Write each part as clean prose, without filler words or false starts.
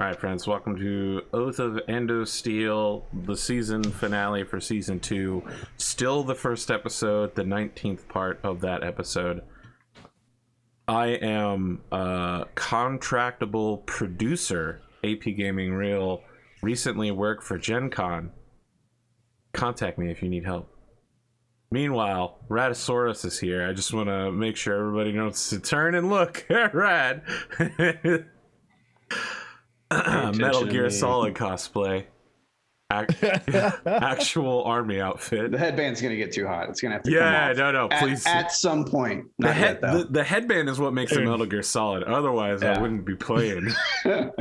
Alright friends, welcome to Oath of Endosteel, the season finale for season 2. Still the first episode, the 19th part of that episode. I am a contractable producer, APGamingREAL, recently worked for Gen Con. Contact me if you need help. Meanwhile, Radasaurus is here. I just want to make sure everybody knows to turn and look at Rad. Metal Gear Solid cosplay. Actual army outfit. The headband's gonna get too hot. It's gonna have to come off. No, please. At some point. The headband is what makes a Metal Gear Solid. Otherwise, I wouldn't be playing. Dude,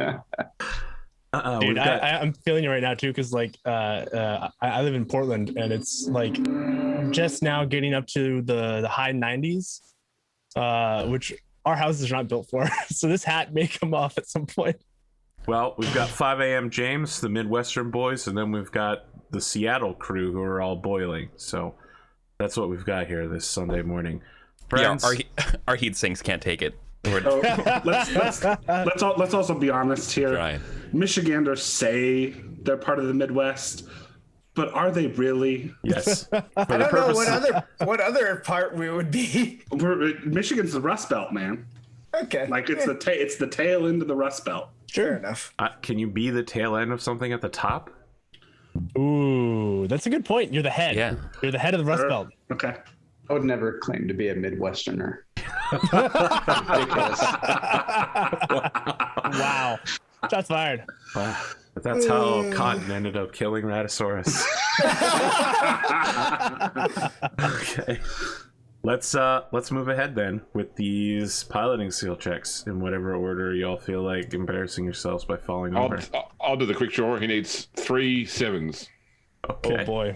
I'm feeling it right now too, because like I live in Portland and it's like just now getting up to the high 90s, which our houses are not built for. So this hat may come off at some point. Well, we've got 5 a.m. James, the Midwestern boys, and then we've got the Seattle crew who are all boiling. So that's what we've got here this Sunday morning. Friends, yeah, our heat sinks can't take it. Let's also be honest here. Right. Michiganders say they're part of the Midwest, but are they really? Yes. I don't know what other part we would be. Michigan's the Rust Belt, man. Okay. Like it's the tail end of the Rust Belt. Sure enough. Can you be the tail end of something at the top? Ooh, that's a good point. You're the head. Yeah. You're the head of the Rust Belt. Okay. I would never claim to be a Midwesterner. Ridiculous. Wow. Shots fired. Wow. But that's how Cotton ended up killing Radasaurus. Okay. Let's move ahead then with these piloting skill checks in whatever order y'all feel like embarrassing yourselves by falling over. I'll do the quick draw. He needs 3 7s. Okay. Oh boy.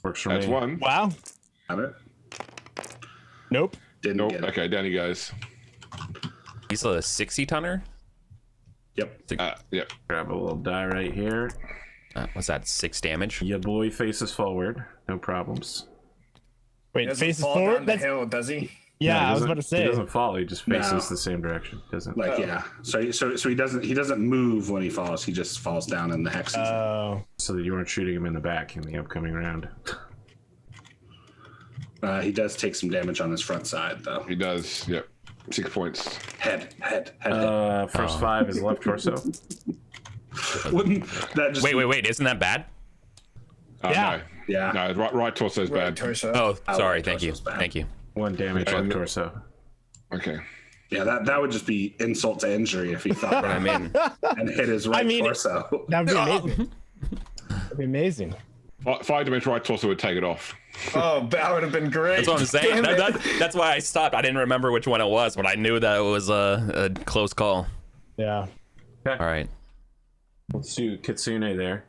Works for That's me. 1. Wow. Have it? Nope. Didn't Nope. get it. Okay, down he goes. He's a 60 tonner. Yep. Yep. Grab a little die right here. What's that? 6 damage. Your boy faces forward. No problems. Wait, Doesn't faces fall forward? down the hill, does he? Yeah, No, he I was doesn't- about to say. He doesn't fall. He just faces No. the same direction. Doesn't. Like yeah. So he doesn't move when he falls. He just falls down in the hexes. Oh. So that you weren't shooting him in the back in the upcoming round. He does take some damage on his front side though. He does. Yep. 6 points. Head. First 5 is left torso. Wouldn't that just Wait. Isn't that bad? Yeah. No. Yeah. No, right torso is Right bad. torso. Oh, sorry. like Thank you. torso's bad. Thank you. 1 damage Yeah, left no. torso. Okay. Yeah, that would just be insult to injury if he thought I mean, and hit his right torso. That would be amazing. That'd be amazing. 5 damage right torso would take it off. Oh, that would have been great. that's what I'm saying. Damn it. That's why I stopped. I didn't remember which one it was, but I knew that it was a close call. Yeah. All right. Let's do Kitsune there.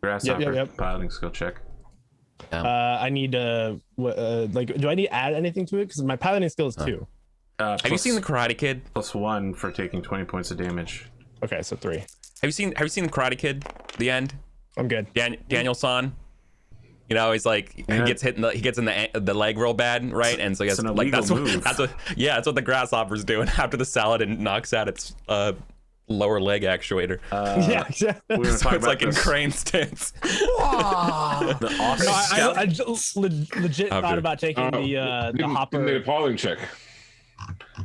Grasshopper. Yep. Piloting skill check. I need to like. Do I need to add anything to it? Because my piloting skill is 2. Have you seen the Karate Kid? +1 for taking 20 points of damage. Okay, so 3. Have you seen the Karate Kid? The end. I'm good. Daniel San. You know, he's like he gets hit in the leg real bad, right? And so he has an like illegal move. that's what the grasshopper's doing after the salad and knocks out its lower leg actuator. Yeah, exactly. We're gonna So talk it's about like in this. crane stance. The Oscar. No, I legit thought about taking the Didn't need a hopper. piloting check.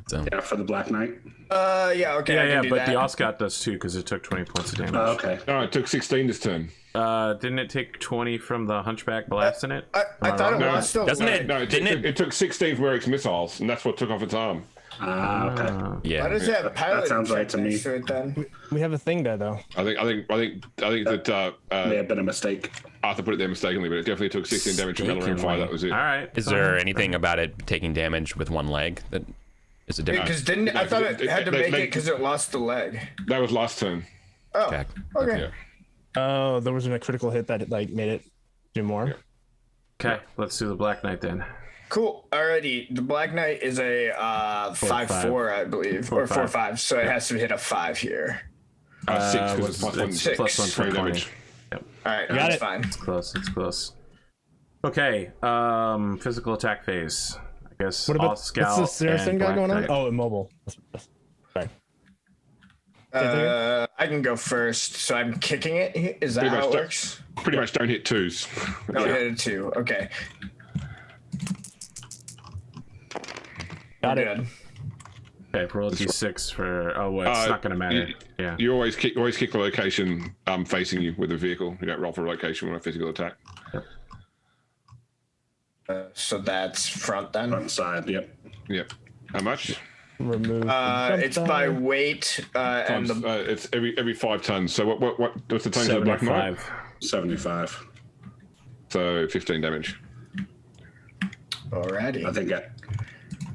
So, Yeah, for the Black Knight. Yeah, okay. I can do but that. the Oscott does too because it took 20 points of damage. Oh, okay. No, it took 16 this turn. Didn't it take 20 from the Hunchback blasting it? I thought it No, was still doesn't it? No, it took 16 from Eric's missiles, and that's what took off its arm. Okay. yeah. Why does it have pilot? sounds right to me. next it then? We have a thing there though. I think that May have been a mistake. Arthur put it there mistakenly, but it definitely took 16 damage from metal and fire. That was it. All right. Is there anything about it taking damage with one leg that is a difference? Because I thought it had to make it because it lost the leg. That was last turn. Oh, Jack. okay. Yeah. Oh, there wasn't a critical hit that like made it do more. Okay, let's do the Black Knight then. Cool. Alrighty. The Black Knight is a 5/4, I believe, or 4/5. So it has to hit a 5 here. 6 because it's +1. It's Six. +1 for Three 20. damage. Yep. All right, Got that's it. fine. It's close. It's close. Okay. Physical attack phase. I guess What all about scout what's the Saracen and guy Black going on? Knight. Oh, immobile. Sorry. I can go first. So I'm kicking it. Is that how it works? Pretty much don't hit twos. No, hit a 2. Okay. Got it. Good. Okay, roll a d6 for. Oh, well, it's not going to matter. Yeah. You always kick the location facing you with a vehicle. You don't roll for a location when a physical attack. So that's front then. Front side. Yep. Yep. How much? Remove. It's by weight and Times, the. it's every 5 tons. So what's the tons of the Black Knight? 75. 75. So 15 damage. Alrighty. I think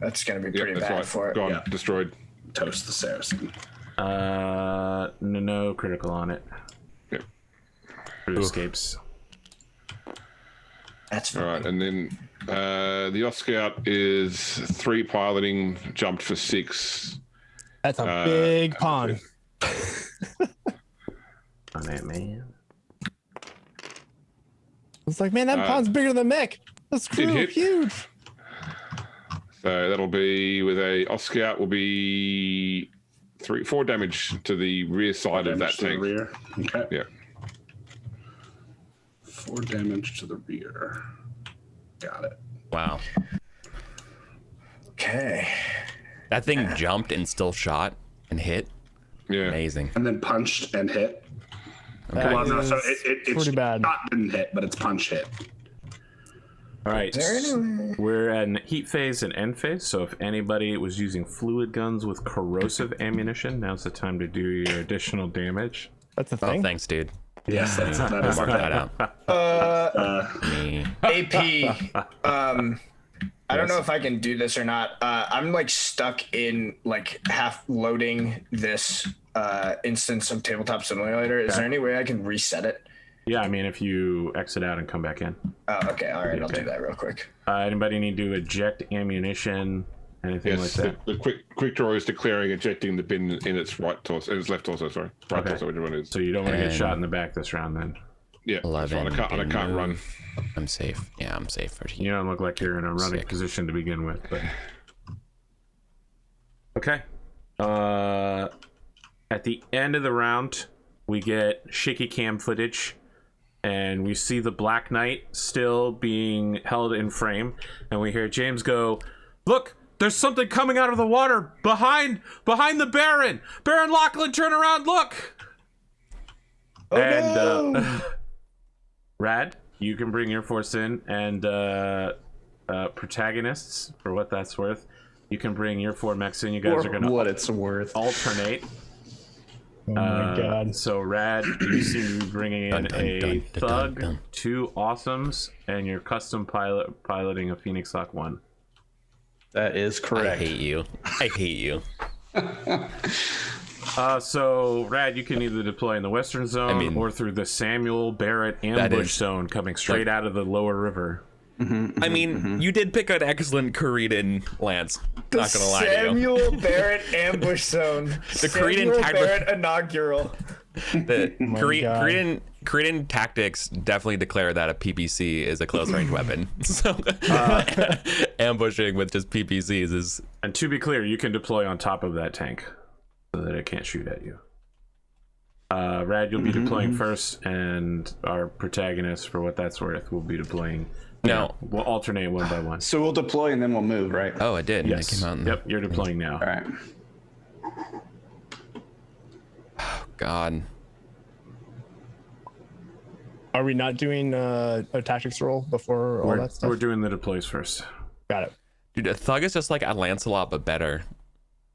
That's gonna be pretty that's bad right. for it. Gone. Yeah. Destroyed. toast the Saracen. No critical on it. Yep. It escapes. That's fine. All right, and then the Off Scout is 3 piloting, jumped for 6. That's a big pawn. On it, man. It's like, man, that pawn's bigger than mech. That's hit. huge. So that'll be with a Off Scout will be 4 damage to the rear side of that Damage to the tank. rear. Okay. Yeah. 4 damage to the rear. Got it. Wow. Okay. That thing jumped and still shot and hit. Yeah. Amazing. And then punched and hit. That Well, no, so is it's pretty bad. shot didn't hit, but it's punch hit. All right, Is there any- we're in heat phase and end phase, so if anybody was using fluid guns with corrosive ammunition, now's the time to do your additional damage. That's a Oh, thing. thanks, dude. Yes, that is Mark that out. Me. AP. I don't know if I can do this or not. I'm like stuck in like half loading this instance of Tabletop Simulator. Is there any way I can reset it? Yeah, I mean, if you exit out and come back in. Oh, okay. All right. I'll do that real quick. Anybody need to eject ammunition? Anything Yes, like that? the quick draw is declaring ejecting the bin in its right torso, in its left torso. Sorry, right Okay. torso. Whichever one it is. So you don't want to get And- shot in the back this round, then. Yeah, that's 11. right. I can't run. I'm safe. Yeah, I'm safe for You don't look like you're in a running Sick. position to begin with, but okay. At the end of the round, we get shaky cam footage, and we see the Black Knight still being held in frame, and we hear James go, "Look, there's something coming out of the water behind the Baron. Baron Lachlan, turn around, look!" And Rad, you can bring your force in, and protagonists, for what that's worth, you can bring your 4 mechs in. You guys are going to what it's worth. alternate. Oh my god. So Rad, you seem to be bringing in Dun, dun, a dun, dun, thug, dun, dun. 2 awesomes, and you're custom piloting a Phoenix Hawk 1. That is I correct. hate you. I hate you. So Rad, you can either deploy in the Western Zone mean- or through the Samuel Barrett ambush is- zone coming straight out of the lower river. I mean, you did pick an excellent Korean lance. Not gonna lie to you. Samuel Barrett ambush zone. The Korean Samuel tactic- Barrett inaugural. The God. Korean tactics definitely declare that a PPC is a close range weapon. So ambushing with just PPCs is And to be clear, you can deploy on top of that tank so that it can't shoot at you. Rad, you'll be deploying first, and our protagonist, for what that's worth, will be deploying. no. We'll alternate one by one. So we'll deploy and then we'll move, right? Oh, I did. Yes. I came out. Yep, you're deploying now. All right. God. Are we not doing a tactics roll before all that stuff? We're doing the deploys first. Got it. Dude, a thug is just like a Lancelot, but better.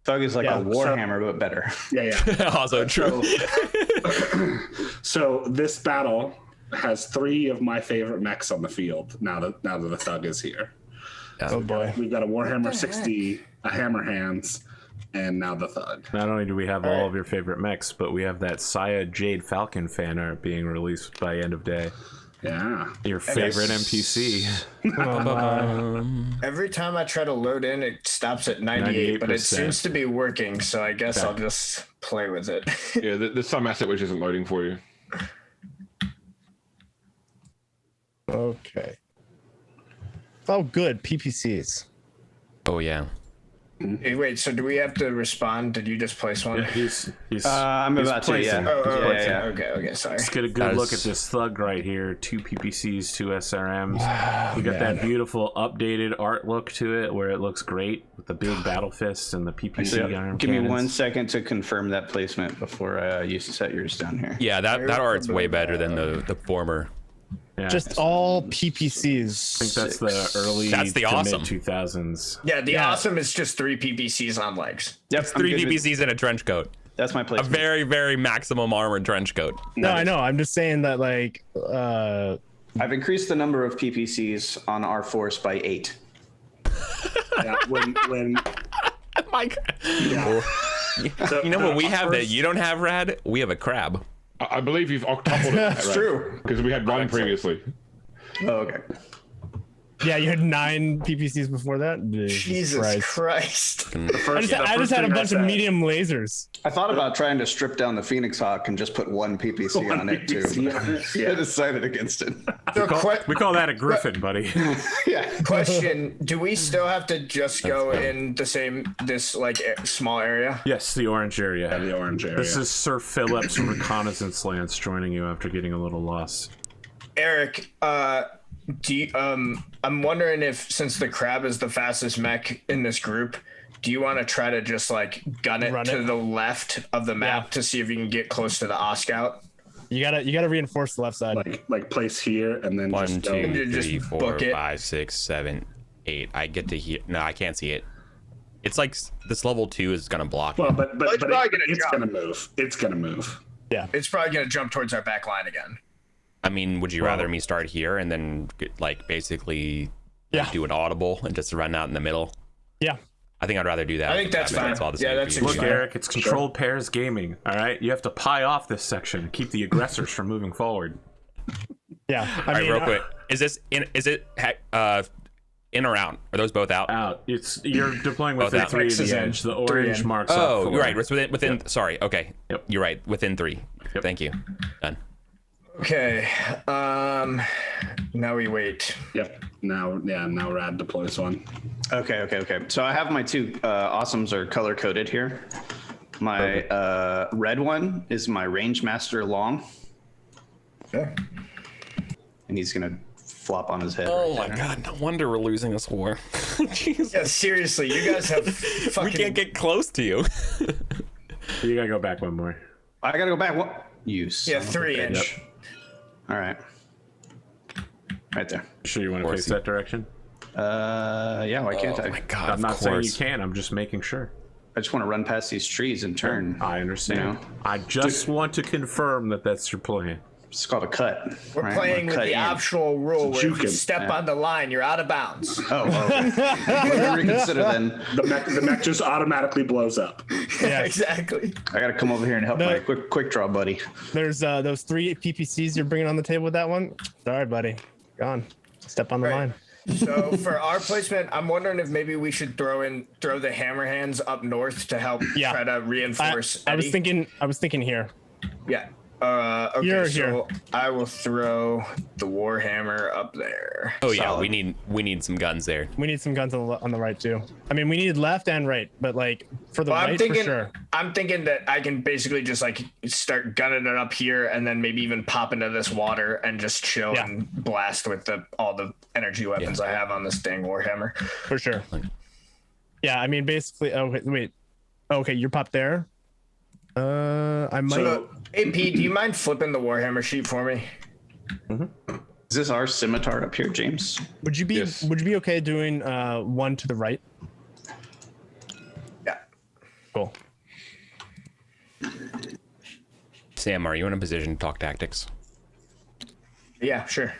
Thug is like Yeah, a Warhammer, but better. Yeah. Also true. So this battle has 3 of my favorite mechs on the field. Now that the thug is here, Oh boy. we've got a Warhammer 60, a Hammer Hands, and now the thug. Not only do we have all of your favorite mechs, but we have that Saya Jade Falcon fan art being released by end of day. Yeah. Your favorite NPC. Every time I try to load in, it stops at 98, but it 98%. seems to be working. So I guess I'll just play with it. Yeah, there's some asset which isn't loading for you. Okay. Oh, good. PPCs. Oh yeah. Hey, wait, so do we have to respond? Did you just place one? Yeah, he's I'm he's about to, placing. yeah. Yeah. Okay, sorry. Let's get a good look at this thug right here. 2 PPCs, 2 SRMs. You got that beautiful updated art look to it where it looks great with the big battle fists and the PPC iron Give me cannons. 1 second to confirm that placement before you set yours down here. Yeah, that art's way better than the former. Yeah. Just all I PPCs. think that's the early That's the to awesome. mid 2000s. Yeah, the awesome is just 3 PPCs on legs. Yep, It's I'm 3 good with- PPCs in a trench coat. That's my A placement. very, very maximum armored trench coat. No, I know. I'm just saying that like I've increased the number of PPCs on our force by 8. Yeah, when Mike. so, You know what we have that first- you don't have, Rad? We have a crab. I believe you've octupled it. That's true. Because we had one previously. Oh, okay. yeah, you had 9 PPCs before that. Jesus Christ. I just had a bunch of medium lasers. I thought about trying to strip down the Phoenix Hawk and just put 1 PPC on it too. PPC on it, yeah. I decided against it. So We call that a griffin, buddy. Yeah. question, do we still have to just go in this like small area? Yes, the orange area. the orange area. This is Sir Philip's reconnaissance lance joining you after getting a little lost. Eric, do you, I'm wondering if, since the crab is the fastest mech in this group, do you want to try to just like gun it to the left of the map to see if you can get close to the Oscout? You gotta reinforce the left side. like place here and then 1, just go. 2, Just 3, 4, book it. 5, 6, 7, 8. I get to here. No, I can't see it. It's like this level 2 is gonna block. Well, but it's probably gonna it's jump. gonna move. It's gonna move. Yeah. It's probably going to jump towards our back line again. I mean, would you rather me start here and then like basically do an audible and just run out in the middle? Yeah. I think I'd rather do that. I think that's fine. It's all the Yeah, same that's for you. Look, Sure. Eric, it's controlled pairs gaming. All right, you have to pie off this section, keep the aggressors from moving forward. Yeah. All right, real quick. Is this in? Is it in or out? Are those both out? Out. You're deploying within that 3 of makes the sense. edge. The 3 orange in. marks up. Oh, 4. you're right. It's within. Sorry. Okay. Yep. You're right. Within 3. Yep. Thank you. Done. Okay. Now we wait. Yep. Now Rad deploys one. Okay. So I have my 2 awesomes are color coded here. My red one is my range master long, Okay. and he's gonna flop on his head. Oh right my there. God! No wonder we're losing this war. Jeez. Yeah, seriously, you guys have fucking. We can't get close to you. You gotta go back one more. I gotta go back. What? You. son Yeah, of a 3 bitch. inch. All right. Right there. Sure, you want to face that direction? Yeah. Why can't Oh I? my God! I'm not of saying you course. can. I'm just making sure. I just want to run past these trees and turn. I understand. You know? I just want to confirm that that's your plan. It's called a cut. We're right? playing with cut the in. optional rule where if you juking. step on the line, you're out of bounds. Oh, okay. Let me reconsider then. The mech just automatically blows up. Yeah. Exactly. I gotta come over here and help No. my quick draw buddy. There's those 3 PPCs you're bringing on the table with that one. Sorry, buddy. Gone. Step on the line. So for our placement, I'm wondering if maybe we should throw the hammer hands up north to help Yeah. try to reinforce. I was Eddie. thinking here. Yeah. Okay. You're so here. I will throw the warhammer up there. Oh yeah, Solid. we need some guns there. We need some guns on the right too. I mean, we need left and right, but like for the Well, right for sure. I'm thinking that I can basically just like start gunning it up here, and then maybe even pop into this water and just chill Yeah. and blast with all the energy weapons I have on this dang warhammer. For sure. Yeah, I mean, basically. Oh wait. Okay, you're popped there. I might. So, AP, do you mind flipping the warhammer sheet for me? Is this our scimitar up here, James? Would you be Yes. Would you be okay doing one to the right? Yeah. Cool. Sam, are you in a position to talk tactics? Yeah. Sure.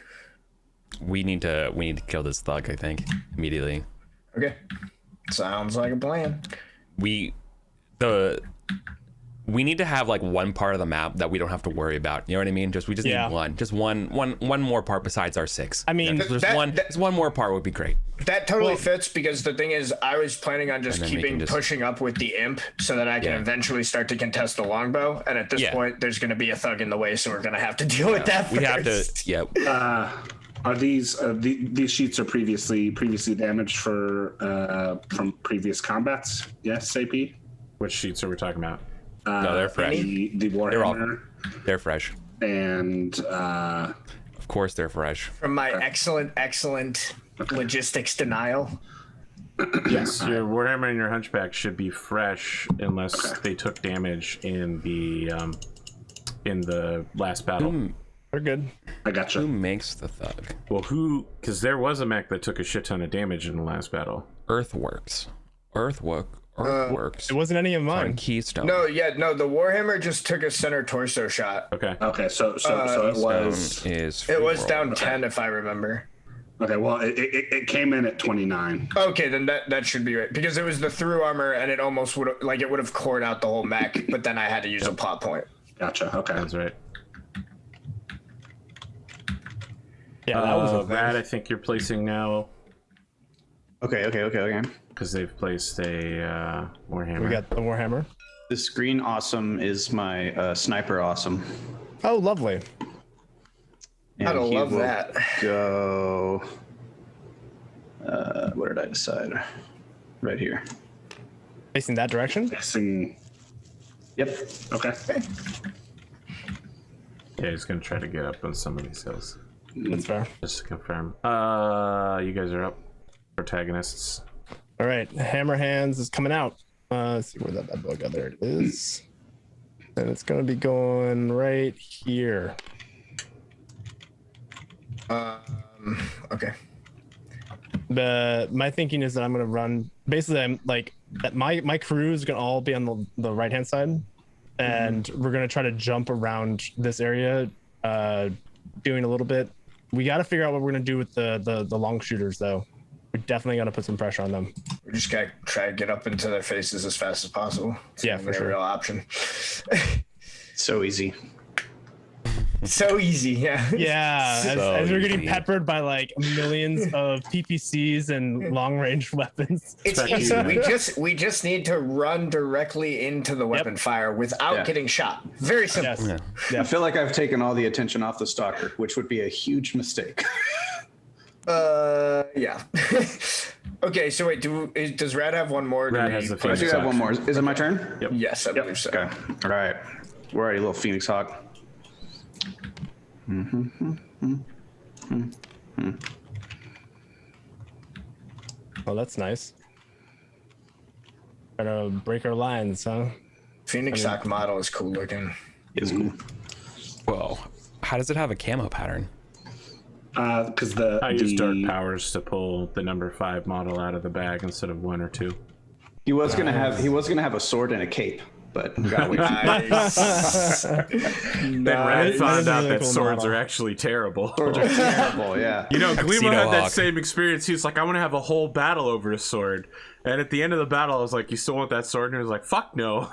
We need to kill this thug. I think immediately. Okay. Sounds like a plan. We need to have like one part of the map that we don't have to worry about. You know what I mean? We just Yeah. need one. Just one more part besides our 6. I mean, just that- one more part would be great. That totally fits, because the thing is, I was planning on just And then we keeping can just- pushing up with the imp so that I can Yeah. eventually start to contest the longbow. And at this Yeah. point, there's going to be a thug in the way, so we're going to have to deal with that We have to. first. Yeah. Are these sheets are previously damaged from previous combats? Yes, AP. Which sheets are we talking about? No, they're fresh. The Warhammer. They're fresh. And Of course, they're fresh. From my excellent logistics denial. Yes, your Warhammer and your Hunchback should be fresh unless they took damage in the last battle. We're good. I gotcha. Who makes the thug? Well, because there was a mech that took a shit ton of damage in the last battle. Earthworks. Earthworks. It wasn't any of On mine. Keystone. No, the Warhammer just took a center torso shot. Okay. Okay, so it was It was down 10 if I remember. okay. Well, it came in at 29. Okay, then that should be right because it was the through armor and it almost would have cored out the whole mech, but then I had to use a plot point. Gotcha. Okay. That's right. Yeah, that was a thing. that I think you're placing now Okay. because they've placed a Warhammer. We got the Warhammer. This green awesome is my sniper awesome. Oh, lovely. And I don't he love will that. Go. What did I decide? Right here. Facing that direction. Guessing. Yep. Okay. Yeah, he's gonna try to get up on some of these hills. That's fair. Just to confirm. You guys are up. Protagonists. All right, Hammer Hands is coming out. Let's see where that bad boy got. There it is. And it's gonna be going right here. Okay. My thinking is that I'm gonna run. Basically, I'm like that. My crew is gonna all be on the right hand side, and we're gonna try to jump around this area, doing a little bit. We got to figure out what we're gonna do with the long shooters, though. We definitely got to put some pressure on them. We just gotta try to get up into their faces as fast as possible. It's Yeah, the for only sure. real option. So easy. So easy, yeah. Yeah, So as we're getting easy. peppered by like millions of PPCs and long range weapons. It's easy. We just need to run directly into the weapon fire without Yeah. getting shot. Very simple. Yes. Yeah. I feel like I've taken all the attention off the stalker, which would be a huge mistake. Yeah. Okay, so wait, does Rad have one more? Rad Do has we the put- I do Phoenix have Hawk. one more. Is it my turn? Yep. Yes, I believe so. Okay. All right. Where are you, little Phoenix Hawk? Oh, that's nice. Gotta break our lines, huh? Phoenix Hawk model is cool looking. It's cool. Whoa. How does it have a camo pattern? Because I use dark powers to pull the number 5 model out of the bag instead of 1 or 2. He was gonna have a sword and a cape, but we gotta wait. Nice. Then Red that is found a out really that cool swords model. are actually terrible. Swords are terrible. Yeah. You know, Glimo Tuxedo had that Hawk. same experience. He was like, I want to have a whole battle over a sword. And at the end of the battle, I was like, you still want that sword? And he was like, fuck no.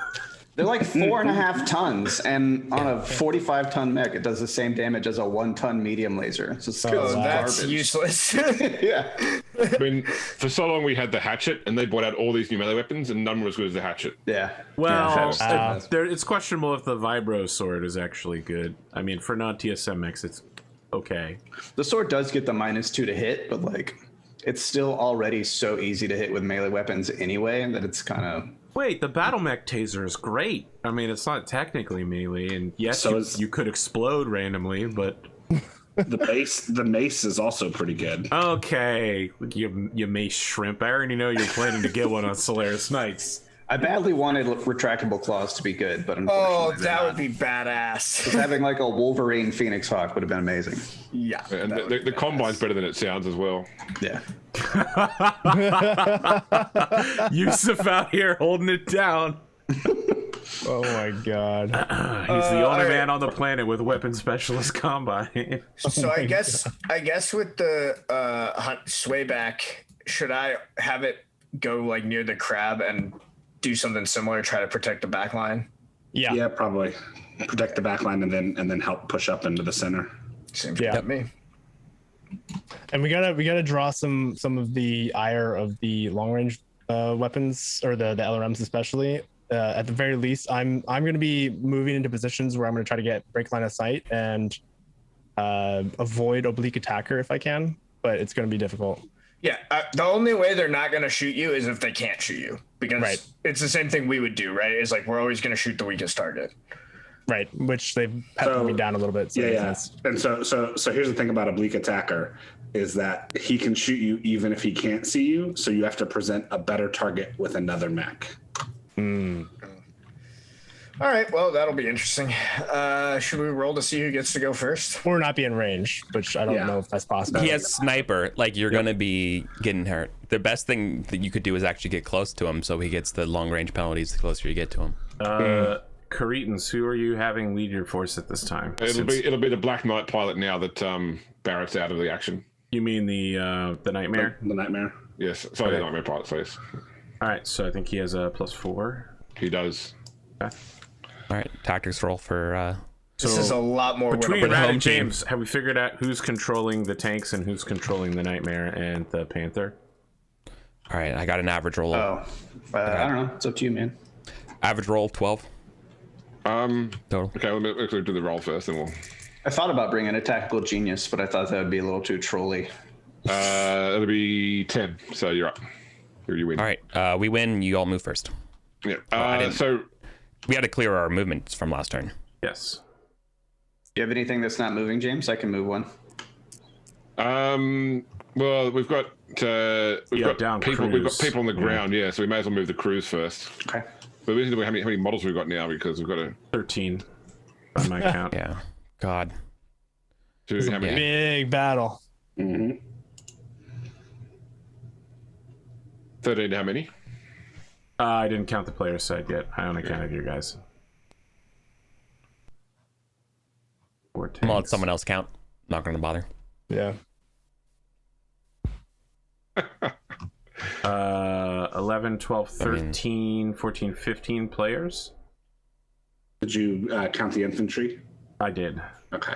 They're like 4.5 tons, and on a 45-ton mech, it does the same damage as a 1-ton medium laser. It's just Oh, wow. that's garbage. useless. Yeah. I mean, for so long we had the hatchet, and they brought out all these new melee weapons, and none were as good as the hatchet. Yeah. Well, Yeah, it's questionable if the Vibro sword is actually good. I mean, for non-TSM mechs, it's okay. the sword does get the -2 to hit, but like, it's still already so easy to hit with melee weapons anyway that it's kind of. Wait, the Battlemech taser is great. I mean, it's not technically melee, and yes, So you could explode randomly, but the mace is also pretty good. okay, you mace shrimp. I already know you're planning to get one on Solaris Knights. I badly wanted retractable claws to be good, but Oh, unfortunately, that they're would be badass. not. Having like a Wolverine Phoenix Hawk would have been amazing. Yeah. And that would be the badass. combine's better than it sounds as well. Yeah. Yusuf out here holding it down. Oh my god. He's the only man on the planet with weapon specialist combine. So I guess with the sway back, should I have it go like near the crab and do something similar, try to protect the back line? Yeah. Yeah, probably protect the back line and then help push up into the center. Seems Yeah. good to me. And we gotta draw some of the ire of the long range weapons, or the LRMs especially. At the very least, I'm gonna be moving into positions where I'm gonna try to get break line of sight and avoid oblique attacker if I can, but it's going to be difficult. Yeah, the only way they're not going to shoot you is if they can't shoot you, because it's the same thing we would do, right? It's like we're always going to shoot the weakest target. Right, which they've peppered me down a little bit. So yeah. And so here's the thing about oblique attacker is that he can shoot you even if he can't see you. So you have to present a better target with another mech. All right, well, that'll be interesting. Should we roll to see who gets to go first? Or not be in range, which I don't know if that's possible. He has sniper. Like, you're going to be getting hurt. The best thing that you could do is actually get close to him so he gets the long range penalties the closer you get to him. Caretans, who are you having lead your force at this time? It'll be the Black Knight pilot now that Barrett's out of the action. You mean the Nightmare? The Nightmare. Yes, sorry, the Nightmare pilot, please. All right, so I think he has a +4. He does. Okay. All right, tactics roll for. This is a lot more. Between Rad and James, have we figured out who's controlling the tanks and who's controlling the Nightmare and the Panther? All right, I got an average roll. I don't know. It's up to you, man. Average roll 12. Total. Okay, let's do the roll first, and we'll. I thought about bringing a tactical genius, but I thought that would be a little too trolly. It'll be 10. So you're up. You win. All right, we win. You all move first. Yeah. So we had to clear our movements from last turn. Yes. Do you have anything that's not moving, James? I can move one. Well, we've got down people. crews. We've got people on the ground. Yeah. So we may as well move the crews first. Okay. But we need to know how many models we've got now, because we've got 13 by my count. Yeah. God. how many? Big battle. 13 how many? I didn't count the player side yet. I only counted you guys. 4 I'm gonna let tanks. someone else count. Not gonna bother. Yeah. 11, 12, 13, 14, 15 players. Did you count the infantry? I did. Okay.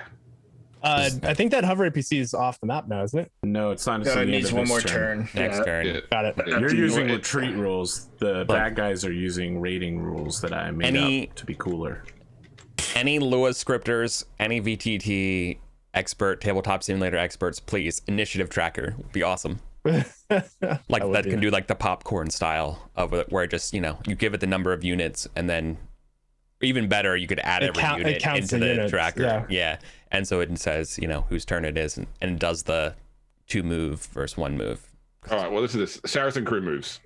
I think that hover APC is off the map now, isn't it? No, it's not. No, it needs one more turn. Next turn. Yeah. Got it. You're using retreat rules. The bad guys are using raiding rules that I made up to be cooler. Any Lua scripters, any VTT expert, tabletop simulator experts, please, initiative tracker would be awesome. Like that can do like the popcorn style of it, where just, you give it the number of units, and then even better, you could add every unit into the units, tracker. Yeah. And so it says, whose turn it is, and it does the 2 move versus 1 move. All right. Well, this is this Saracen crew moves.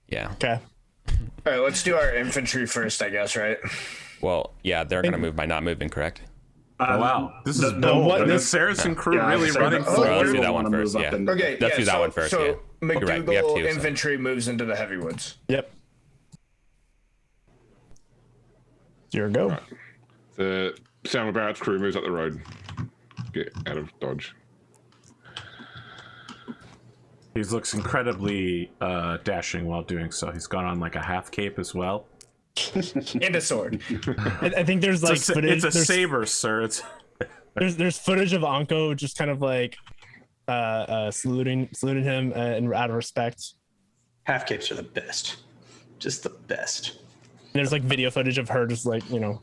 Yeah. Okay. All right, let's do our infantry first, I guess, right? Well, yeah, they're gonna move by not moving, correct? Wow, this is bold. The Saracen crew really running forward. Let's do that one first. Yeah. Okay, Let's do that one first. So Yeah. You're right, we have McDougal 2, so. infantry moves into the heavy woods. Yep. Your go. Right. The Samuel Barrett's crew moves up the road. Get out of dodge. He looks incredibly dashing while doing so. He's gone on like a half cape as well. And a sword. I think there's like footage. It's a saber, sir. There's footage of Anko just kind of like saluting him and out of respect. Half capes are the best. Just the best. And there's like video footage of her just like, panning.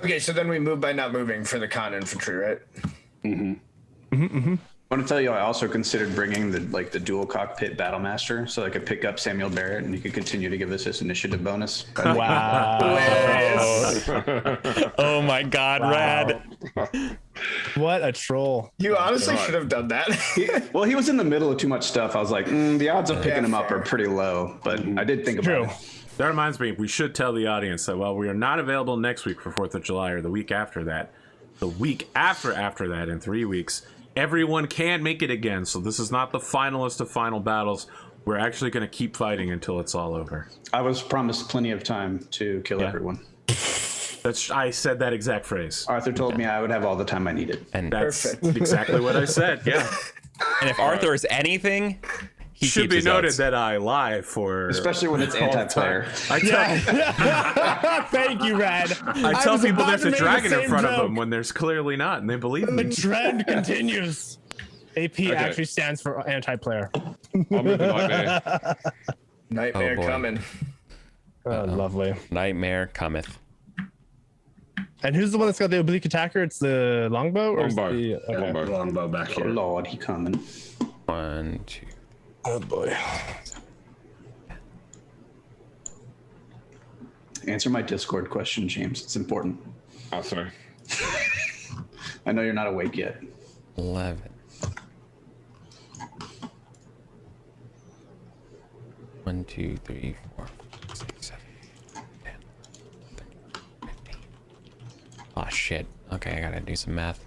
Okay, so then we move by not moving for the con infantry, right? I want to tell you, I also considered bringing the dual cockpit Battlemaster, so I could pick up Samuel Barrett and he could continue to give us this initiative bonus. Wow. Oh my God, Rad. What a troll. You honestly should have done that. Well, he was in the middle of too much stuff. I was like, the odds of picking him up are pretty low, but I did think about it. That reminds me, we should tell the audience that while we are not available next week for 4th of July or the week after that, the week after that in 3 weeks, everyone can make it again. So this is not the finalist of final battles. We're actually going to keep fighting until it's all over. I was promised plenty of time to kill everyone. I said that exact phrase. Arthur told me I would have all the time I needed. And That's exactly what I said. Yeah. And if Arthur is anything, he should keeps be his noted oaths. that I lie for, Especially when it's anti-player. I tell, Thank you, Rad. I tell was people about there's to a make the dragon in same front of joke. them when there's clearly not, and they believe me. The trend continues. AP actually stands for anti-player. I'll move the Nightmare. Nightmare Oh, boy. coming. Oh, lovely. Nightmare cometh. And who's the one that's got the oblique attacker? It's the longbow? Or Longbow. The, Yeah, Longbow. longbow back Oh here. Lord, he coming. 1, 2. Oh boy. Answer my Discord question, James. It's important. Oh, sorry. I know you're not awake yet. 11. One, 2, 3, 4, 5, 6, 7, 10, 13, 15. Oh shit. Okay, I gotta do some math.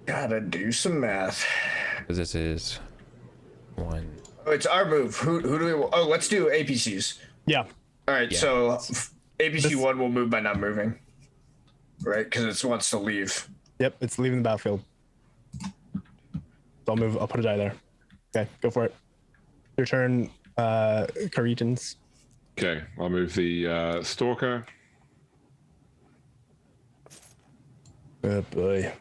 Gotta do some math. Because this is 1. Oh, it's our move. Who do we? Oh, let's do APCs. Yeah. All right. Yeah. So APC 1 will move by not moving. Right, because it wants to leave. Yep, it's leaving the battlefield. So I'll move. I'll put a die there. Okay, go for it. Your turn, Caritans. Okay, I'll move the Stalker. Oh boy.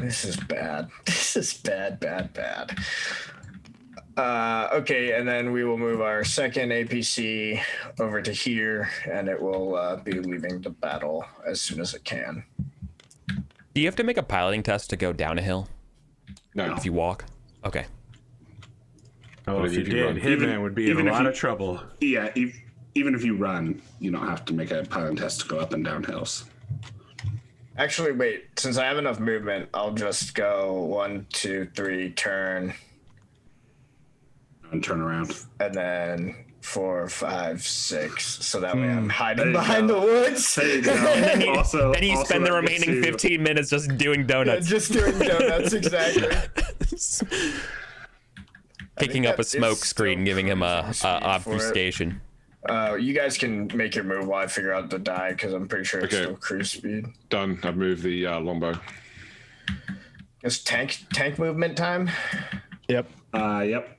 This is bad. This is bad. Okay, and then we will move our second APC over to here, and it will be leaving the battle as soon as it can. Do you have to make a piloting test to go down a hill No. if you walk? Okay. Oh, if you Even- did, Hitman would be in even a if lot you- of trouble. Yeah, even if you run, you don't have to make a piloting test to go up and down hills. Actually, wait. Since I have enough movement, I'll just go 1, 2, 3, turn, And turn around. and then 4, 5, 6. So that way I'm There hiding you behind go. the woods. There you go. also, Then you also spend the that gets remaining you- 15 minutes just doing donuts. Just doing donuts, exactly. Picking up a that is smoke still screen, giving him a speed for it. obfuscation. You guys can make your move while I figure out the die, because I'm pretty sure it's Okay. still cruise speed. Done. I've moved the longbow. It's tank movement time. Yep. Yep.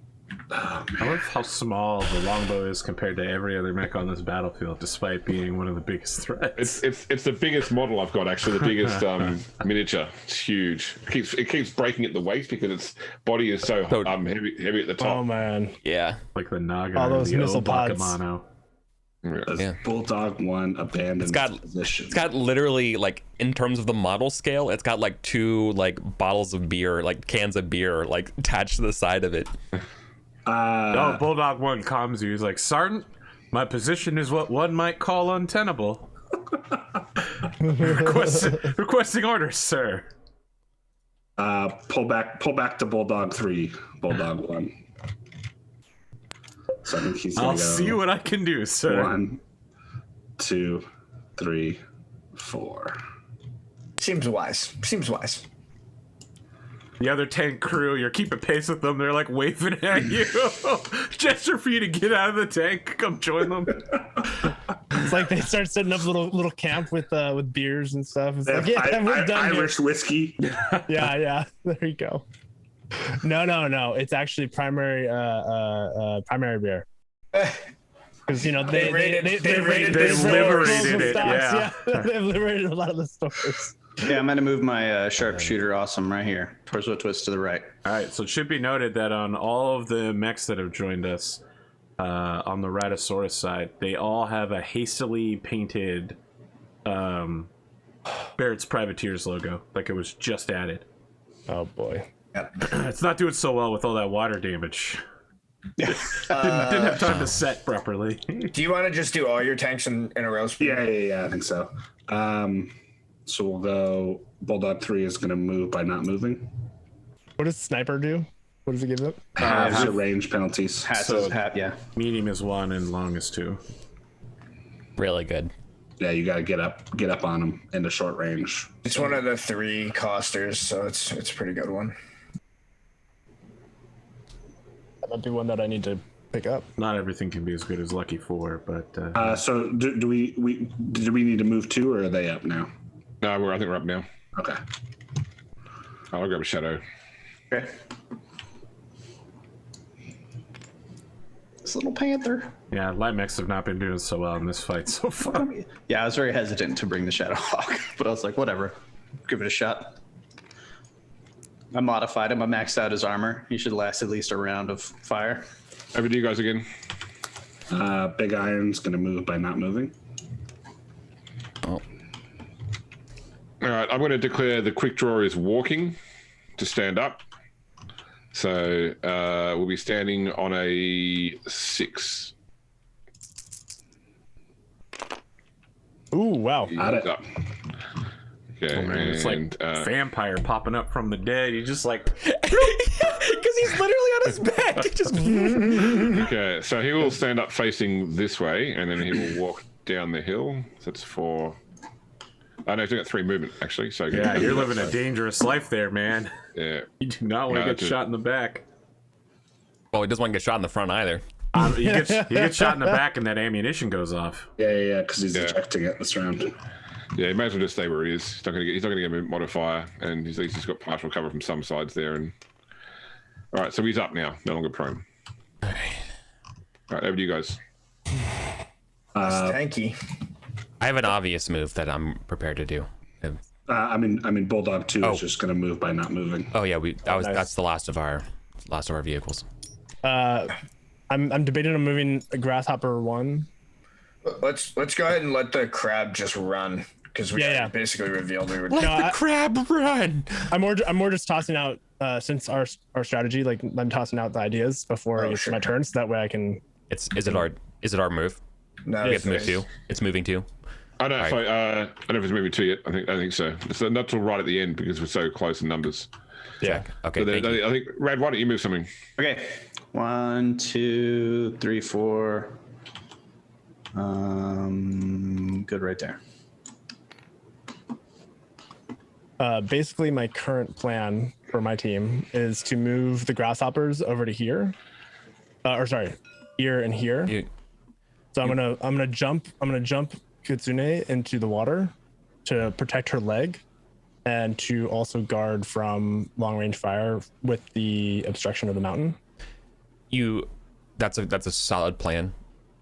I love how small the longbow is compared to every other mech on this battlefield, despite being one of the biggest threats. It's the biggest model I've got, actually. The biggest miniature. It's huge. It keeps breaking at the waist because its body is so heavy at the Oh top. man. Yeah. Like the Naga All or those the missile pods. Bakamano. There's Yeah. Bulldog 1 abandoned position. It's got literally, like, in terms of the model scale, it's got like 2 like bottles of beer, like cans of beer, like attached to the side of it. Oh, Bulldog 1 calms you. He's like, Sergeant, my position is what one might call untenable. Requesting orders, sir. Pull back to Bulldog 3, Bulldog 1. So I think he's gonna I'll go see what I can do, sir. 1, 2, 3, 4. Seems wise. The other tank crew, you're keeping pace with them. They're like waving at you. Gesture for you to get out of the tank. Come join them. It's like they start setting up little camp with beers and stuff. It's like, They yeah, have we're done here. Irish whiskey. Yeah. There you go. No. It's actually primary beer. Because they liberated it, yeah. They've liberated a lot of the stores. Yeah, I'm gonna move my sharpshooter awesome right here. Torso twist to the right. All right, so it should be noted that on all of the mechs that have joined us on the Rhinosaurus side, they all have a hastily painted Barrett's Privateers logo, like it was just added. Oh boy. It's not doing so well with all that water damage. didn't have time to set properly. Do you want to just do all your tanks in a row? Speed? Yeah, I think so. So we'll go. Bulldog 3 is going to move by not moving. What does sniper do? What does it give up? Halves the range penalties. Yeah. Medium is 1 and long is 2. Really good. Yeah, you got to get up on them into short range. It's one of the 3 costers, so it's a pretty good one. That might be one that I need to pick up. Not everything can be as good as Lucky 4, but So do we need to move 2 or are they up now? No, I think we're up now. Okay. I'll grab a shadow. Okay. This little panther. yeah, light mechs have not been doing so well in this fight so far. Yeah, I was very hesitant to bring the Shadow Hawk, but I was like, whatever, give it a shot. I modified him. I maxed out his armor. He should last at least a round of fire. Over to you guys again. Big Iron's going to move by not moving. All right, I'm going to declare the quick draw is walking to stand up. So we'll be standing on a 6. Ooh, wow. Got it. Up. Okay, Oh, man, it's like vampire popping up from the dead. You just like Because he's literally on his back. Just okay, so he will stand up facing this way, and then he will walk down the hill. So that's 4. Oh, no, he's got 3 movement, actually. So yeah, you're living a dangerous life there, man. Yeah. You do not want to get shot in the back. Well, he doesn't want to get shot in the front either. You get shot in the back and that ammunition goes off. Yeah, because he's ejecting it this round. Yeah, he may as well just stay where he is. He's not going to get a modifier, and he's got partial cover from some sides there. And all right, so he's up now, no longer prone. All right, over to you guys. Tanky. I have an obvious move that I'm prepared to do. I mean, Bulldog 2 is just going to move by not moving. Oh yeah, that's the last of our vehicles. I'm debating on moving a Grasshopper 1. Let's go ahead and let the crab just run, because we basically revealed we were. Let the crab run. I'm more just tossing out since our strategy. Like, I'm tossing out the ideas before it's my turn, so that way I can. Is it our move? No, we have to move too. It's moving too. I don't know. I don't know if it's moving 2 yet. I think so. It's not till right at the end because we're so close in numbers. Yeah. Okay. So I think Rad, why don't you move something? Okay. 1, 2, 3, 4. Good right there. Basically, my current plan for my team is to move the Grasshoppers over to here. Here and here. So I'm gonna jump Kitsune into the water to protect her leg, and to also guard from long range fire with the obstruction of the mountain. That's a solid plan.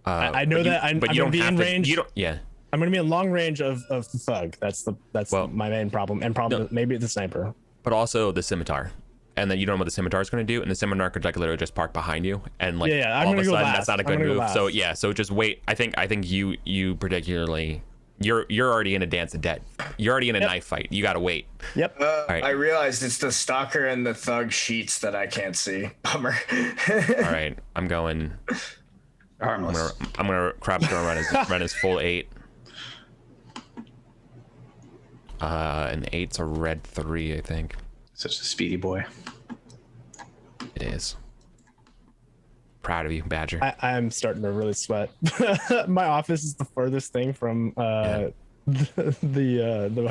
I know that I'm gonna be in range. I'm gonna be in long range of the thug. That's my main problem, and maybe the sniper. But also the scimitar. And then you don't know what the scimitar is going to do, and the scimitar could literally just park behind you, and all of a sudden that's not a good move. So just wait. I think you particularly, you're already in a dance of death. You're already in a knife fight. You got to wait. Yep. Right. I realized it's the stalker and the thug sheets that I can't see. Bummer. All right, I'm going. Harmless. I'm gonna crab's gonna run his full 8. And 8's a red 3, I think. Such a speedy boy. It is. Proud of you, Badger. I'm starting to really sweat. My office is the furthest thing from the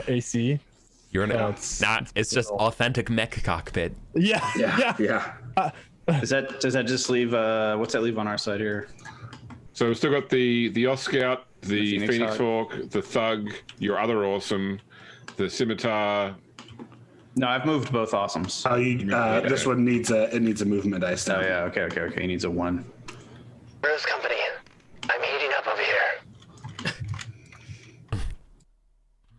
AC. You're in it's just authentic mech cockpit. Yeah. Does that just leave? What's that leave on our side here? So we've still got the Oscout, the Phoenix Hawk, the Thug, your other awesome, the Scimitar. No, I've moved both awesomes. This one needs a movement dice. Oh yeah, okay. He needs a 1. Rose Company, I'm heating up over here.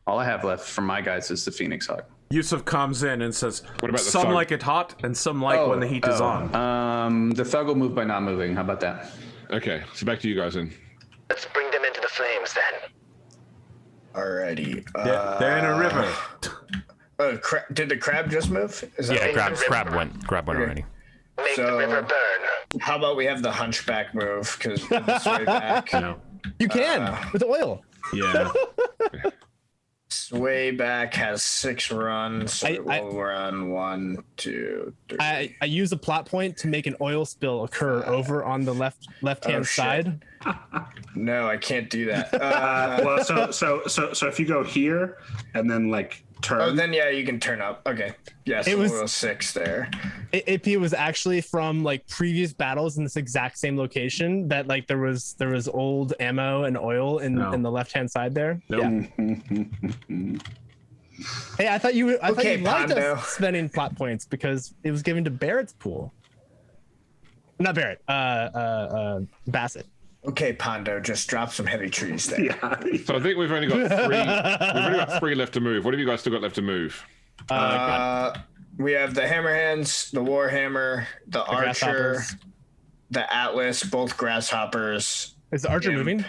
All I have left from my guys is the Phoenix Hawk. Yusuf comes in and says, What about the some Thug? like it hot and some like when the heat is on. The Thug will move by not moving. How about that? Okay, so back to you guys then. Let's bring them into the flames then. Alrighty. They're in a river. Did the crab just move? Crab went already. Make the river burn. How about we have the hunchback move? Because it's way back. You can with oil. Yeah. Way back has 6 runs. So we'll run 1, 2, 3. I use a plot point to make an oil spill occur over on the left hand side. No, I can't do that. Well, so if you go here and then like turn. Oh, then you can turn up. Okay. Yes, it was 6 there. AP was actually from like previous battles in this exact same location that like there was old ammo and oil in the left hand side there. Nope. Yeah. Hey, I thought you liked us spending plot points because it was given to Barrett's pool. Not Barrett. Bassett. Okay, Pondo, just drop some heavy trees there. Yeah. So I think we've only got 3. We've only got 3 left to move. What have you guys still got left to move? We have the Hammerhands, the Warhammer, the Archer, the Atlas, both Grasshoppers. Is the Archer moving?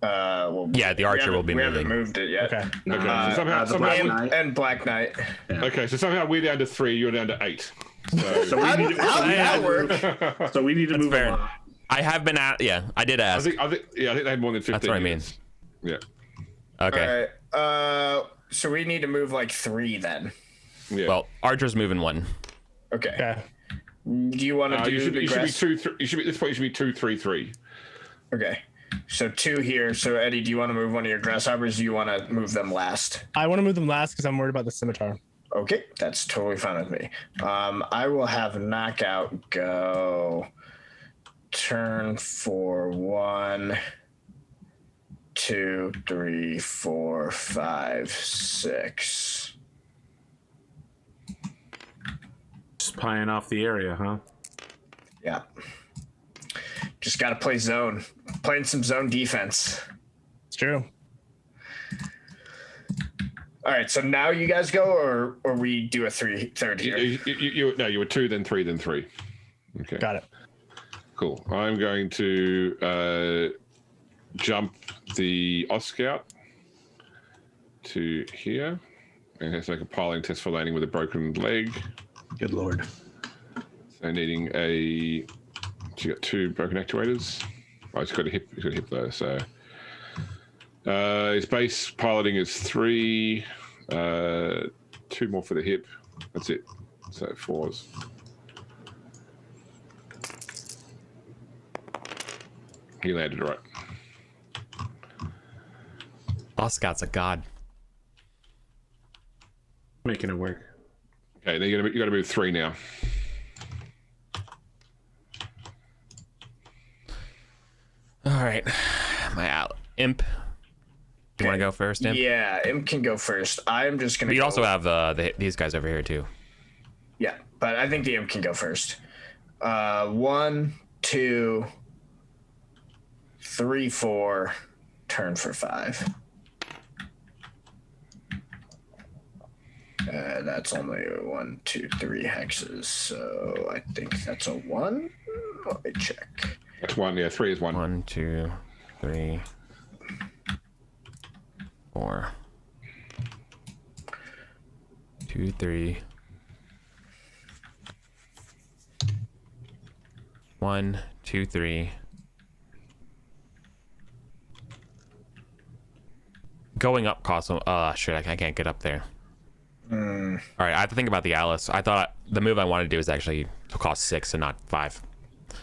Well, Yeah, the archer will be we moving. haven't moved it yet. Okay. Okay. So somehow, the Black somehow, Knight. And Black Knight. okay. So somehow we're down to 3. You're down to 8. So, So we How need did to, that work? so we need to move fair. along. I have been at. Yeah, I did I ask. think they had more than 15. That's what I mean. units. Yeah. Okay. All right. So we need to move like 3 then. Yeah. Well, archer's moving 1. Okay. Okay. Do you want to do you should the be grass? 2. You should be at this point. You should be 2, 3, 3. Okay. So 2 here. So Eddie, do you want to move one of your grasshoppers? Or do you want to move them last? I want to move them last because I'm worried about the scimitar. Okay, that's totally fine with me. I will have knockout go. Turn for 1, 2, 3, 4, 5, 6. Spying off the area, huh? Yeah. Just got to play zone. Playing some zone defense. It's true. All right, so now you guys go, or we do a third here. You were 2, then 3, then 3. Okay. Got it. Cool. I'm going to jump the Oscout to here, and have to make a piling test for landing with a broken leg. Good lord. So needing a. So you got 2 broken actuators. Oh, he's got a hip. He's got a hip though. So his base piloting is 3. 2 more for the hip. That's it. So 4s. He landed right. Oscout's a god. Making it work. Okay, then you got to move 3 now. All right, my imp. You want to go first, imp? Yeah, Imp can go first. I'm just gonna. But you go, also have these guys over here too. Yeah, but I think the Imp can go first. 1, 2, 3, 4. Turn for 5. That's only 1, 2, 3 hexes, so I think that's a 1. Let me check. That's 1. Yeah, 3 is 1. 1, 2, 3, 4. 2, 3. 1, 2, 3. Going up costs. Shit! I can't get up there. All right, I have to think about the Alice. I thought the move I wanted to do is actually to cost 6 and not 5.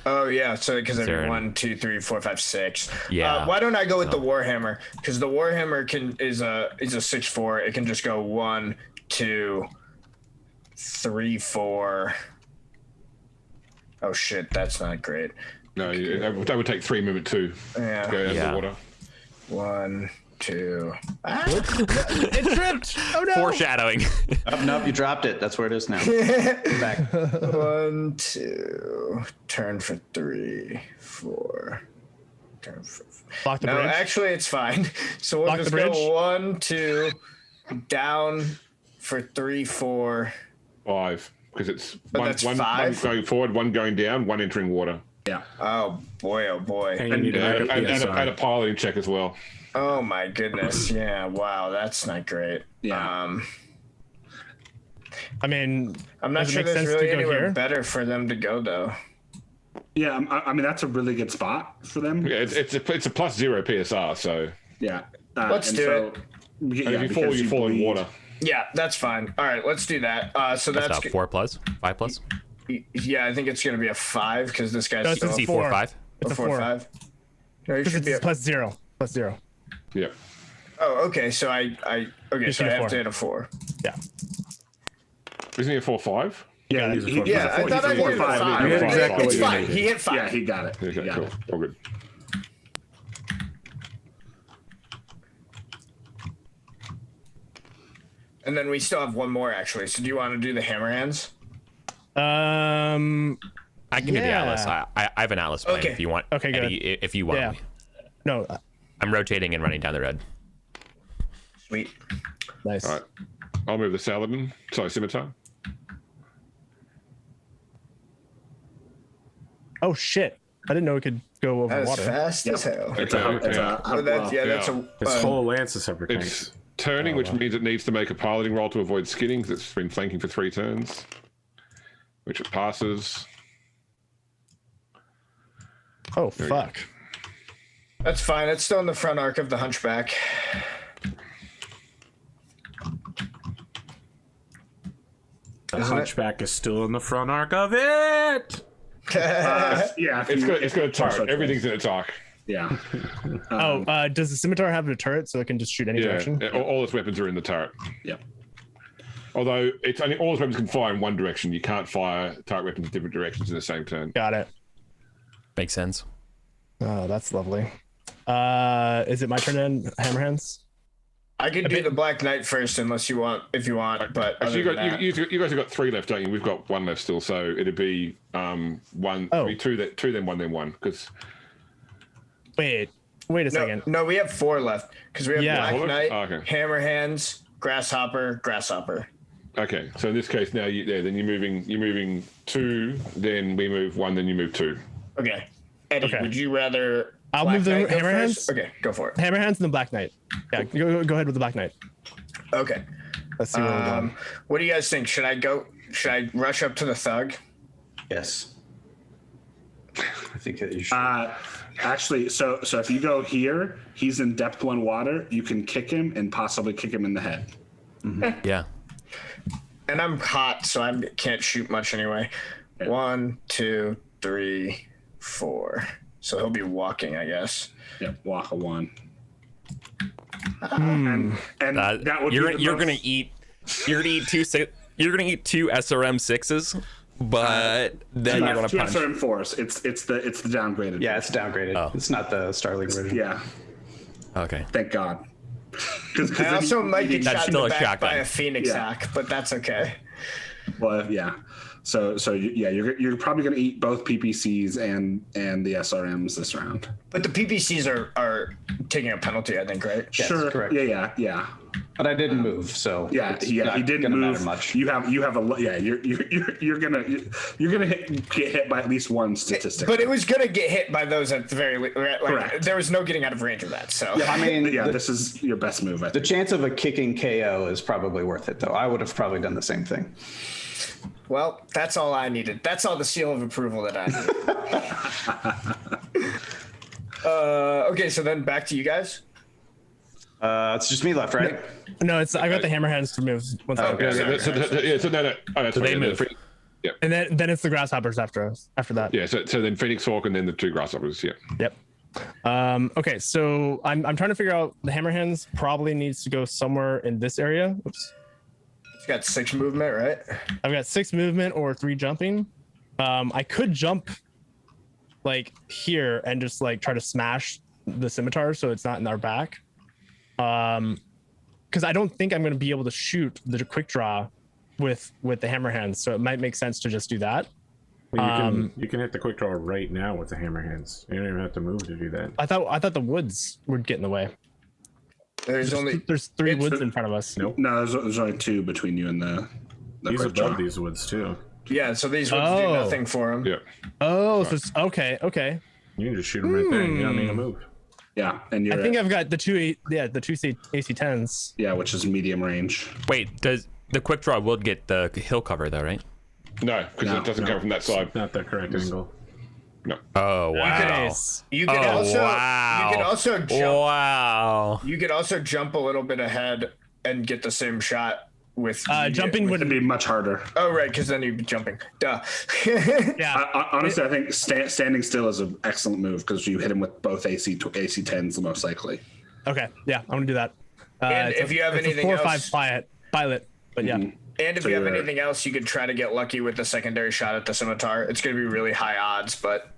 Oh yeah, so because Is there 1, 2, 3, 4, 5, 6. Yeah. Why don't I go with the Warhammer? Because the Warhammer is a 6/4. It can just go 1, 2, 3, 4. Oh shit, that's not great. No, that would take 3 movement too. Yeah. Go down Yeah. the water. 1, 2. It tripped. Oh no. Foreshadowing. Oh, nope, you dropped it. That's where it is now. Back. 1, 2. Turn for 3, 4. Turn for. Block the No, bridge. actually, it's fine. So we'll Block just the bridge. go 1, 2, down for 3, 4. 5, because it's But one, that's one 5? going forward, 1 going down, 1 entering water. Yeah. Oh boy, oh boy. And you need to make a And PSI. a piloting check as well. Oh my goodness. Yeah, wow, that's not great. Yeah. I mean, I'm not does it sure make there's sense to really go anywhere here? better for them to go though. Yeah. I mean, that's a really good spot for them. Yeah, it's a +0 PSR, so Yeah. Let's and do so- it. Yeah, if you fall, because you fall in bleed. water. Yeah, that's fine. All right, let's do that. So That's that's a 4 plus, 5 plus. yeah, I think it's gonna be a 5 because this guy's No, still it's See a 4, 4. 5. It's a a 4, 4. 5. No, you Because should be. it's +0. +0. Yeah. Oh, okay. So I okay. You So I see a have 4. to hit a 4. Yeah. Isn't he a 4/5? Yeah. He's a 4. Yeah, I thought I he's a hit a 4/5. 5. You hit exactly It's what you fine. needed. He hit 5. Yeah, he got it. Okay, He got cool. it. All good. And then we still have one more actually. So do you want to do the hammer hands? I can do the Yeah. Atlas. I have an Atlas plan Okay. if you want. Okay, good. Eddie, if you want. Yeah. No. I'm rotating and running down the road. Sweet. Nice. All right. I'll move the Saladin. Sorry, Scimitar. Oh shit. I didn't know it could go over That's water. fast as hell. It's a Oh, that's a. Its whole lance is separate tanks. It's turning, which means it needs to make a piloting roll to avoid skidding because it's been flanking for 3 turns, which it passes. Oh, fuck. That's fine. It's still in the front arc of the Hunchback. The Hunchback is still in the front arc of it. yeah, It's got a turret. Everything's in its arc. Yeah. Does the scimitar have a turret so it can just shoot any direction? All its weapons are in the turret. Yep. Although it's only all its weapons can fire in one direction. You can't fire turret weapons in different directions in the same turn. Got it. Makes sense. Oh, that's lovely. Is it my turn then, Hammerhands? I can do the Black Knight first, if you want. But Actually, you guys have got 3 left, don't you? We've got 1 left still, so it'd be 1, Oh. 2, then 1, then 1. Because Wait a second. No, we have 4 left because we have Yeah. Black Knight, Oh, okay. Hammerhands, Grasshopper. okay, so in this case now then you're moving 2, then we move 1, then you move 2. Okay. Eddie, Okay. would you rather? I'll Black move the Knight go Hammerhands. first? Okay, go for it. Hammerhands and the Black Knight. Yeah, go ahead with the Black Knight. Okay. Let's see where we're going. What do you guys think? Should I rush up to the thug? Yes. I think that you should. Actually, so if you go here, he's in depth 1 water. You can kick him and possibly kick him in the head. Yeah. And I'm hot, so I can't shoot much anyway. 1, 2, 3, 4. So he'll be walking, I guess. Yep, walk a 1. And that would you're be gonna eat 2 SRM 6s, but then you're gonna 2 punch. SRM 4s. It's the downgraded. Yeah, it's downgraded. Oh. It's not the Starling version. Yeah. Okay. Thank God. I also might get That's shot in still the a back shotgun. by a Phoenix Yeah. hack, but that's okay. Well, yeah. So you're probably going to eat both PPCs and the SRMs this round. But the PPCs are taking a penalty, I think, right? Yes, Sure. correct. Yeah. But I didn't move, so Yeah, it's he not didn't gonna move matter much. You have you're gonna get hit by at least one statistic. But it was gonna get hit by those at the very Correct. there was no getting out of range of that. So Yeah, I mean, this is your best move. I the think. chance of a kicking KO is probably worth it, though. I would have probably done the same thing. well, that's all I needed. That's all the seal of approval that I needed. Okay, so then back to you guys. It's just me left, right? No, I got the Hammerhands to move. One second. No. Oh, that's So they right. move. Yeah. And then it's the Grasshoppers after that. Yeah. So then Phoenix Hawk and then the 2 Grasshoppers. Yeah. Yep. Okay, so I'm trying to figure out the Hammerhands probably needs to go somewhere in this area. Oops. You got 6 movement, right? I've got 6 movement or 3 jumping. I could jump like here and just like try to smash the scimitar so it's not in our back. Because I don't think I'm going to be able to shoot the quick draw with the Hammerhands, so it might make sense to just do that. You can hit the quick draw right now with the Hammerhands. You don't even have to move to do that. I thought the woods would get in the way. There's 3 woods in front of us. Nope. No, there's only 2 between you and the He's quick above draw. these woods too. Yeah, so these ones do nothing for him. Yeah. Oh, so it's, okay. You can just shoot them right there. You don't need to move. Yeah, and you're I think I've got the two AC-10s. yeah, which is medium range. Wait, does the quick draw will get the hill cover though, right? No, because it doesn't come from that side. Not the correct angle. No. Oh wow. Nice. You could also jump. Wow. You could also jump a little bit ahead and get the same shot with Jumping It'd would be much harder. Oh right, because then you'd be jumping. Duh. yeah. Honestly, I think standing still is an excellent move because you hit him with both AC-10s most likely. Okay. Yeah, I'm gonna do that. And if you have it's a anything 4 or 5 else- pilot, but yeah. And if So you have you're- anything else, you could try to get lucky with the secondary shot at the scimitar. It's going to be really high odds, but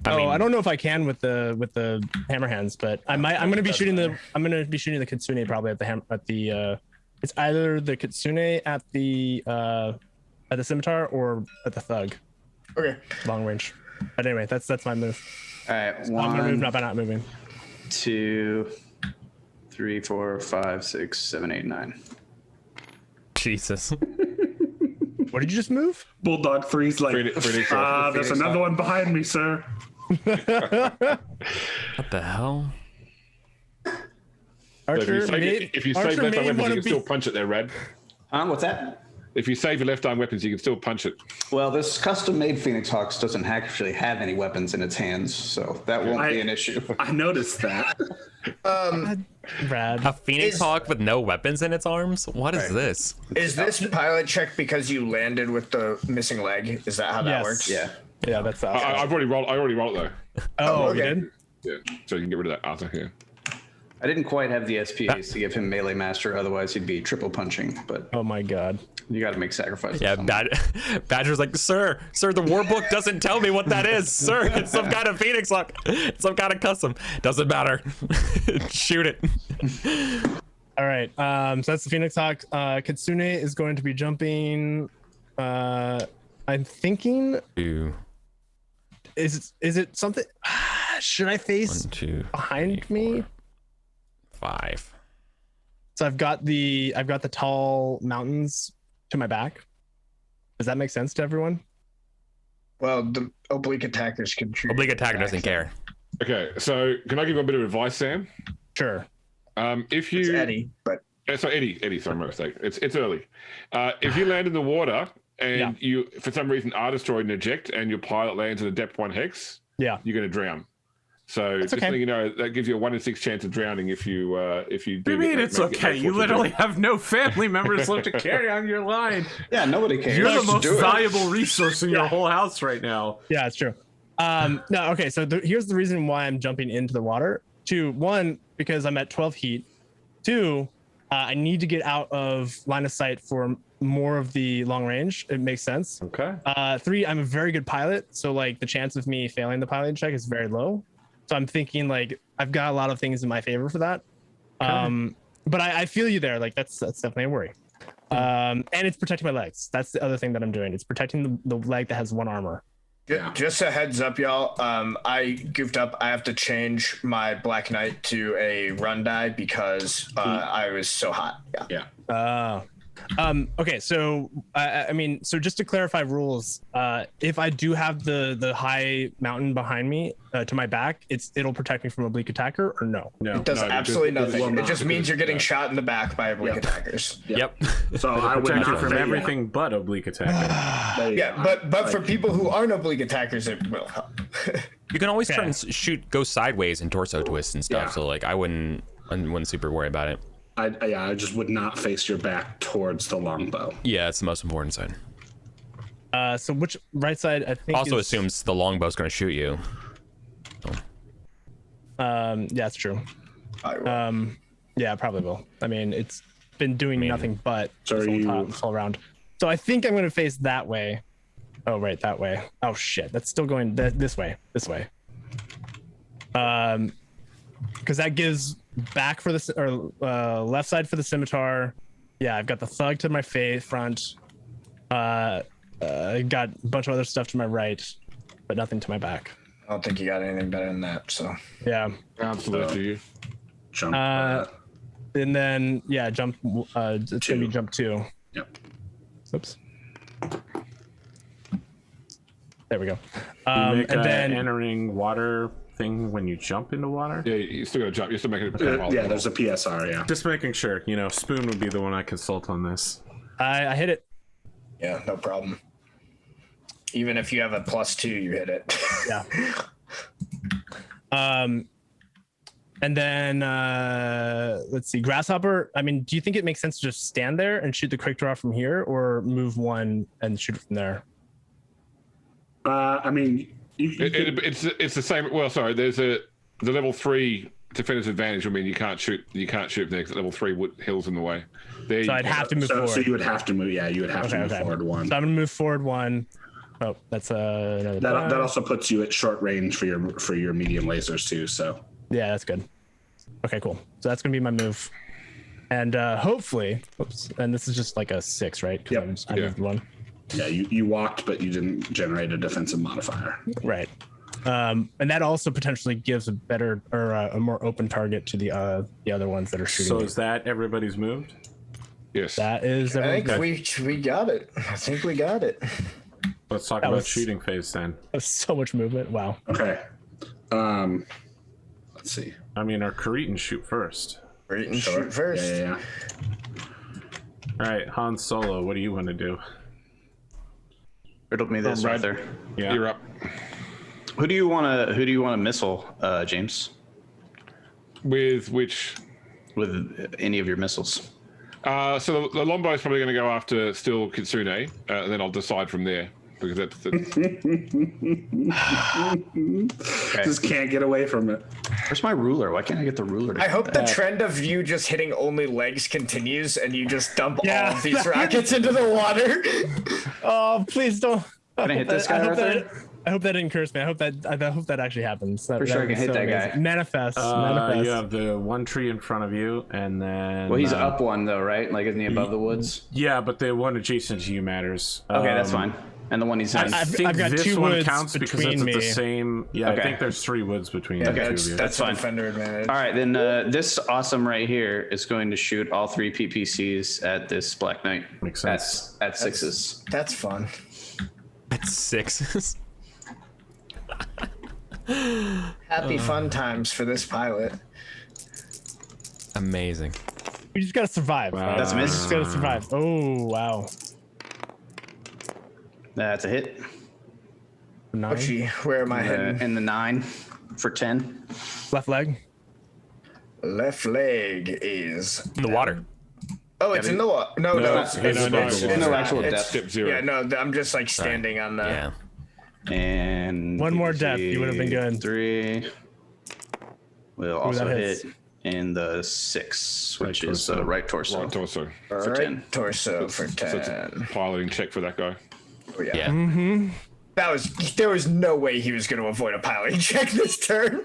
I don't know if I can with the Hammerhands, but I might. I'm gonna be shooting the Kitsune probably at the it's either the Kitsune at the scimitar or at the thug okay. long range. But anyway, that's my move. All right, I'm gonna move 1, not by not moving. 2, 3, 4, 5, 6, 7, 8, 9. Jesus. What did you just move? Bulldog 3's like, Phoenix there's another one behind me, sir. What the hell? Archer, If you save left arm weapons, you can still punch it there, Red. What's that? If you save your left arm weapons, you can still punch it. Well, this custom-made Phoenix Hawks doesn't actually have any weapons in its hands, so that won't be an issue. I noticed that. Brad. A Phoenix Hawk with no weapons in its arms? What is this? Is this pilot check because you landed with the missing leg? Is that how that works? Yeah. Yeah, that's awesome. I already rolled it though. Oh, okay. you did? Yeah, so you can get rid of that Arthur here. I didn't quite have the SPAs to give him melee master, otherwise he'd be triple punching, but Oh my god. you got to make sacrifices. Yeah, Badger's like, sir, the war book doesn't tell me what that is, sir. It's some kind of Phoenix Hawk. It's some kind of custom. Doesn't matter. Shoot it. All right. So that's the Phoenix Hawk. Kitsune is going to be jumping. I'm thinking. Two. Is it something? Should I face 1, 2, behind 3, me? 4, 5. So I've got the tall mountains to my back. Does that make sense to everyone? Well, the oblique attackers can shoot. Oblique attacker doesn't care. Okay, so can I give you a bit of advice, Sam? Sure. If you It's Eddie, but so Eddie, sorry, my mistake. It's early. If you land in the water and you, for some reason, are destroyed and eject, and your pilot lands in a depth 1 hex, Yeah. you're going to drown. So That's just okay. so you know, that gives you a 1 in 6 chance of drowning if you do. What do you mean it's okay? You literally have no family members left to carry on your line. Yeah, nobody cares. You're the Just most do it. valuable resource in your whole house right now. Yeah, it's true. No, okay. So here's the reason why I'm jumping into the water. 2, 1, because I'm at 12 heat. 2, I need to get out of line of sight for more of the long range. It makes sense. Okay. 3, I'm a very good pilot, so like the chance of me failing the piloting check is very low. So I'm thinking like I've got a lot of things in my favor for that. But I feel you there. Like that's definitely a worry. And it's protecting my legs. That's the other thing that I'm doing. It's protecting the leg that has 1 armor. just a heads up, y'all. I goofed up. I have to change my Black Knight to a run die because I was so hot. Yeah. Okay, so I mean, so just to clarify rules, if I do have the high mountain behind me to my back, it'll protect me from oblique attacker or no? No. It does No, absolutely it nothing. will It not, just means you're getting yeah. shot in the back by oblique attackers. Yep. So I would Protect you not from say everything but oblique attacker. Yeah, but for people who aren't oblique attackers, it will help. You can always try Okay. and go sideways and torso twists and stuff. Yeah. So like I wouldn't super worry about it. I just would not face your back towards the longbow. Yeah, it's the most important side. So which right side I think Also is, assumes the longbow's going to shoot you. yeah, it's true. Yeah, probably will. I mean, it's been doing nothing but So this are whole, you- this whole round. So I think I'm gonna face that way. Oh right, that way. Oh shit, that's still going this way. This way. Because that gives back for the left side for the scimitar. Yeah, I've got the thug to my front. I got a bunch of other stuff to my right, but nothing to my back. I don't think you got anything better than that. So Yeah. Absolutely. Jump. And then yeah, jump. It's gonna be jump 2. Yep. Oops. There we go. You make And then entering water thing when you jump into water. Yeah, you still got to jump. You're still making it. Yeah, there's a PSR. Yeah. Just making sure. Spoon would be the one I consult on this. I hit it. yeah, no problem. Even if you have a +2, you hit it. Yeah. And then let's see, grasshopper. I mean, do you think it makes sense to just stand there and shoot the quick draw from here, or move 1 and shoot it from there? I mean, It's the same. Well, sorry. There's the level 3 defender's advantage. I mean, you can't shoot from there because level 3 hills in the way. There So I'd have to move so forward. you would have to move. Yeah, you would have to move forward 1. So I'm gonna move forward 1. Oh, that's another. That also puts you at short range for your medium lasers too. So Yeah, that's good. Okay, cool. So that's gonna be my move, and hopefully, oops. And this is just like a 6, right? 'Cause Yep. I moved 1. yeah, you walked, but you didn't generate a defensive modifier. Right. And that also potentially gives a better or a more open target to the other ones that are shooting. So me. is that everybody's moved? Yes. That is. I think we got it. I think we got it. Let's talk about shooting phase then. So much movement. Wow. Okay. Let's see. I mean, our Karetans shoot first. Shoot first. Yeah. All right, Han Solo, what do you want to do? Riddle me this, Brad. Arthur. Yeah. You're up. Who do you want to missile, James? With which? With any of your missiles? So the longbow is probably going to go after still Kitsune, and then I'll decide from there because that's Just can't get away from it. Where's my ruler? Why can't I get the ruler? I hope the trend of you just hitting only legs continues and you just dump all of these rockets into the water. Oh, please don't. Can I hit this guy, Arthur? I hope that didn't curse me. I hope that actually happens. For sure I can hit that guy. Manifest. You have the one tree in front of you, and then. Well, he's up one though, right? Like, isn't he above the woods? Yeah, but the one adjacent to you matters. Okay, that's fine. And the one he's in. I think I've got this 2 one woods counts because it's between at the me. same. Yeah, Okay. I think there's 3 woods between the two of you. That's fine. Defender advantage. All right, then this awesome right here is going to shoot all 3 PPCs at this Black Knight. Makes sense. At 6s. That's fun. That's 6. Happy fun times for this pilot. Amazing. We just gotta survive. Wow. That's a miss. Just gotta survive. Oh wow. That's a hit. 9. Ochi, where am I heading? And the 9 for 10. Left leg. Left leg is. In the water. Oh, it's in the water. No, it's No actual it's- depth. step 0. Yeah, no, I'm just like standing on the. Yeah. And One more depth, you would have been good. 3. We'll also that hit hits. in the 6, which Right is the right torso. Right torso. For 10. Right torso for So it's a 10. piloting check for that guy. Oh, yeah. Yeah. There was no way he was going to avoid a piloting check this turn.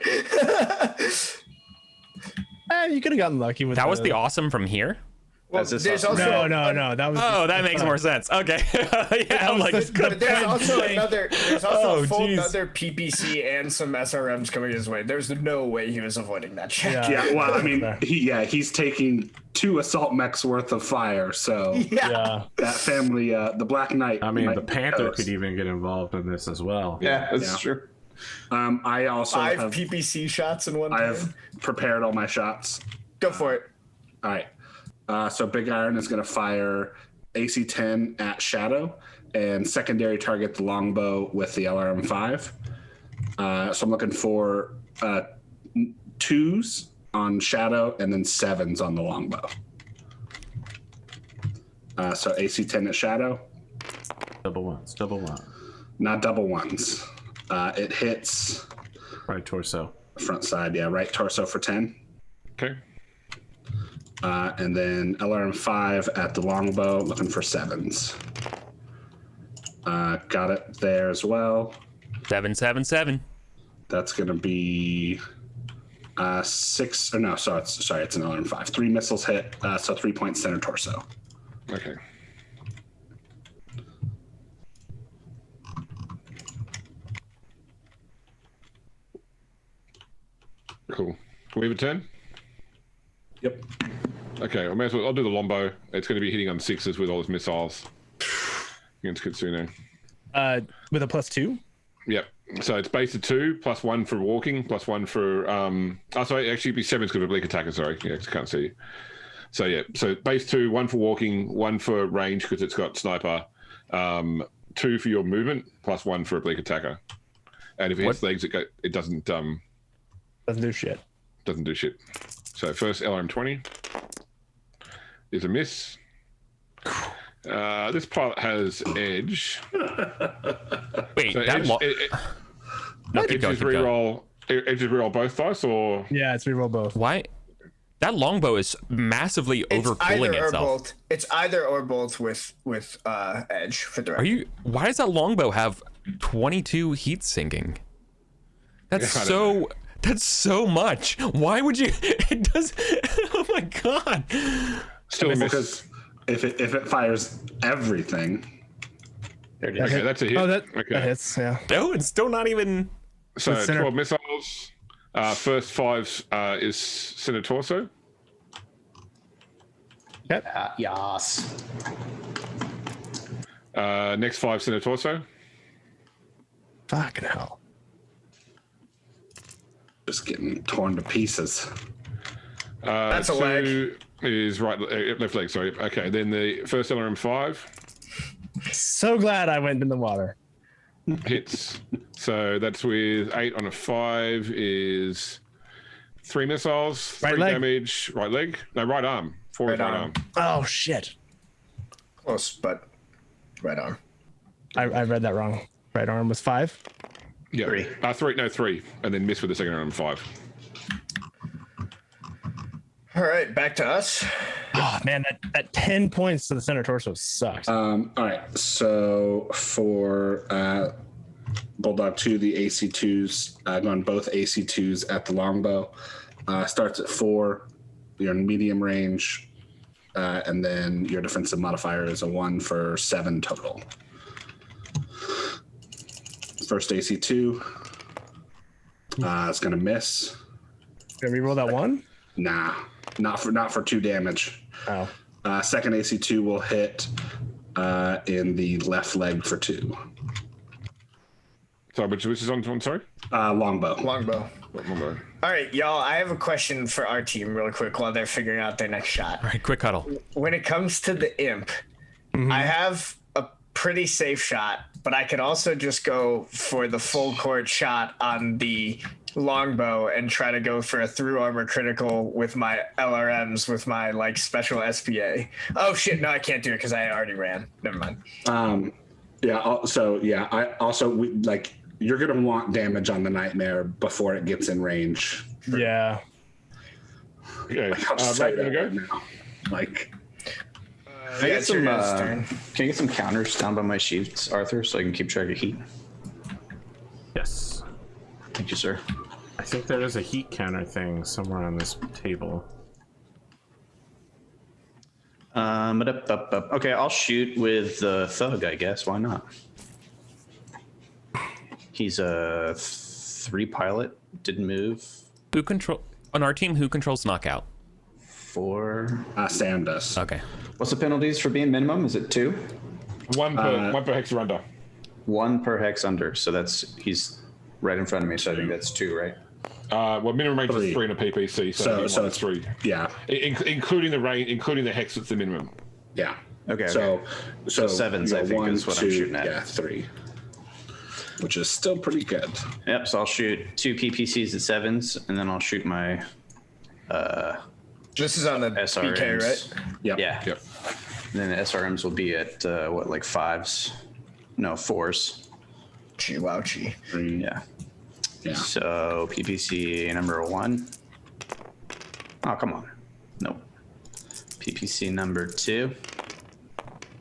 You could have gotten lucky with That was the awesome from here. Well, Is this there's awesome? also No. That was. Oh, that makes more sense. Okay. Yeah, I'm like, was the- But there's also another. There's also Oh, a full geez. another PPC and some SRMs coming his way. There's no way he was avoiding that check. Yeah. Yeah, well, I mean, he's taking 2 assault mechs worth of fire, so Yeah. that family, the Black Knight. I mean, might the be Panther toast. could even get involved in this as well. Yeah, that's Yeah. true. I also 5 have, PPC shots in one I turn. have prepared all my shots. Go for it. All right. So Big Iron is going to fire AC-10 at Shadow and secondary target the longbow with the LRM-5. So I'm looking for 2s on Shadow and then 7s on the longbow. So AC-10 at Shadow, Double ones. not double ones. It hits Right torso. front side, yeah, right torso for 10. Okay. And then LRM-5 at the longbow, looking for 7s. Got it there as well. 777. That's going to be 6. Or no, sorry, it's an LRM-5. 3 missiles hit, so 3 points center torso. Okay. Cool. Can we have a turn? Yep. Okay, I'll do the longbow. It's going to be hitting on 6s with all his missiles against Kitsune. With a +2. Yep. So it's base of 2 plus 1 for walking plus 1 for sorry, actually it'd be 7 because of oblique attacker. Sorry, yeah, I can't see you. So yeah, so base 2, 1 for walking, 1 for range because it's got sniper, 2 for your movement plus 1 for oblique attacker. And if it hits legs, it doesn't Doesn't do shit. doesn't do shit. So first LRM-20 is a miss. This pilot has edge. Wait, So that edge is reroll. Edge is reroll both dice, or Yeah, it's reroll both. Why? That longbow is massively overcooling itself. It's either or both with edge for the. Are you? Why does that longbow have 22 heat sinking? That's so. That's so much. Why would you? It does. Oh my god. still a miss? Because if it fires everything, Okay, that's a hit. Oh, that okay. hits. Yeah. No, it's still not even. So Center. 12 missiles. First 5 is center torso. Yep. Yas. Next 5 center torso. Fucking hell. Just getting torn to pieces. That's a 2 leg. is left leg. Sorry. Okay. Then the first LRM 5 So glad I went in the water. hits. So that's with 8 on a 5 is 3 missiles, 3 Right leg. damage. Right leg. No, right arm. 4 is Right right arm. arm. Oh shit. Close, but right arm. I read that wrong. Right arm was 5. Yeah. 3. 3. No, 3. And then miss with the second arm 5. All right, back to us. Oh man, that 10 points to the center torso sucks. All right. So for Bulldog 2, the AC2s, going both AC2s at the longbow. Starts at 4. You're in medium range. And then your defensive modifier is a 1 for 7 total. First AC2 is going to miss. Can we roll that 1? Nah, not for 2 damage. Oh. Second AC2 will hit in the left leg for 2. Sorry, which is on sorry? Longbow. Longbow. Longbow. All right, y'all, I have a question for our team real quick while they're figuring out their next shot. All right, quick huddle. When it comes to the imp, I have a pretty safe shot, but I could also just go for the full court shot on the longbow and try to go for a through armor critical with my LRMs with my like special SPA. Oh shit, no, I can't do it because I already ran. Never mind. I also like you're gonna want damage on the nightmare before it gets in range. Yeah. Okay. I'll just tell Right, you gonna that go? right now. Like, Can I get it's your guys' turn. can I get some counters down by my sheets, Arthur, so I can keep track of heat? Yes. Thank you, sir. I think there is a heat counter thing somewhere on this table. Okay, I'll shoot with the thug, I guess. Why not? He's a 3 pilot. Didn't move. Who control on our team? Who controls knockout? 4. Sam does. Okay. What's the penalties for being minimum? Is it 2? 1 per hex or under. 1 per hex under. So he's right in front of me. So I think that's 2, right? Well, minimum range 3. is 3 in a PPC, so So it's 3. Yeah. Including the range, including the hex, it's the minimum. Yeah. Okay. So 7s, I think, is what I'm shooting at. Yeah, 3. Which is still pretty good. Yep. So I'll shoot 2 PPCs at 7s, and then I'll shoot my This is on the SRMs. BK, right? Yep. Yeah. Yep. And then the SRMs will be at like 5s? No, 4s. Chihuahua. 3. Yeah. Yeah. So PPC number 1. Oh, come on. Nope. PPC number 2.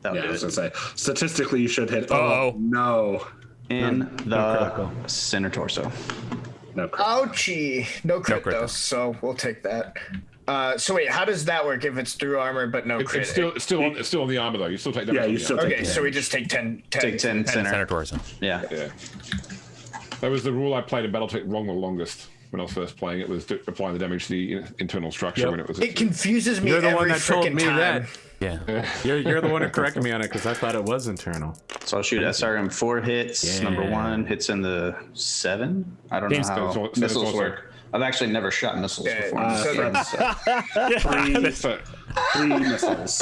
That'll Yeah, I do was it. gonna say statistically you should hit. Uh-oh. Oh no. In the critical. center torso. No. Ouchie. No crit crit, though, though. so we'll take that. So wait, how does that work if it's through armor but no crit? It's still on the armor though. You still take damage. Yeah, on you the still armor. take Okay, so we just take 10. Take 10 And center. center torso. Yeah. Yeah. That was the rule I played in Battletech wrong the longest when I was first playing it, was applying the damage to the internal structure Yep. when it was. It confuses me You're the every one that told frickin' me time. that. Yeah. You're the one who corrected me on it because I thought it was internal. So I'll shoot SRM 4 hits. Yeah. Number 1 hits in the 7. I don't James, know how so it's missiles also- work. I've actually never shot missiles Okay, before. so that's So, 3 missiles.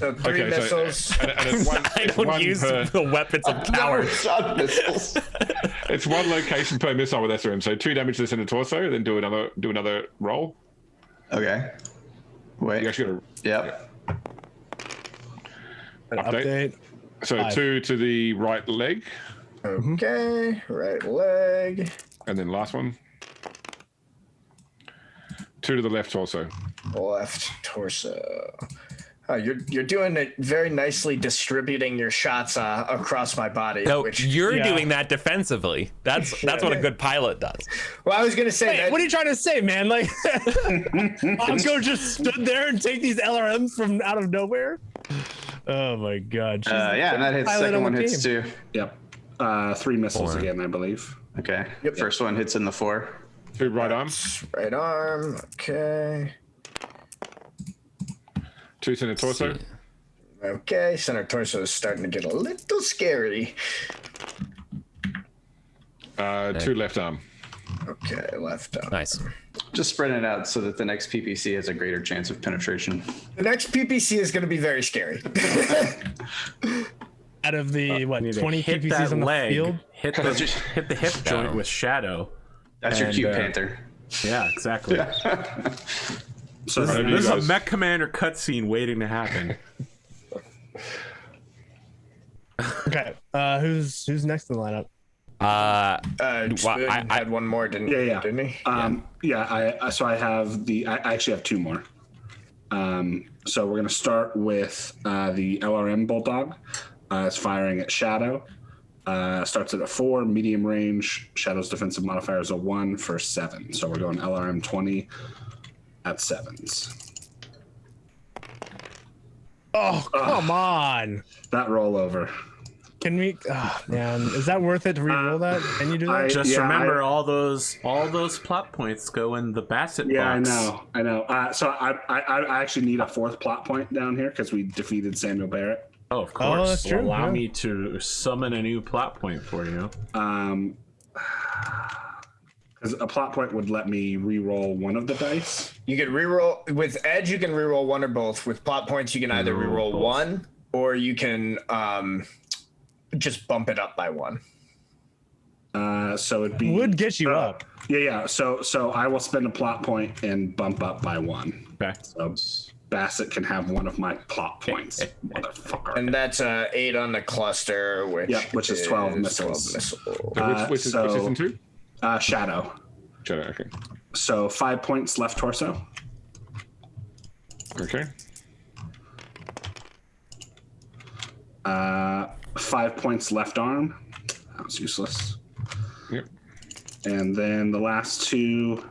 so 3 okay, missiles. So, and it's one, I it's don't one use per, the weapons of cowards. shot missiles. it's 1 location per missile with SRM. So 2 damage to the center torso, then do another roll. Okay. Wait. You actually got Yep. Update. Update. So 5. 2 to the right leg, Okay, right leg. and then last one. 2 to the left torso. Left torso. Oh, you're doing it very nicely, distributing your shots across my body. No, which, you're Yeah. doing that defensively. That's what a good pilot does. well, I was gonna say Hey, that. what are you trying to say, man? Like, Onko just stood there and take these LRMs from out of nowhere? Oh my god. she's the Yeah, and that hits. pilot Second on one the hits team. 2. Yep. 3 missiles 4. again, I believe. Okay. Yep. First one hits in the 4. 2 right arm. Right arm. Okay. 2 center torso. Okay, center torso is starting to get a little scary. 2 left arm. Okay, left up. Nice. Just spread it out so that the next PPC has a greater chance of penetration. The next PPC is going to be very scary. Out of the 20 hit PPCs that on the leg, field. hit the hip joint with Shadow. That's your And, cute Panther. Yeah, exactly. So This is a Mech Commander cutscene waiting to happen. Okay, who's next in the lineup? Spoon had one more, didn't he? I actually have 2 more. So we're gonna start with the LRM Bulldog. It's firing at Shadow. Starts at a 4, medium range. Shadow's defensive modifier is a 1 for 7. So we're going LRM 20 at 7s. Oh, come on. That rollover. Can we? Oh, man, is that worth it to re-roll that? Can you do that? Just remember, all those plot points go in the Bassett box. I know. So I actually need a 4th plot point down here because we defeated Samuel Barrett. Oh, of course. that's true, Allow yeah. me to summon a new plot point for you. Because a plot point would let me re-roll one of the dice. You can reroll with Edge. You can reroll one or both. With plot points, you can either reroll one or you can just bump it up by 1. So it'd be Would get you up. Yeah. So I will spend a plot point and bump up by 1. Okay. So Bassett can have one of my plot points, motherfucker. And that's 8 on the cluster, which is 12 missiles. 12 Which is in 2? Shadow. Shadow, okay. So 5 points left torso. Okay. 5 points left arm. That was useless. Yep. And then the last 2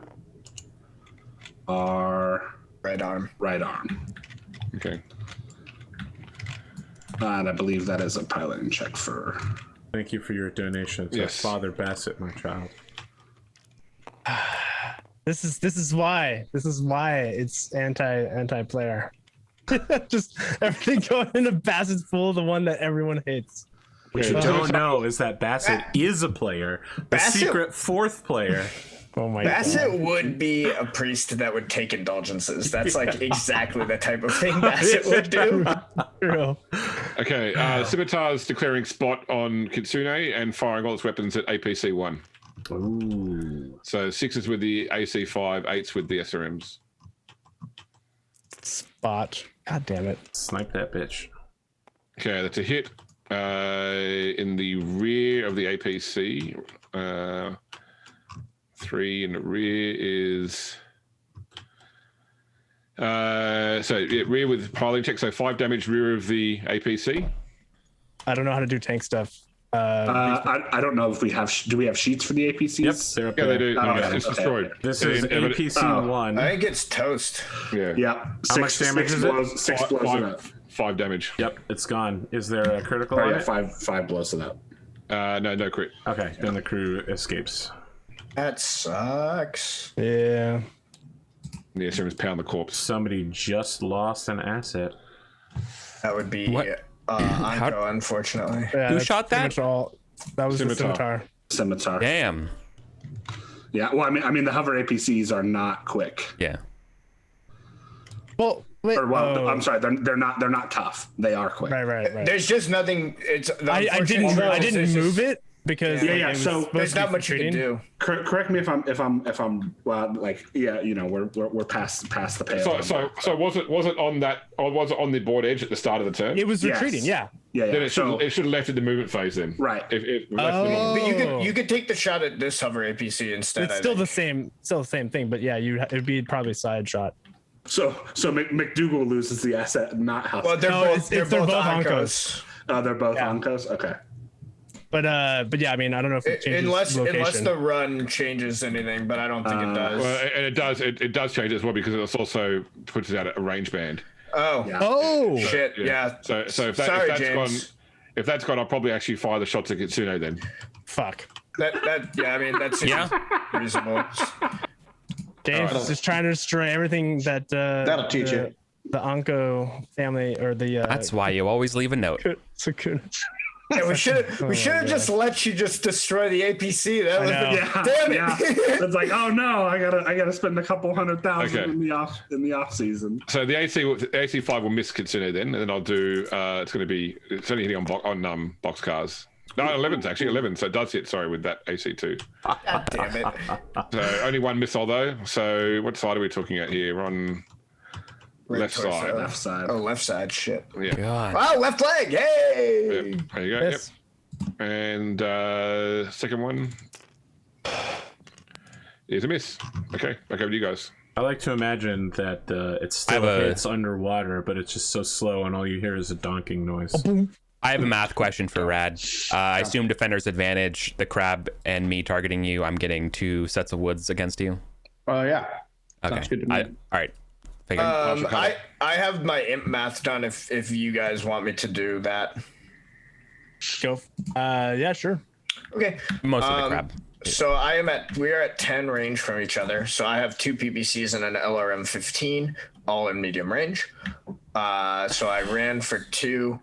are Right arm. right arm. Okay. And I believe that is a piloting check for. Thank you for your donation to Yes. Father Bassett, my child. This is why it's anti-player. Just everything going into Bassett's pool, the one that everyone hates. What you don't know is that Bassett is a player, the secret 4th player. Oh my Bassett god. would be a priest that would take indulgences. That's like exactly the type of thing Bassett would do. True. Okay, Scimitar's declaring spot on Kitsune and firing all its weapons at APC 1. Ooh. So 6s with the AC5, 8s with the SRMs. Spot. God damn it. Snipe that bitch. Okay, that's a hit in the rear of the APC. 3 in the rear is... rear with piling check, so 5 damage rear of the APC. I don't know how to do tank stuff. I don't know if we have. Do we have sheets for the APCs? Yep, they're up Yeah, there. they do. No, okay, it's okay. destroyed. This is APC 1. I think it's toast. Yeah. Yeah. How much damage is it? blows, 6 blows it up. 5 damage. Yep, it's gone. Is there a critical Oh, on yeah, it? 5 blows it up. No crit. Okay, then the crew escapes. That sucks. Yeah. The SRMs pound the corpse. Somebody just lost an asset. That would be What? Anko, unfortunately. Yeah, Who that's shot pretty that? much all. That was the Scimitar. scimitar. Scimitar. Damn. Yeah. Well, I mean, the hover APCs are not quick. Yeah. Well, wait. Or well, oh, I'm sorry. They're not tough. They are quick. Right. There's just nothing. It's the I unfortunate truth didn't is move it because Yeah, like, yeah, it was so supposed There's to be not much you can retreating. do. Correct me if I'm well, like, yeah, you know, we're past the pale. So was it on that, or was it on the board edge at the start of the turn? It was Yes. retreating. Yeah. Yeah. Then it So should have left in the movement phase then. Right. If left in the Oh. But you could take the shot at this hover APC instead. It's I still think. the same thing, but yeah, it'd be probably side shot. so McDougal loses the asset, not House. Well, they're No, both they're both Ankos. They're both Yeah. Onkos. Okay. But yeah, I mean, I don't know if it changes Unless location. the run changes anything, but I don't think it does. Well, and it does change as well because it also puts it out at a range band. Oh, Yeah. Oh, shit! Yeah. So if Sorry, that's James. gone, if that's gone, I'll probably actually fire the shots at Kitsune then. fuck. That yeah. I mean that's Yeah. reasonable. James is just trying to destroy everything that. That'll teach you. Anko family or the. That's why you always leave a note. Sukuna. Yeah, we should have just let you just destroy the APC. That was damn it. Yeah. It's like, oh no, I gotta spend a couple $100,000 Okay. in the off season. So the AC5 will miss Kitsune then, and then I'll do. It's only hitting on boxcars. No, 11's actually 11, so it does hit. Sorry, with that AC2. God damn it. So only one missile though. So what side are we talking at here? We're on left torso. side. Left side. Oh, left side. Shit. Yeah. God. Wow, left leg. Hey. Yep. There you go. Yes. Yep. And second one is a miss. Okay, back over to you guys. I like to imagine that it still hits underwater, but it's just so slow, and all you hear is a donking noise. I have a math question for Rad. I assume defender's advantage, the crab and me targeting you, I'm getting 2 sets of woods against you. Oh yeah. Okay. Sounds good to me. All right. Figured. I have my imp math done if you guys want me to do that. Go. Yeah, sure. Okay. Mostly the crab. So we are at 10 range from each other. So I have 2 PPCs and an LRM 15, all in medium range. So I ran for 2.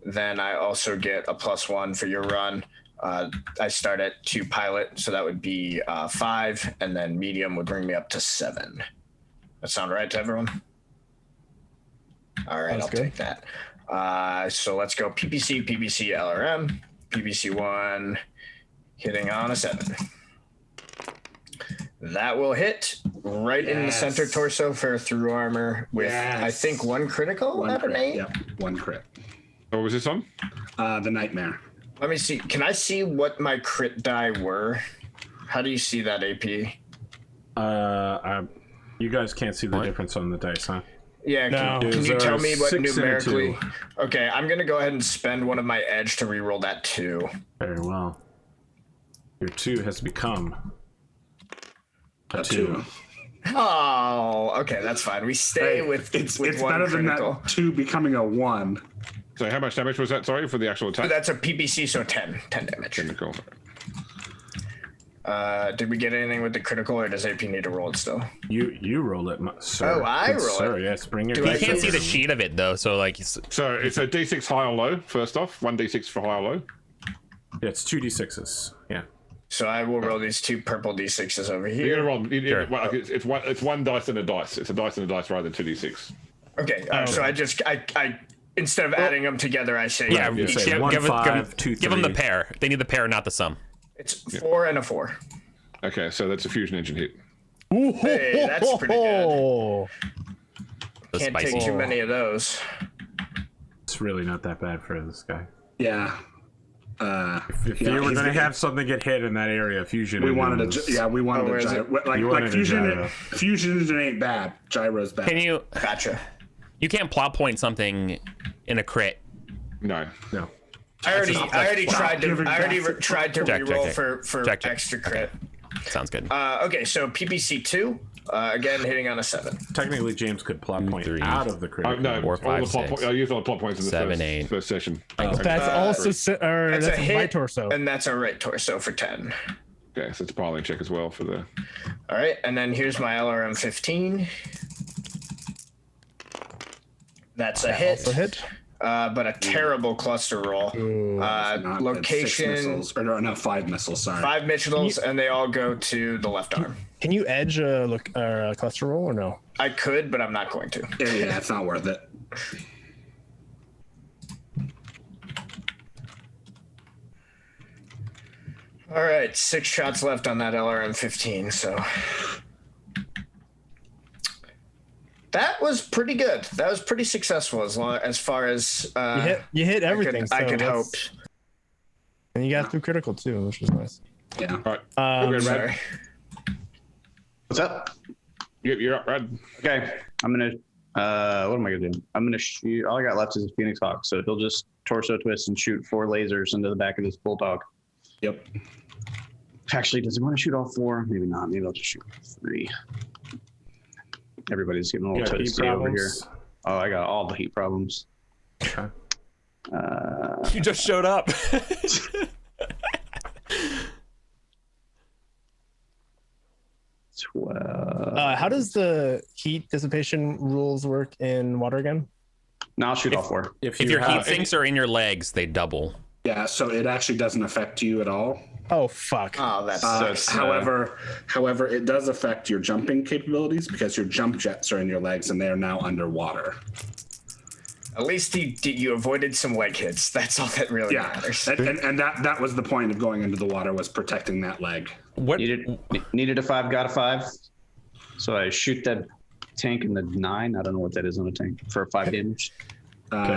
Then I also get a +1 for your run. I start at 2 pilot, so that would be 5, and then medium would bring me up to 7. That sound right to everyone? All right, I'll take that. So let's go PPC, LRM, PPC 1, hitting on a 7. That will hit right in the center torso for through armor with, I think, 1 critical out of 8. Yep, 1 crit. What was this on? The Nightmare. Let me see. Can I see what my crit die were? How do you see that, AP? You guys can't see the difference on the dice, huh? Yeah, No. can you tell me what 6 and a numerically? 2. Okay, I'm going to go ahead and spend one of my edge to reroll that 2. Very well. Your 2 has become a 2. 2. Oh, okay, that's fine. We stay with It's 1 better than critical. that 2 becoming a 1. So how much damage was that? Sorry for the actual attack. That's a PPC, so 10 damage. Technical. Did we get anything with the critical, or does AP need to roll it still? You roll it, sir. Oh, I Good roll sir. it. Yes, bring your Do You dice can't see over. the sheet of it though, so like So it's a D6 high or low. First off, 1D6 for high or low. Yeah, it's 2d6s. Yeah. So I will roll these 2 purple D6s over You're here. gonna roll. Sure. Well, it's one dice and a dice. It's a dice and a dice rather than 2D6. Okay, so I instead of adding them together, I say yeah, you say give 1, 5, 2, them the 3. pair. They need the pair, not the sum. it's 4 and a 4. Okay, so that's a fusion engine hit. Hey, that's pretty good. Oh, The Can't spicy. take too many of those. It's really not that bad for this guy. Yeah. If you were going to have something get hit in that area, fusion. We engine wanted was- to. Yeah, we wanted where a is gyro. it? Like You wanted a fusion. gyro. Fusion engine ain't bad. Gyro's bad. Can you Gotcha. can't plot point something in a crit. No. No. I already tried to Check, reroll check. for Check. extra crit. Sounds good. Okay, so PPC 2, again hitting on a 7. Technically, James could plot point 3. out of the critical. No. 4, 5, all the plot 6, I used all the plot points in the 7, 8. first session. that's also That's that's a a hit, right torso. and that's a right torso for 10. Okay, so it's a piling check as well for the. All right, and then here's my LRM 15. That's a hit, Also hit. but a terrible cluster roll. Not Location, 6 missiles, or no, 5 missiles. Sorry. 5 missiles, and they all go to the left arm. Can you edge a cluster roll or no? I could, but I'm not going to. Yeah, it's not worth it. All right, 6 shots left on that LRM 15, so that was pretty good. That was pretty successful as far as You hit everything. I so could that's- hope. And you got through critical too, which was nice. Yeah. All right. Um, Okay, Rad. Sorry. What's up? Yep, you're up, Rad. Okay, I'm gonna. What am I gonna do? I'm gonna shoot. All I got left is a Phoenix Hawk, so he'll just torso twist and shoot 4 lasers into the back of this bulldog. Yep. Actually, does he want to shoot all 4? Maybe not. Maybe I'll just shoot 3. Everybody's getting a You little got heat toasty over here. problems? Oh, I got all the heat problems. Okay. You just showed up. 12. How does the heat dissipation rules work in water again? Now I'll shoot all 4. If your heat sinks are in your legs, they double. Yeah, so it actually doesn't affect you at all. Oh fuck. Oh, that's However, it does affect your jumping capabilities because your jump jets are in your legs and they are now underwater. At least you avoided some leg hits. That's all that really matters. And that was the point of going into the water, was protecting that leg. What? Needed a 5, got a 5. So I shoot that tank in the 9. I don't know what that is on a tank for 5 damage.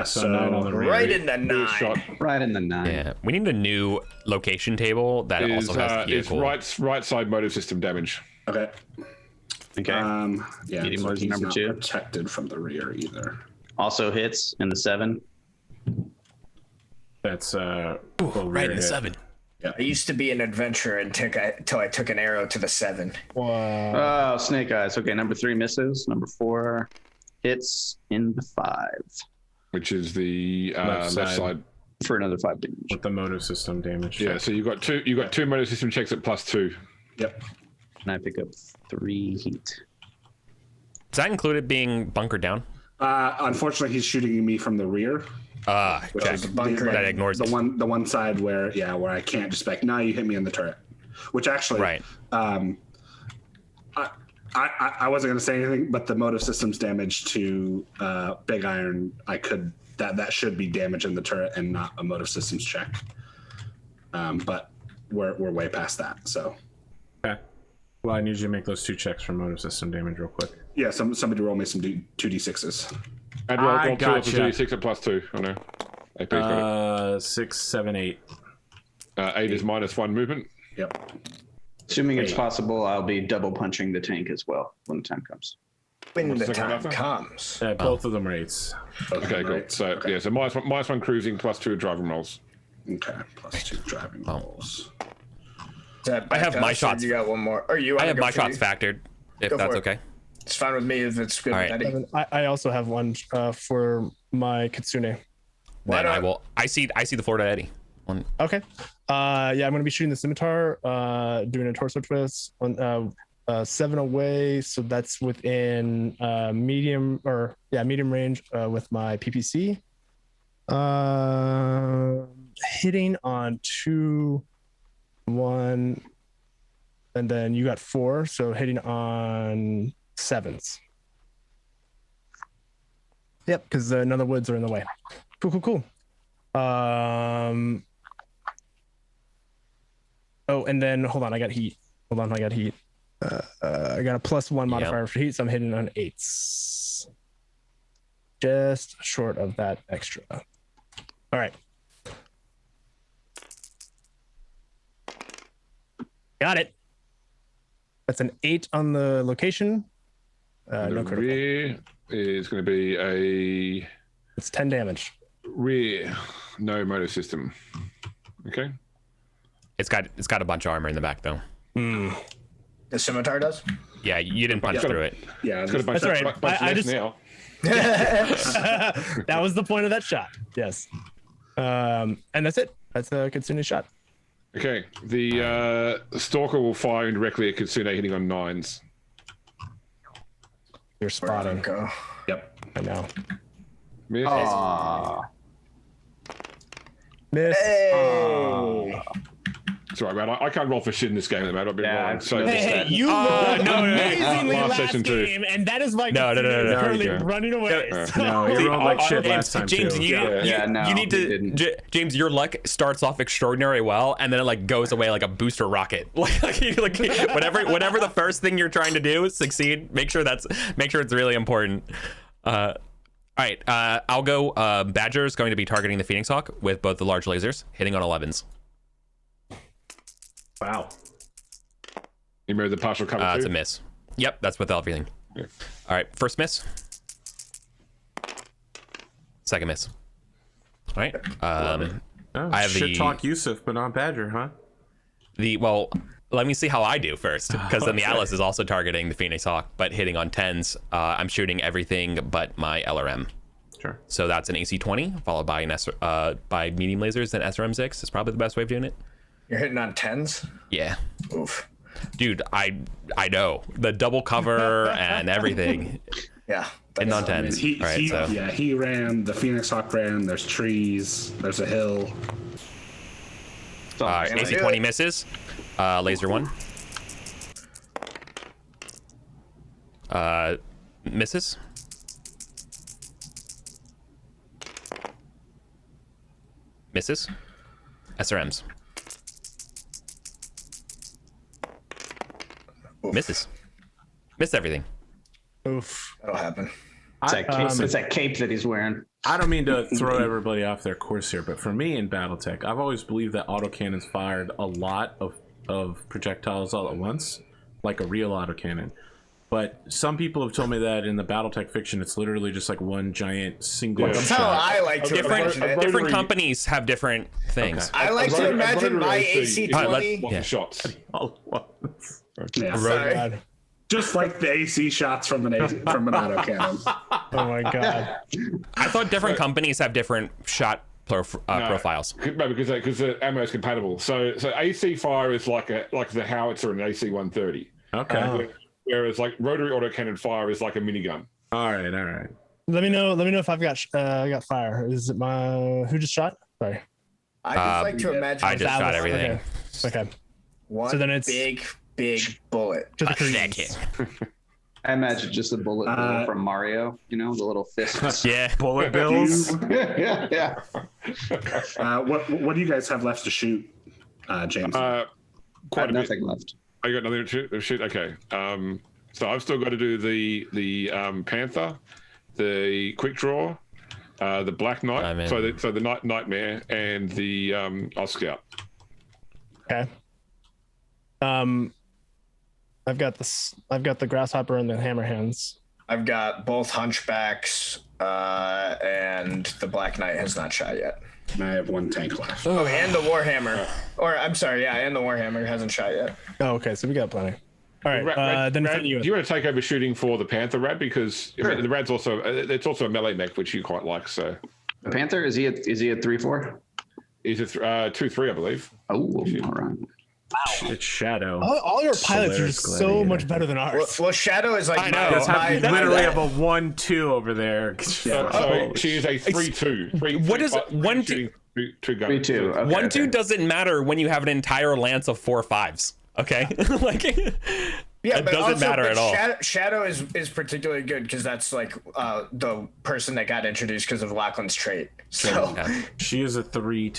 So 9 on the rear. Right in the 9. Shot Right in the 9. Yeah, we need a new location table that is also has vehicle. right side motive system damage. Okay. Okay. Yeah. Medium So was he's number not 2. protected from the rear either. Also hits in the 7. That's right in the 7. I used to be an adventurer until I took an arrow to the 7. Wow. Oh, snake eyes. Okay, number 3 misses. Number 4 hits in the 5 Which is the Left left side. side. for another 5 damage. with the motive system damage. Yeah, so you got two motive system checks at +2. Yep. And I pick up 3 heat. Does that include it being bunkered down? Unfortunately, he's shooting me from the rear. Okay. That ignores the it. one side where I can't just like, no, you hit me in the turret. Which actually, Right. I wasn't going to say anything, but the motive system's damage to Big Iron, that should be damage in the turret and not a motive systems check. But we're way past that. So Okay. Well, I need you to make those 2 checks for motive system damage real quick. yeah, somebody roll me some 2d6s. And roll I 2 gotcha. 6 at +2. I know. AP's got it. 6, 7, 8. 8 is -1 movement. Yep. Assuming it's possible, I'll be double punching the tank as well when the time comes. When What's the the second time offer? comes. Both of them are 8s. Okay, cool. Right. So Okay. yeah, so -1 cruising, +2 driving rolls. Okay. +2 driving rolls. I have my shots. You got one more. Or you? I wanna have go my for shots you? factored, if Go that's for it. okay. It's fine with me if it's good. All with right. Eddie. I also have one for my Kitsune. Then not? I will. I see the Florida Eddie. One. Okay. Yeah, I'm gonna be shooting the scimitar, doing a torso twist on 7 away, so that's within medium range with my PPC. Hitting on 2, 1, and then you got 4, so hitting on 7s. Yep, because none of the woods are in the way. Cool. Oh, and then hold on, I got heat. I got a +1 modifier for heat, so I'm hitting on 8s. Just short of that extra. All right. Got it. That's an 8 on the location. No The critical. rear is going to be a It's 10 damage. rear, no motor system. Okay. It's got a bunch of armor in the back though. The scimitar does. Yeah, you didn't punch Yeah. through it. Yeah. It's got a bunch That's of all right. bunch I less just- now. That was the point of that shot. Yes. And that's it. That's the Kitsune shot. Okay. The stalker will fire indirectly at Kitsune hitting on 9s. You're spot on. Go. Yep. I know. Miss. Miss. Hey. It's all right, man. I can't roll for shit in this game, man. I've been Yeah, rolling. I've So noticed Hey, that. you rolled amazingly Last last session too. game, and that is why No, Kitsune is currently yeah. running away. No, So- No, you rolled like shit James, last time James, too. you need he to. didn't. James, your luck starts off extraordinarily well, and then it like goes away like a booster rocket. like whatever the first thing you're trying to do is succeed. Make sure it's really important. All right, I'll go. Badger is going to be targeting the Phoenix Hawk with both the large lasers, hitting on 11s. Wow. you made the partial cover It's a too. miss. Yep, that's with everything. Yeah. All right, first miss. Second miss. All right. Oh, I have shit the- talk Yusuf, but not Badger, huh? Let me see how I do first, because then the Atlas is also targeting the Phoenix Hawk, but hitting on 10s. I'm shooting everything but my LRM. Sure. So that's an AC 20, followed by by medium lasers and SRM 6 is probably the best way of doing it. You're hitting on 10s. Yeah. Oof. Dude, I know the double cover and everything. Yeah. And on 10. He ran. The Phoenix Hawk ran. There's trees. There's a hill. AC 20 misses. Laser 1. Misses. Misses. SRMs. Oof. Misses. Missed everything. Oof. That'll happen. It's that cape that he's wearing. I don't mean to throw everybody off their course here, but for me in Battletech, I've always believed that autocannons fired a lot of projectiles all at once, like a real autocannon. But some people have told me that in the Battletech fiction, it's literally just like one giant single. That's how I like to imagine it. Different companies have different things. I like to imagine my AC-20. Lots of shots. All at once. Yeah. Sorry. Just like the AC shots from an autocannon. Oh my god. I thought different companies have different shot profiles. No, because the ammo is compatible. So AC fire is like the howitzer in an AC 130. Okay. Whereas like rotary autocannon fire is like a minigun. All right. Let me know if I've got fire. Is it who just shot? Sorry. I just like to imagine I just shot everything. Okay. one So then it's big bullet. to the crease. I imagine just a bullet bill from Mario, the little fists. Yeah. Bullet bills. yeah. What do you guys have left to shoot, James? I Quite have a bit. nothing left. I got nothing to shoot. Okay. So I've still got to do the Panther, the Quick Draw, the Black Knight, so the Nightmare, and the Scout. Okay. I've got the grasshopper and the hammer hands. I've got both hunchbacks, and the Black Knight has not shot yet. And I have one tank left. Oh, and the Warhammer. Or I'm sorry, and the Warhammer hasn't shot yet. Oh, okay. So we got plenty. All right. Rad, Then do you want to take over shooting for the Panther, Rad? Because the Rad's also a melee mech, which you quite like. So The Panther, is he a 3/4? he's a 2/3, I believe. Oh, all right. It's Shadow. All your pilots are Solaris just so Gladiator. much better than ours. Well, Shadow is like I know. You literally have a 1-2 over there. So she is a 3/2. What is it? 1-2? Shooting two guns. 3/2. Okay, 1-2 doesn't matter when you have an entire lance of 4/5s. Okay. Like Yeah, it but doesn't also, matter at all. Shadow is particularly good because that's like the person that got introduced because of Lachlan's trait. So She is a 3-2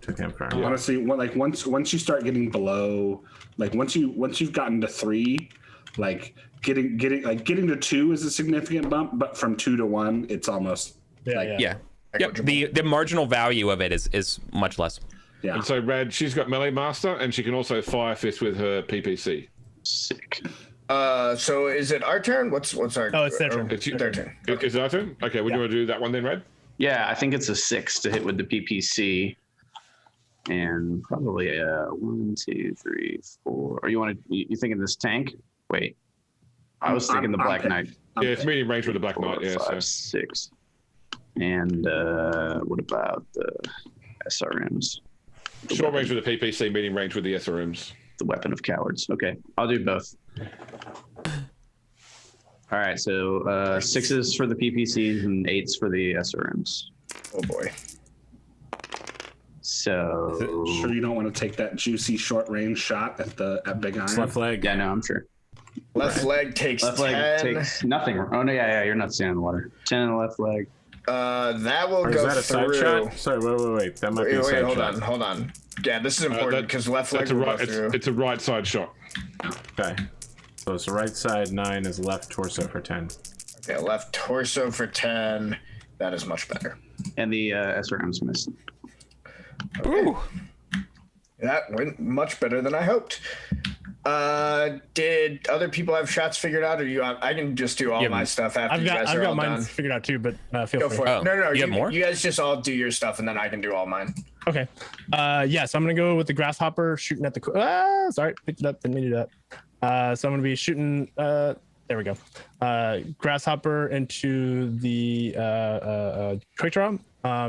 to confirm. Honestly, once you start getting below, like once you've gotten to 3, like getting to 2 is a significant bump, but from 2 to 1, it's almost yeah. Yep. The marginal value of it is much less. yeah. And so Rad, she's got melee master, and she can also fire fist with her PPC. Sick. so is it our turn? What's our? Oh, it's their turn. It's Their turn. Is it our turn? Okay, would you want to do that one then, Rad? Yeah, I think it's a 6 to hit with the PPC, and probably a 1, 2, 3, 4. Or you thinking this tank? Wait, I was thinking the Black Knight. Yeah, it's medium range with the Black 4, Knight. Yeah, 5, 6. And what about the SRMs? short range with the PPC, medium range with the SRMs. The weapon of cowards. Okay, I'll do both. All right, so 6s for the PPCs and 8s for the SRMs. Oh boy. So Sure, you don't want to take that juicy short range shot at Big Iron. Left leg. yeah, no, I'm sure. Left leg takes Left 10. leg takes nothing. Oh no, yeah, you're not standing in the water. 10 on the left leg. That will Or is go that a through. side shot? Sorry, wait. That might be a side shot. Hold on. Yeah, this is important because left leg That's a will right. go through. It's a right side shot. Okay. So it's the right side 9 is left torso for 10. Okay, left torso for 10. That is much better. And the SRM's missing. Ooh. That went much better than I hoped. Did other people have shots figured out, or you? I can just do all my stuff after you guys I've are got all mine done. figured out too, but feel Go free. for it. Oh, No. you have more? You guys just all do your stuff, and then I can do all mine. Okay. Yeah, so I'm gonna go with the grasshopper shooting at the. Sorry, picked it up. Didn't mean to do that. So I'm gonna be shooting. There we go. Grasshopper into the quick draw.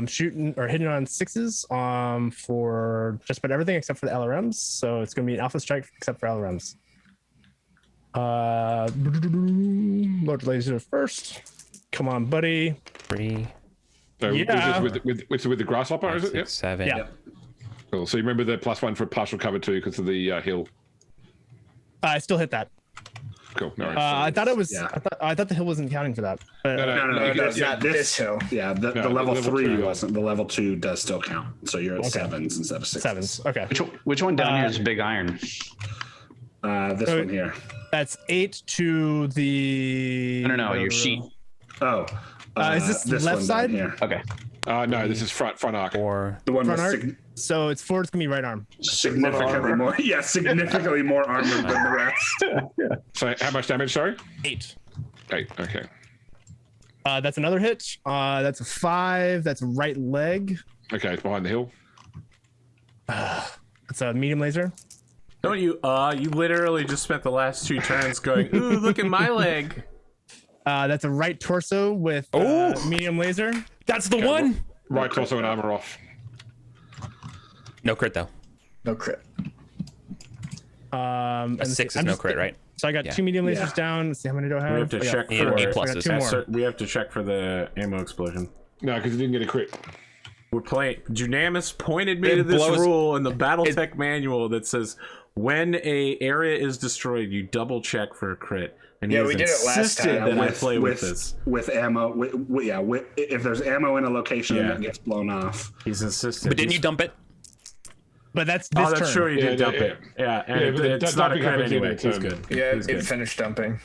Shooting or hitting on 6s for just about everything except for the LRMs. So it's gonna be an alpha strike except for LRMs. Load laser first. Come on, buddy. 3, So Yeah. with the grasshopper, is it? 6, Yep. 7. Yeah. Cool. So you remember the +1 for partial cover too because of the hill. I still hit that. Cool. No worries. I thought it was. Yeah. I thought the hill wasn't counting for that. But, No, No, it's not this hill. Yeah, the No, level level 3 2. wasn't. The level 2 does still count. So you're at Okay. 7s instead of 6s. 7s. Okay. Which one down here is big iron? This one here. That's 8 to the. No, your sheet. Oh. Is this one left down side? here? Okay. No, this is front arc. 4. The one Front with arc. So it's 4. It's gonna be right arm. significantly more. Yeah, significantly more armor than the rest. So how much damage? Sorry. 8. 8. Okay. That's another hit. That's a 5. That's right leg. Okay, it's behind the hill. It's a medium laser. Don't you? You literally just spent the last 2 turns going, "Ooh, look at my leg." That's a right torso with medium laser. That's the one. Right torso and armor off. No crit though. No crit. And A 6 is I'm no just- crit, right? So I got Yeah. 2 medium lasers Yeah. down. Let's see how many do I have? We have to I got check four. for- I got pluses. 2 more. We have to check for the ammo explosion. No, because he didn't get a crit. We're playing. Junamis pointed me It to this blows- rule in the Battletech manual that says when a area is destroyed, you double check for a crit. And Yeah, he's we did it last insisted time. that I play with this. With ammo. If there's ammo in a location Yeah. that gets blown off. He's insisted. But didn't you dump it? But that's this Oh, that's turn. true. You did Yeah, dump yeah. it. Yeah, and Yeah, but it's not a dumping crit happens in anyway. the He's turn. good. Yeah, He's it good. finished dumping.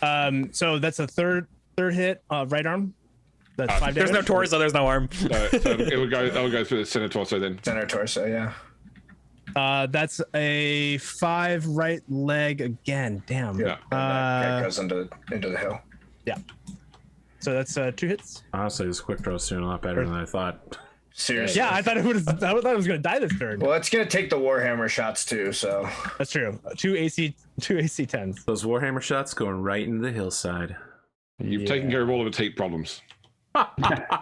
So that's a third hit. Right arm. That's 5 There's no damage. torso. There's no arm. So it would go through the center torso then. Center torso, yeah. That's a 5 right leg again. Damn. Yeah. That goes into the hill. Yeah. So that's 2 hits. Honestly, this quick draw is doing a lot better than I thought. Seriously. Yeah, I thought it was. I thought it was gonna die this turn. Well, it's gonna take the Warhammer shots too, so That's true. 2 AC 10s. Those Warhammer shots going right into the hillside. You've taken care of all of its heat problems.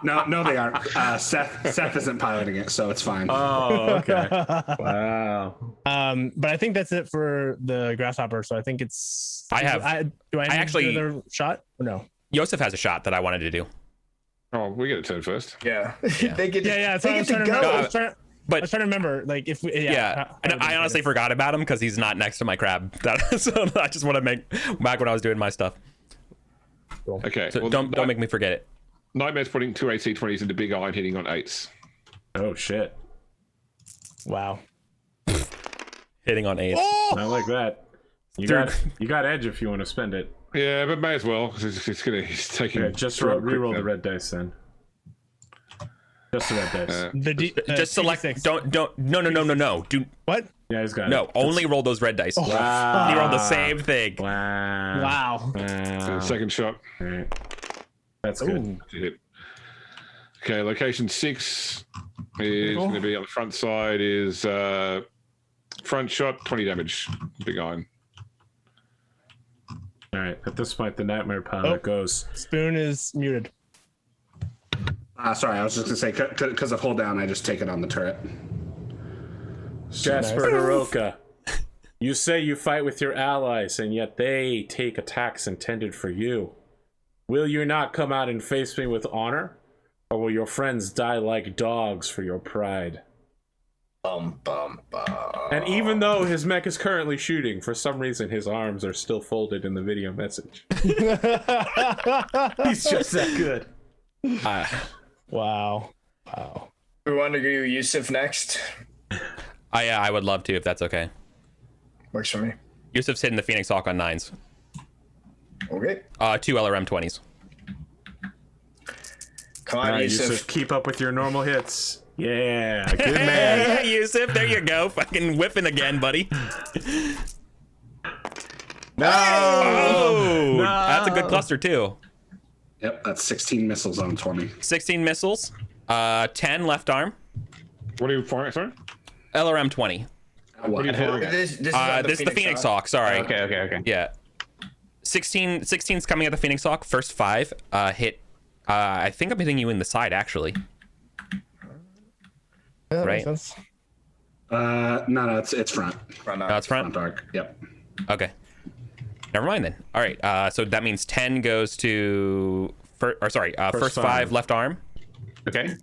No, they aren't. Seth isn't piloting it, so it's fine. Oh, okay. Wow. But I think that's it for the grasshopper. So I think it's. I have- Do I have actually- another shot? Or no. Yosef has a shot that I wanted to do. Oh, we get a turn first. yeah. they get Yeah. So they I was get trying to to remember. go. I was trying But to remember, like, if we. yeah, and I honestly forgot about him because he's not next to my crab. So I just want to make back when I was doing my stuff. Okay. So well, don't make me forget it. Nightmare's putting 2 AC-20s into big iron, hitting on 8s. Oh shit. Wow. Hitting on 8. Not like that. You got edge if you want to spend it. Yeah, but may as well because he's taking. Yeah, just throw a quick re-roll the now. red dice then. Just the red dice. Just select. 2d6. Don't. No. Do What? Yeah, he's got it. no. Only roll those red dice. Wow. You roll the same thing. Wow. Wow. Wow. Second shot. Alright. That's good. To hit. Okay, location 6 is going to be on the front side. Is front shot 20 damage. Big iron. All right. At this point, the nightmare pilot goes. Spoon is muted. Sorry, I was just gonna say because of hold down, I just take it on the turret. Jasper Hiroka, you say you fight with your allies, and yet they take attacks intended for you. Will you not come out and face me with honor, or will your friends die like dogs for your pride? Bum, bum, bum. And even though his mech is currently shooting, for some reason his arms are still folded in the video message. He's just that good. Wow. We want to do Yusuf next. I would love to if that's okay. Works for me. Yusuf's hitting the Phoenix Hawk on 9s. Okay. 2 LRM 20s. Come on, Yusuf. Yusuf, keep up with your normal hits. Yeah, good man. Hey, Yusuf, there you go. Fucking whiffing again, buddy. No! Oh, No! that's a good cluster too. Yep, that's 16 missiles on 20. 16 missiles, 10 left arm, What are you firing? Sorry. LRM 20. What are you firing at? This is This is the Phoenix Hawk. Sorry. Okay. Yeah. 16's coming at the Phoenix Hawk. First 5 hit. I think I'm hitting you in the side actually. Yeah, that Right. makes sense. No, it's front. Run No, it's front. Front arc. Yep. Okay. Never mind then. All right. So that means 10 goes to first 5 left arm. Okay.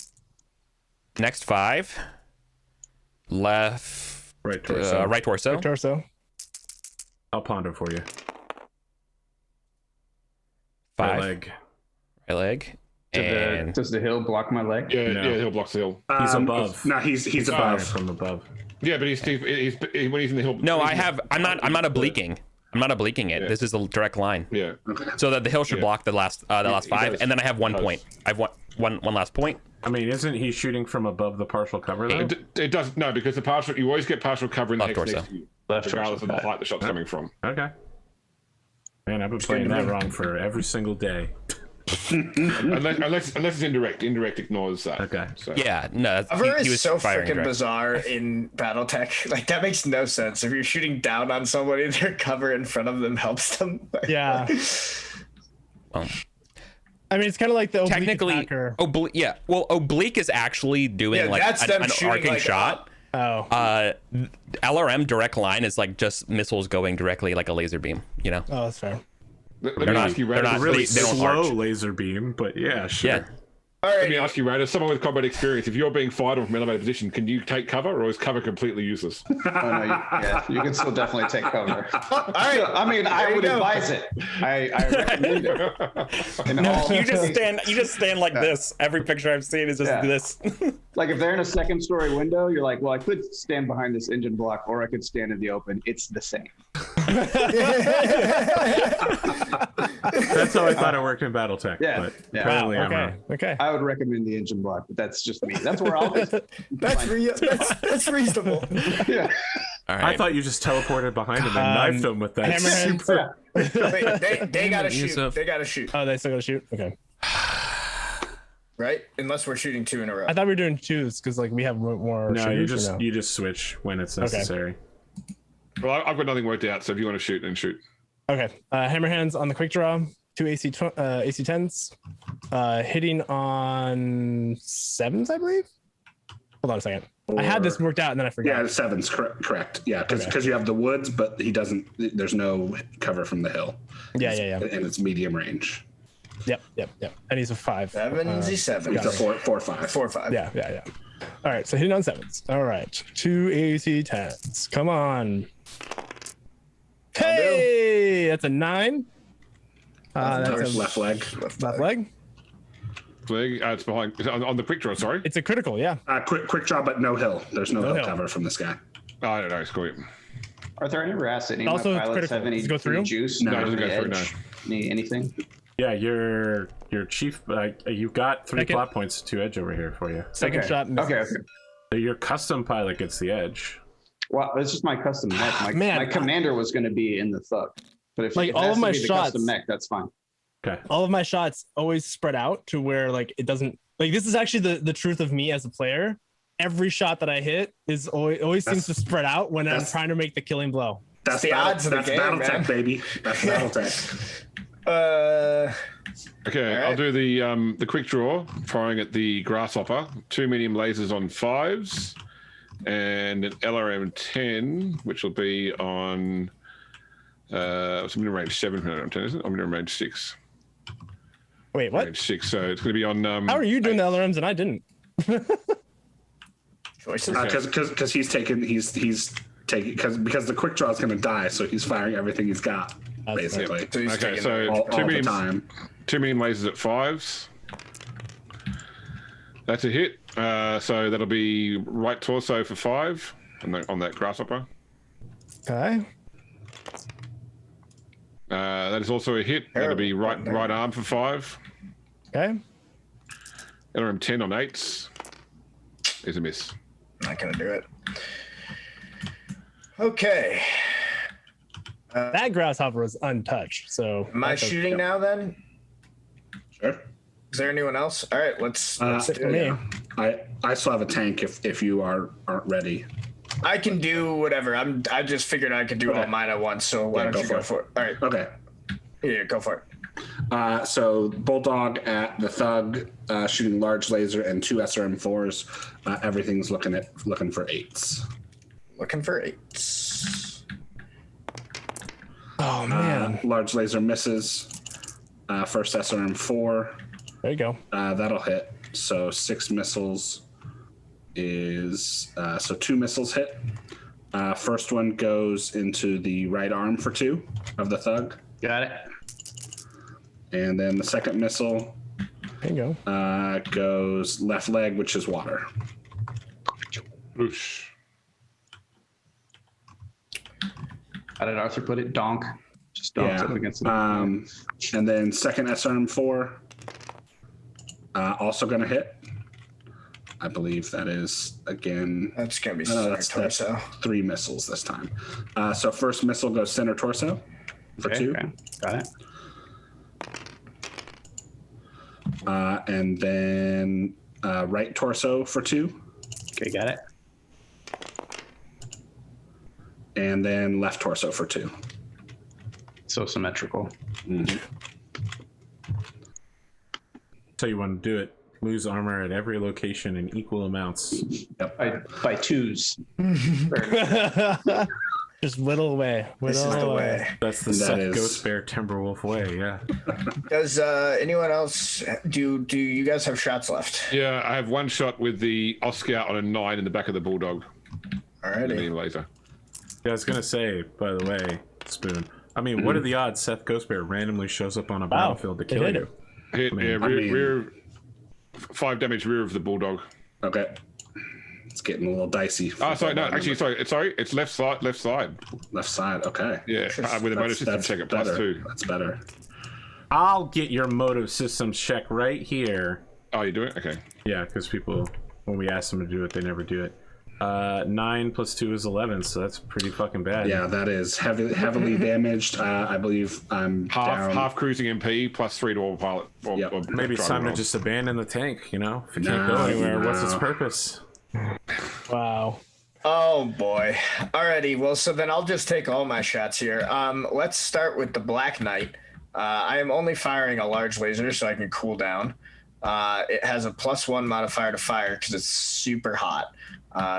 Next 5 left Right torso. right torso. Right torso. I'll ponder for you. 5 Right leg. right leg. And Does the hill block my leg? Yeah, No. yeah, he'll block the hill. He's above. No, he's Fire above. from above. Yeah, but he's when he's in the hill. no, I'm not obliquing. I'm not obliquing it. Yeah. This is a direct line. Yeah. So that the hill should block the last he 5, does. and then I have 1 He does. point. I have one last point. I mean, isn't he shooting from above the partial cover though? It does no, because you always get partial cover in the Left hex torso. next to you, Left regardless torso, of the okay. height the shot's coming from. Okay. Man, I've been playing that wrong for every single day. unless it's indirect. Indirect ignores that. Okay. So. Yeah, no. Cover he is was so firing freaking direct. bizarre in Battletech. Like that makes no sense. If you're shooting down on somebody, their cover in front of them helps them. Yeah. Well, I mean, it's kind of like the oblique technically, attacker. oblique is actually doing Yeah, like that's them an shooting, arcing like, shot. Oh. LRM direct line is like just missiles going directly like a laser beam. You know. Oh, that's fair. Let me not- ask you, they're Rad. not Really they don't slow arch. laser beam, but yeah, sure. Yeah. All Let me right. ask you, Rad, as someone with combat experience, if you're being fired from elevated position, can you take cover, or is cover completely useless? Oh, no, yeah, you can still definitely take cover. All right. I mean, I There you would go. advise it. I recommend it. In all You just cases. stand like this. Every picture I've seen is just Yeah. this. Like if they're in a second story window, you're like, well, I could stand behind this engine block or I could stand in the open. It's the same. That's how I thought it worked in Battletech. Yeah, But yeah. apparently I'm Okay. wrong. Okay. I would recommend the engine block, but that's just me. That's where I'll be. That's reasonable. Yeah. All right. I thought you just teleported behind him and knifed him with that. Hammerhead. Super... They gotta shoot. Yusuf. They gotta shoot. Oh, they still gotta shoot. Okay. Right? Unless we're shooting 2 in a row. I thought we were doing 2s because like we have more. No, you shooters, or just no? you just switch when it's necessary. Well, I've got nothing worked out, so if you want to shoot, then shoot. Okay. Hammer hands on the quick draw. 2 AC 10s. Hitting on 7s, I believe. Hold on a second. I had this worked out and then I forgot. Yeah, 7's correct. Yeah, because you have the woods, but he doesn't. There's no cover from the hill. Yeah. And it's medium range. Yep. And he's a 5. 77. It's a 4-5. 4 or 5. Yeah. All right, so hitting on 7s. All right, 2 AC 10s. Come on. Hey, that's a 9. That's a Left leg. left leg. It's behind on the quick draw. Sorry. It's a critical, yeah. Quick draw, but no hill. There's no hill hill. cover from this guy. Oh, I don't know. It's cool. Arthur, I never asked any of Also, my it's pilots critical. have any, Does it go through? any juice? No, it doesn't any go through, edge? Anything? Yeah, your chief. You got 3 Second. plot points to edge over here for you. Second Okay. shot misses. Okay. So your custom pilot gets the edge. Well, it's just my custom mech. Man, my commander was going to be in the thug. But if Like, it all has of to my be the shots- custom mech, that's fine. Okay. All of my shots always spread out to where like it doesn't like this is actually the truth of me as a player. Every shot that I hit is always seems to spread out when I'm that's- trying to make the killing blow. That's the odds of the that's game, Battletech, man. baby. That's Battletech. Okay, All right. I'll do the quick draw, firing at the grasshopper. 2 medium lasers on 5s, and an LRM 10, which will be on. It's medium range 7 for LRM 10, isn't it? I'm medium range 6. Wait, what? Range 6, so it's going to be on. How are you doing the LRMs and I didn't? choices. Because he's taking because the quick draw is going to die, so he's firing everything he's got That's basically So he's Okay, taking so all two the medium, time. 2 medium lasers at 5s. That's a hit. So that'll be right torso for 5 on that grasshopper. Okay. That is also a hit. That'll be right arm for 5. Okay. LRM 10 on 8s is a miss. Not gonna do it. Okay. That grasshopper was untouched. So Am I that's shooting okay. now then? Sure. Is there anyone else? All right, let's do For it. me. I still have a tank if you aren't ready. I can do whatever. I just figured I could do all mine at once. So why Yeah, don't you go go for for it? All right. Okay. Yeah, go for it. So Bulldog at the Thug, shooting large laser and 2 SRM4s. Everything's looking for 8s. Looking for 8s. Oh man. Large laser misses. First SRM 4. There you go. That'll hit. So 6 missiles is so 2 missiles hit. First one goes into the right arm for 2 of the thug. Got it. And then the second missile There you go. goes left leg, which is water. Whoosh. How did Arthur put it? Donk. Just donks up against it. And then second SRM 4 also going to hit. I believe that is again. That's gonna be No, center that's torso. 3 missiles this time. So first missile goes center torso for 2. Okay. Got it. And then right torso for 2. Okay, got it. And then left torso for 2. So symmetrical. So you want to do it. Lose armor at every location in equal amounts. Yep. By 2s. Just whittle away. This is the way. That's the That Seth is- Ghost Bear Timberwolf way, yeah. Does anyone else do you guys have shots left? Yeah, I have 1 shot with the Oscar on a 9 in the back of the Bulldog. The Alrighty. medium laser. Yeah, I was going to say, by the way, Spoon, I mean, what are the odds Seth Ghost Bear randomly shows up on a battlefield to it kill hit you? him. Hit, rear 5 damage rear of the Bulldog. Okay. It's getting a little dicey. Oh, sorry, no, actually, sorry, it's left side. Left side. Okay. Yeah, with a motor system check at better. +2. That's better. I'll get your motive systems check right here. Oh, you do it? Okay. Yeah, because people, when we ask them to do it, they never do it. 9 + 2 is 11, so that's pretty fucking bad. Yeah, that is heavily damaged. I believe I'm down. Half cruising MP +3 to autopilot. Yep. Maybe it's time to just abandon the tank, you know? If it can't go anywhere, what's its purpose? Wow. Oh boy. Alrighty. Well, so then I'll just take all my shots here. Let's start with the Black Knight. I am only firing a large laser so I can cool down. It has a +1 modifier to fire because it's super hot.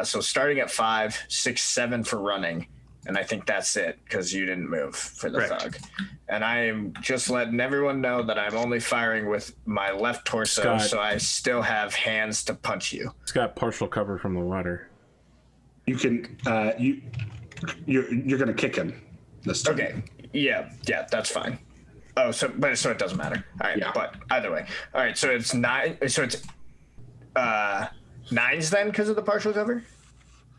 So starting at 5, 6, 7 for running. And I think that's it because you didn't move for the thug. And I am just letting everyone know that I'm only firing with my left torso, Scott. so I still have hands to punch you. It's got partial cover from the water. You can you're gonna kick him this time. Okay. Yeah, that's fine. Oh, so it doesn't matter. All right, Yeah. but either way. All right, so it's 9. So it's 9s then because of the partial cover.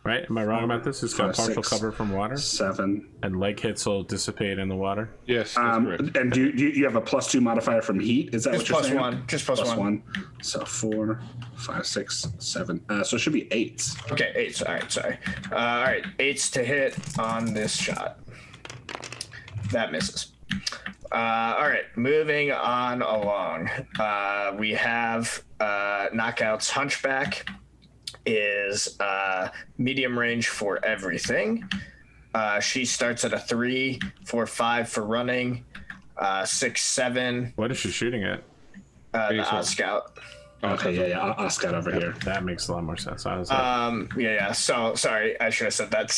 Right? Am I wrong about this? It's got partial 6, cover from water, 7. and leg hits will dissipate in the water. Yes, that's correct. And do you have a +2 modifier from heat? Is that Just what you're saying? +1. Just +1. So 4, 5, 6, 7. So it should be 8s. Okay, 8s. All right, sorry. All right, 8s to hit on this shot. That misses. All right, moving on along. We have knockouts. Hunchback is medium range for everything. She starts at a 3, 4, 5 for running, 6, 7. What is she shooting at? The Oz Scout. Okay, yeah. I'll scout over here. That makes a lot more sense. I was like, Yeah. So sorry, I should have said that.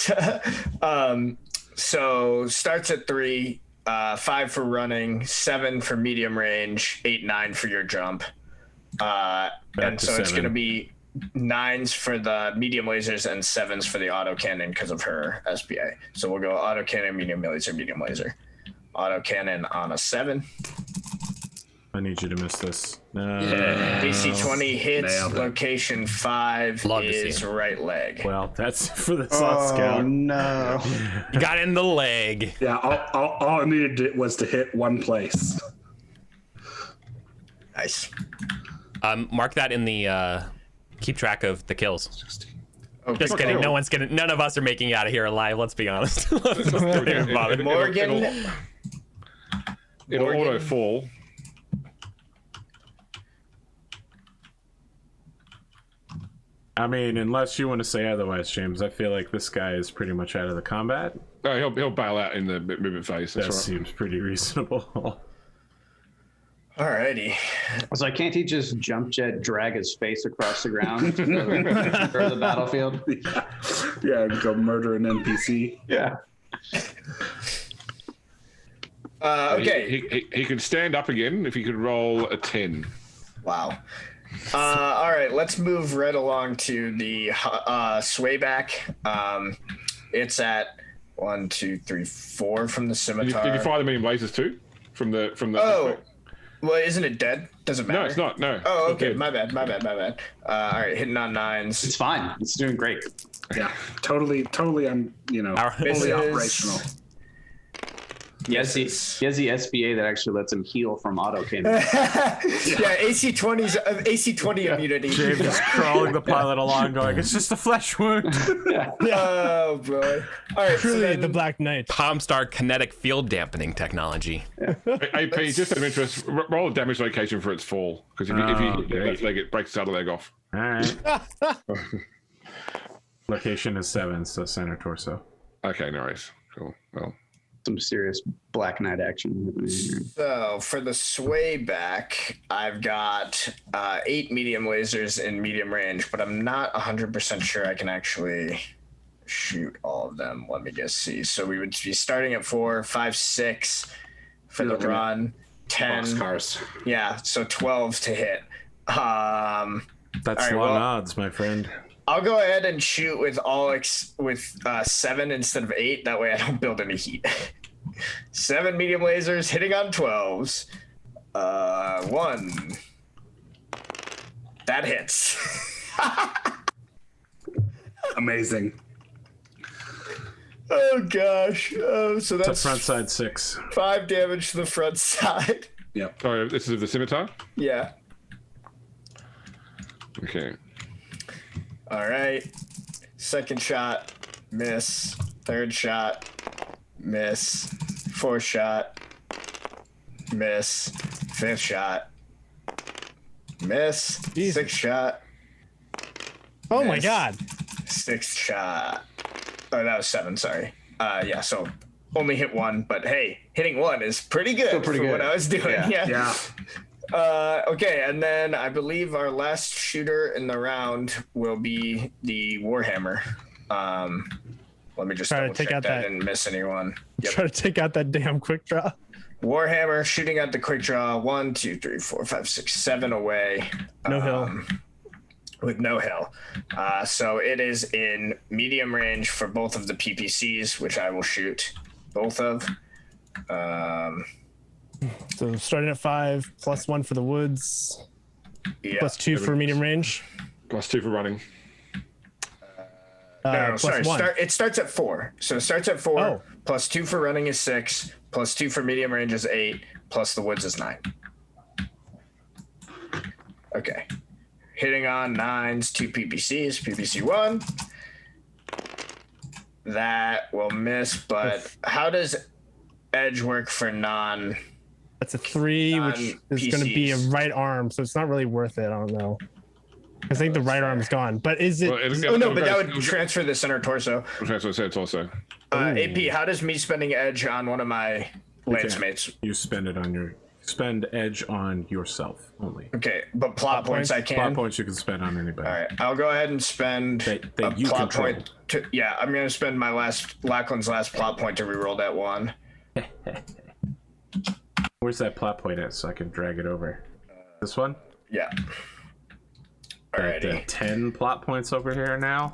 So starts at 3, 5 for running, 7 for medium range, 8, 9 for your jump. And to so it's 7. going to be 9s for the medium lasers and 7s for the autocannon because of her SPA. So we'll go autocannon, medium laser. Autocannon on a 7. I need you to miss this. No. DC 20 hits, Nailed it. location 5 Love to see is it. right leg. Well, that's for the soft scout. no. You got it in the leg. Yeah, all I needed was to hit one place. Nice. Mark that in the keep track of the kills. Oh, Just kidding. None of us are making it out of here alive. Let's be honest. Let's don't even bother. Morgan. It'll Morgan. auto fall. I mean, unless you want to say otherwise, James, I feel like this guy is pretty much out of the combat. No, he'll bail out in the movement phase. That That's right. seems pretty reasonable. Alrighty. I was like, can't he just jump jet drag his face across the ground for the battlefield? Yeah, go murder an NPC. Yeah. Okay. He could stand up again if he could roll a 10. Wow. All right, let's move right along to the sway back. It's at 1, 2, 3, 4 from the scimitar. Did you fire the medium lasers too? From the. Oh, well, isn't it dead? Doesn't matter. No, it's not. No. Oh, okay. My bad. All right, hitting on 9s. It's fine. It's doing great. Yeah, totally, fully operational. He has the SBA that actually lets him heal from auto cannon. Yeah, AC 20 immunity. James is crawling the pilot along, going, "It's just a flesh wound." Oh boy! All right, Truly, the Black Knight. Palmstar kinetic field dampening technology. AP, just out of interest, roll a damage location for its fall. Because if you hit the left leg, it breaks its other leg off. All right. Location is 7, so center torso. Okay, no worries. Cool. Well, Some serious Black Knight action happening here. So for the sway back, I've got 8 medium lasers in medium range, but I'm not 100% sure I can actually shoot all of them. Let me just see. So we would be starting at 4, 5, 6 for the run, 10. Boxcars. Yeah, so 12 to hit. That's right, long odds, my friend. I'll go ahead and shoot with 7 instead of 8. That way I don't build any heat. 7 medium lasers hitting on 12s. 1. That hits. Amazing. Oh gosh. So It's a that's front side 6. 5 damage to the front side. Yep. sorry, this is the scimitar? Yeah. Okay. All right. Second shot, miss. Third shot, miss. Fourth shot, miss. Fifth shot, miss. Jesus. Sixth shot, Oh my Miss. God. sixth shot. Oh, that was 7. Sorry. Yeah. So only hit 1, but hey, hitting 1 is pretty good Still pretty for good. what I was doing. Yeah. Yeah. Yeah. Okay, and then I believe our last shooter in the round will be the Warhammer. Let me just Try to double take check out that I that- didn't miss anyone. Yep. Try to take out that damn quick draw. Warhammer shooting at the quick draw. 1, 2, 3, 4, 5, 6, 7 away. No hill. With no hill. So it is in medium range for both of the PPCs, which I will shoot both of. So starting at 5, +1 for the woods, Yeah. +2 for medium range. +2 for running. No, sorry. +1. It starts at 4. So it starts at 4. Oh. +2 for running is 6. +2 for medium range is 8. Plus the woods is 9. Okay. Hitting on 9s, 2 PPCs. PPC 1. That will miss, but how does edge work for non? That's a 3, which is going to be a PCs. right arm, so it's not really worth it. I don't know. I think the right arm's gone, but is it? Well, Oh no, but that would transfer the center torso. That's what I said also. AP, how does me spending edge on one of my lance mates? You spend edge on yourself only. Okay, but plot points I can. Plot points you can spend on anybody. All right, I'll go ahead and spend That a you plot control. point. Yeah, I'm gonna spend my Lachlan's last plot point to reroll that 1. Where's that plot point at so I can drag it over? This one? Yeah. The Alrighty. 10 plot points over here now.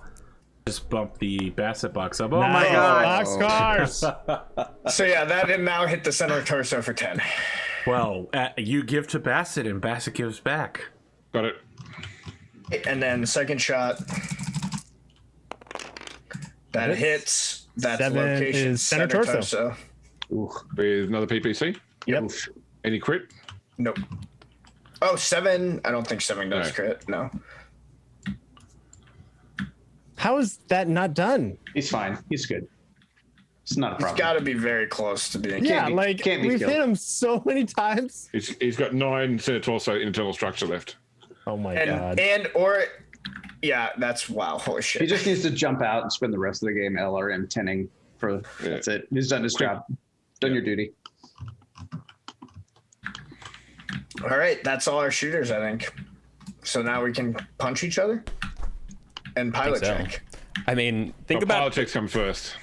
Just bump the Bassett box up. Oh my Nice. god! Boxcars. So yeah, that did now hit the center torso for 10. Well, you give to Bassett and Bassett gives back. Got it. And then second shot. That hits. That's 7 location is center torso. With another PPC. Yep. Any crit? Nope. Oh, 7. I don't think 7 does No. crit. No. How is that not done? He's fine. He's good. It's not a It's problem. got to be very close to being. Yeah, be- like can't be we've killed. hit him so many times. He's got 9 center torso internal structure left. Oh my god. Yeah, that's wow. Holy shit. He just needs to jump out and spend the rest of the game LRM 10ing for. Yeah. That's it. He's done his job. Done your duty. All right, that's all our shooters, I think. So now we can punch each other and pilot so. check. I mean, think But about politics come first.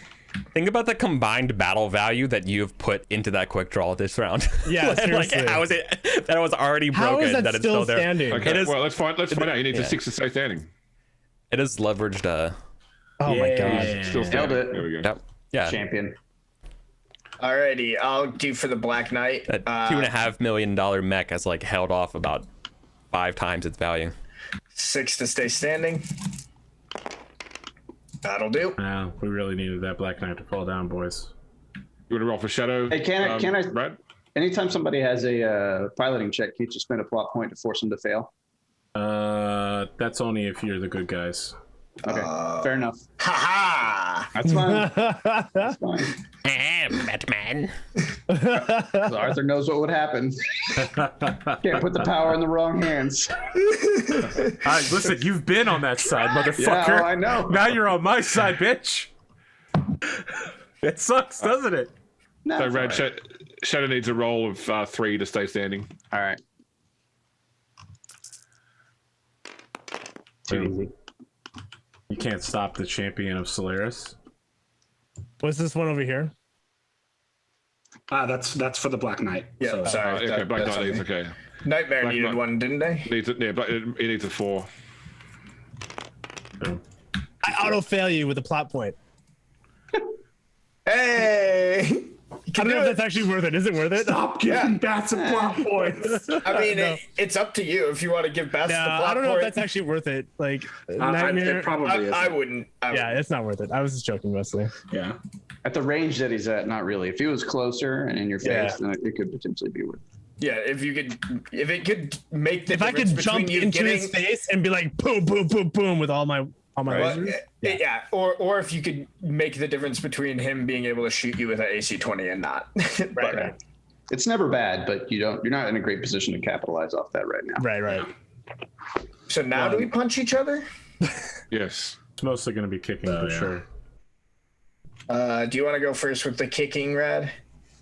Think about the combined battle value that you've put into that quick draw this round. Yeah, like, seriously. how is it that it was already broken? How is that it's still there? standing? Okay, It is- well, let's find out. You need the 6 to stay standing. It is leveraged. Oh my god. Still standing. it. There we go. Yep. Yeah. Champion. Alrighty, I'll do for the Black Knight. That $2.5 million mech has like held off about 5 times its value. 6 to stay standing. That'll do. Now we really needed that Black Knight to fall down, boys. You want to roll for Shadow? Hey, can I? Brad? Anytime somebody has a piloting check, can't you spend a plot point to force them to fail? That's only if you're the good guys. Okay, fair enough. Ha That's fine. That's fine. Batman. So Arthur knows what would happen. Can't put the power in the wrong hands. Listen, you've been on that side, motherfucker. Yeah, I know. Now you're on my side, bitch. It sucks, doesn't it? No, So, it's Brad, all right. Shadow needs a roll of 3 to stay standing. All right. Too easy. You can't stop the champion of Solaris. What's this one over here? That's for the Black Knight. Yeah, So, sorry. Okay, Black that's Knight on needs, me. okay. Nightmare Black needed Knight. one, didn't they? Needs it, yeah, but he needs a 4. I auto fail you with a plot point. Hey! I don't know if that's actually worth it. Is it worth it? Stop giving bats and plot points. I mean, No. it's up to you if you want to give Bats the Yeah, plot I don't know point. if that's actually worth it. Like, Nightmare. It probably is. I wouldn't. Yeah, it's not worth it. I was just joking, mostly. Yeah. At the range that he's at, not really. If he was closer and in your face, Yeah. then it could potentially be worth it. Yeah, if it could make the If I difference could between jump you into getting, his face and be like, boom, boom, boom, boom, with all my Well, lasers. yeah, or if you could make the difference between him being able to shoot you with an AC-20 and not. But, Right. It's never bad, but you're not in a great position to capitalize off that right now. Right. So now do we punch each other? Yes. It's mostly going to be kicking for sure. Do you want to go first with the kicking, Rad?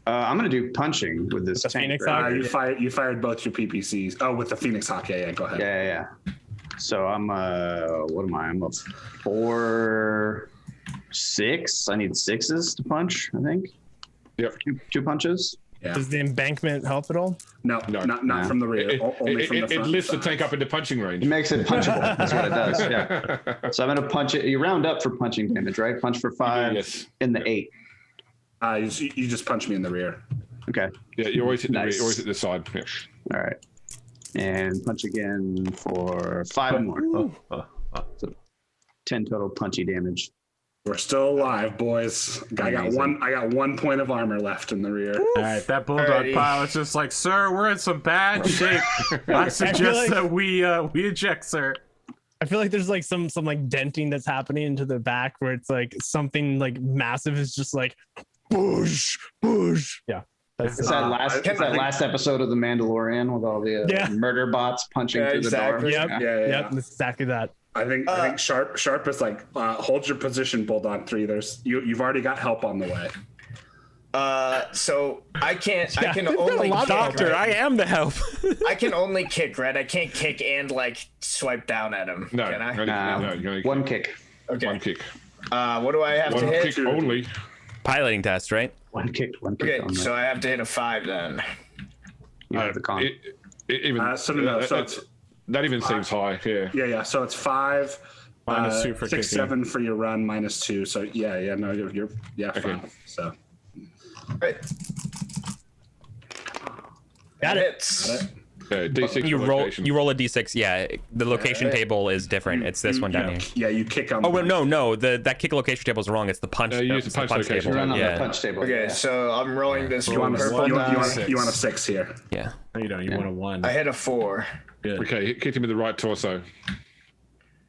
I'm going to do punching with this The tank. Phoenix right? Hawk? You fired both your PPCs. Oh, with the Phoenix Hawk. Yeah, go ahead. Yeah. So I'm what am I? I'm a 4, 6. I need 6s to punch, I think. Yep. Two punches. Yeah. Does the embankment help at all? No, No. not from the rear. Only from the front. It lifts the and tank sides. up into punching range. It makes it punchable. That's what it does. Yeah. So I'm going to punch it. You round up for punching damage, right? Punch for 5 Yes. in the 8. You just punch me in the rear. Okay. Yeah, you always hit the Nice. rear, you always hit the side. Yeah. All right. And punch again for 5 more. So 10 total punchy damage. We're still alive, boys. I got Amazing. I got 1 point of armor left in the rear. All right, that bulldog Alrighty. pilot's just like, sir, we're in some bad shape. I suggest like- that we eject, sir. I feel like there's like some like denting that's happening into the back where it's like something like massive is just like boosh. Yeah. That's It's that last episode of The Mandalorian with all the Yeah. murder bots punching Yeah, through exactly. the door. Yep. Yeah. Yep. That's exactly that. I think Sharp is like, hold your position, Bulldog 3. You've already got help on the way. So I can there's only a lot of kick, Doctor, right? I am the help. I can only kick, right? I can't kick and like swipe down at him. No, can I? no, you only- One kick. Okay. one kick. What do I have One to hit? kick only. Piloting test, right? One kick. Okay, On so I have to hit a 5 then. you have the con. Even so that even seems high. Yeah. Yeah. So it's 5. Minus 2 for 6, kicking. 7 for your run, minus 2. So yeah. No, you're Okay. 5. So Right. Got it. Hits. got it. D6 You roll location. you roll a d6. Yeah, the location table is different. It's this one down here. Yeah, you kick on. Oh well, no, that kick location table is wrong. It's the punch. You use the punch location. Run on Yeah. the punch table. Okay, Yeah. so I'm rolling this You want purple you die. want a 6 here. Yeah. No, you don't. You want a 1. I hit a 4. Good. Okay, kick him in the right torso.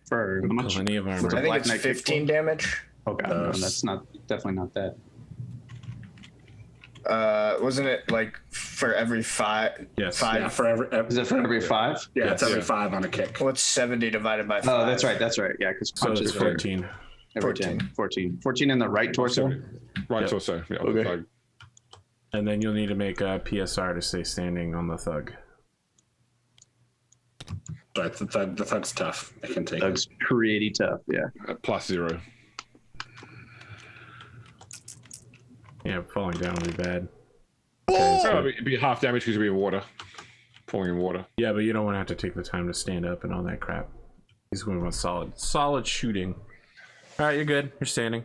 For how much? Plenty of armor. I think Black it's Knight kick 15 damage. Oh god, no, that's definitely not that. Wasn't it like for every 5? Yes. 5. Yeah, for every. Is it for every 5? Yeah, it's every Yeah. 5 on a kick. What's 70 divided by 5? Oh, that's right. Yeah, because So punches it's are 14. every 10. 14 in the right torso. Right Yep. torso. Yeah, Okay. like- And then you'll need to make a PSR to stay standing on the thug. Right, the thug's tough. It can take. That's pretty tough. Yeah. +0. Yeah, falling down would be bad. Oh, it'd be half damage because you'd be in water. Falling in water. Yeah, but you don't want to have to take the time to stand up and all that crap. He's going to want solid shooting. All right, you're good. You're standing.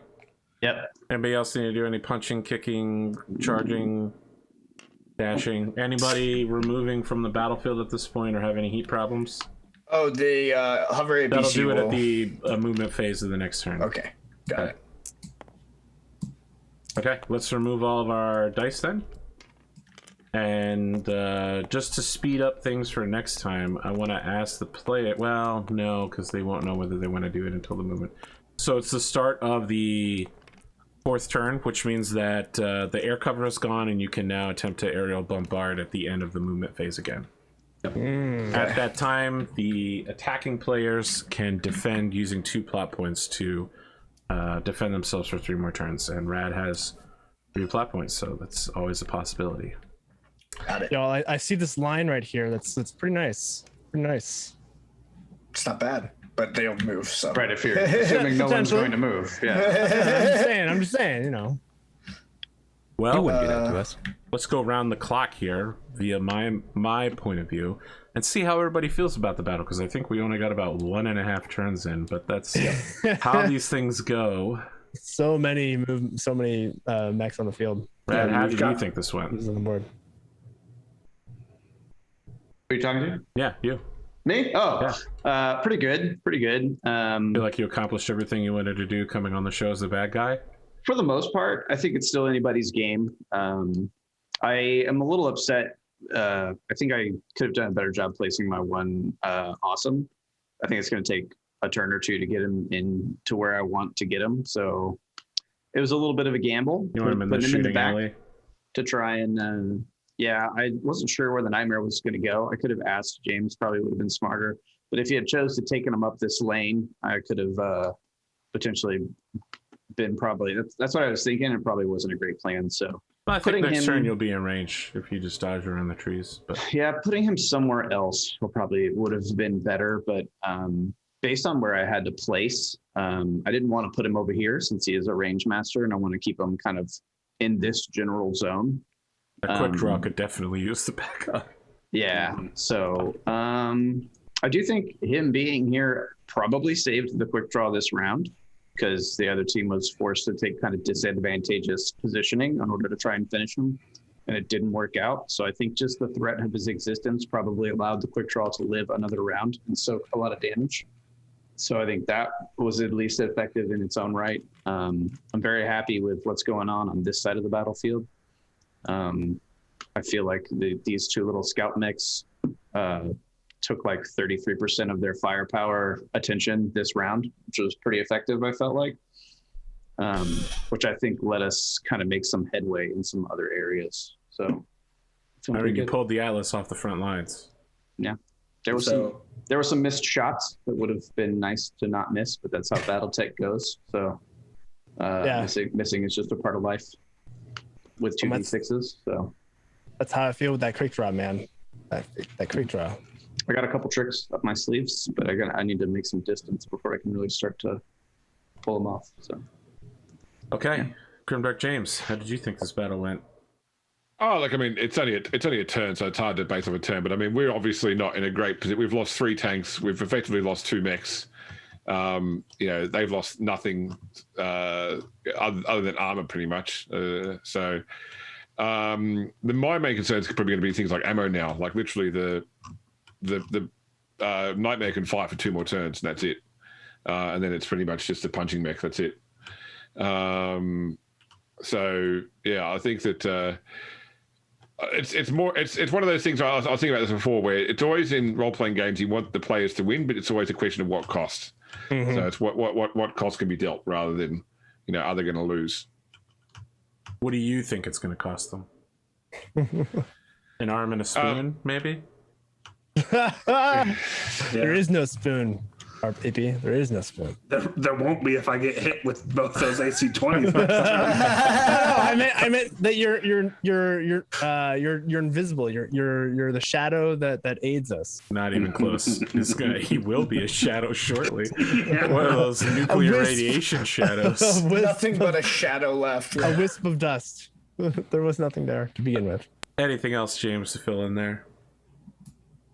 Yep. Anybody else need to do any punching, kicking, charging, dashing? Anybody removing from the battlefield at this point or have any heat problems? Oh, the hover ABC That'll do it will... at the movement phase of the next turn. Okay, got it. Okay, let's remove all of our dice then. And just to speed up things for next time, I want to ask the player. Well, no, because they won't know whether they want to do it until the movement. So it's the start of the 4th turn, which means that the air cover is gone, and you can now attempt to aerial bombard at the end of the movement phase again. At that time, the attacking players can defend using 2 plot points to defend themselves for 3 more turns, and Rad has 3 plot points, so that's always a possibility. Got it. Yo, I see this line right here. That's pretty nice. Pretty nice. It's not bad, but they'll move. So Right, if you're assuming no one's Potentially. going to move. Yeah. I'm just saying, you know. You Well, wouldn't do that to us. let's go around the clock here via my point of view and see how everybody feels about the battle, because I think we only got about 1.5 turns in, but that's how these things go. So many mechs on the field. Brad, how we've did you got- think this went? Who's on the board? Who are you talking to? Yeah, you. Me? Oh, pretty good. Pretty good. Feel like you accomplished everything you wanted to do coming on the show as the bad guy? For the most part, I think it's still anybody's game. I am a little upset. I think I could have done a better job placing my one awesome. I think it's going to take a turn or 2 to get him in to where I want to get him. So it was a little bit of a gamble. You want him in the putting shooting alley? to try and yeah, I wasn't sure where the nightmare was going to go. I could have asked James, probably would have been smarter. But if he had chose to taken him up this lane, I could have potentially been probably that's what I was thinking. It probably wasn't a great plan. So Well, I think putting next him- turn you'll be in range if you just dodge around the trees. But yeah, putting him somewhere else would have been better. But based on where I had to place, I didn't want to put him over here since he is a range master, and I want to keep him kind of in this general zone. a quick draw could definitely use the backup. Yeah. So I do think him being here probably saved the quick draw this round, because the other team was forced to take kind of disadvantageous positioning in order to try and finish him, and it didn't work out. So I think just the threat of his existence probably allowed the quick draw to live another round and soak a lot of damage. So I think that was at least effective in its own right. I'm very happy with what's going on this side of the battlefield. I feel like these 2 little scout mechs took like 33% of their firepower attention this round, which was pretty effective, I felt like, which I think let us kind of make some headway in some other areas. So I mean, you pulled the Atlas off the front lines. yeah, there were some missed shots that would have been nice to not miss, but that's how Battletech goes. So Yeah. missing is just a part of life with 2d6s. So That's how I feel with that quick draw, man. That quick draw. I got a couple tricks up my sleeves, but I need to make some distance before I can really start to pull them off. So Okay, Grimdark James, how did you think this battle went? Oh, look, I mean, it's only a turn, so it's hard to base off a turn. But I mean, we're obviously not in a great position. We've lost 3 tanks. We've effectively lost 2 mechs. They've lost nothing other than armor, pretty much. So my main concern is probably going to be things like ammo now. Like literally, the nightmare can fight for 2 more turns, and that's it. And then it's pretty much just a punching mech. That's it. So yeah, I think that. It's one of those things. I was thinking about this before, where it's always in role playing games you want the players to win, but it's always a question of what cost. Mm-hmm. So it's what cost can be dealt rather than are they going to lose? What do you think it's going to cost them? An arm and a spoon, maybe? There is no spoon. Our AP, there is no split. There won't be if I get hit with both those AC-20s. No, I meant that you're invisible. You're the shadow that aids us. Not even close. He will be a shadow shortly. Yeah. One of those nuclear radiation shadows. Nothing but a shadow left. A wisp of dust. There was nothing there to begin with. Anything else, James, to fill in there?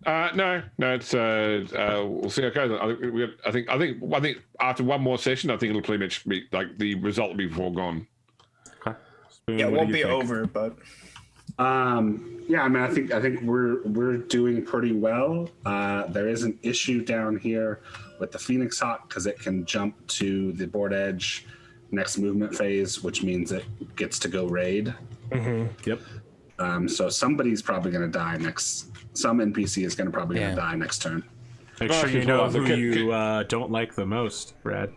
No. It's we'll see. Okay, I think after one more session, I think it'll pretty much be like the result will be foregone. Okay. Spoon, Yeah, it what won't do be you think? over, but Yeah, I mean, I think we're doing pretty well. There is an issue down here with the Phoenix Hawk because it can jump to the board edge next movement phase, which means it gets to go raid. Yep. So somebody's probably going to die next. Some NPC is going to probably Yeah. gonna die next turn. Make sure you know who Can- you don't like the most, Brad.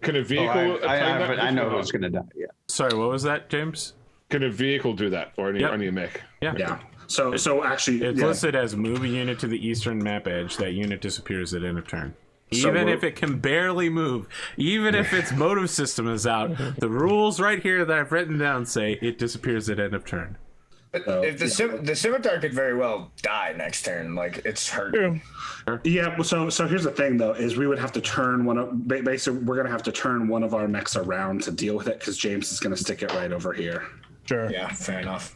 Can a vehicle? I know who's going to die. Yeah. Sorry, what was that, James? Can a vehicle do that, or Yep. only a mech? Yeah. So actually, It's yeah. listed as move a unit to the eastern map edge. That unit disappears at end of turn. So Even we're- if it can barely move, even if its motive system is out, the rules right here that I've written down say it disappears at end of turn. if the scimitar could very well die next turn, like it's hurt. True. Yeah, well, so here's the thing though, is we would have to turn basically we're gonna have to turn one of our mechs around to deal with it because James is gonna stick it right over here. Sure. Yeah, fair enough.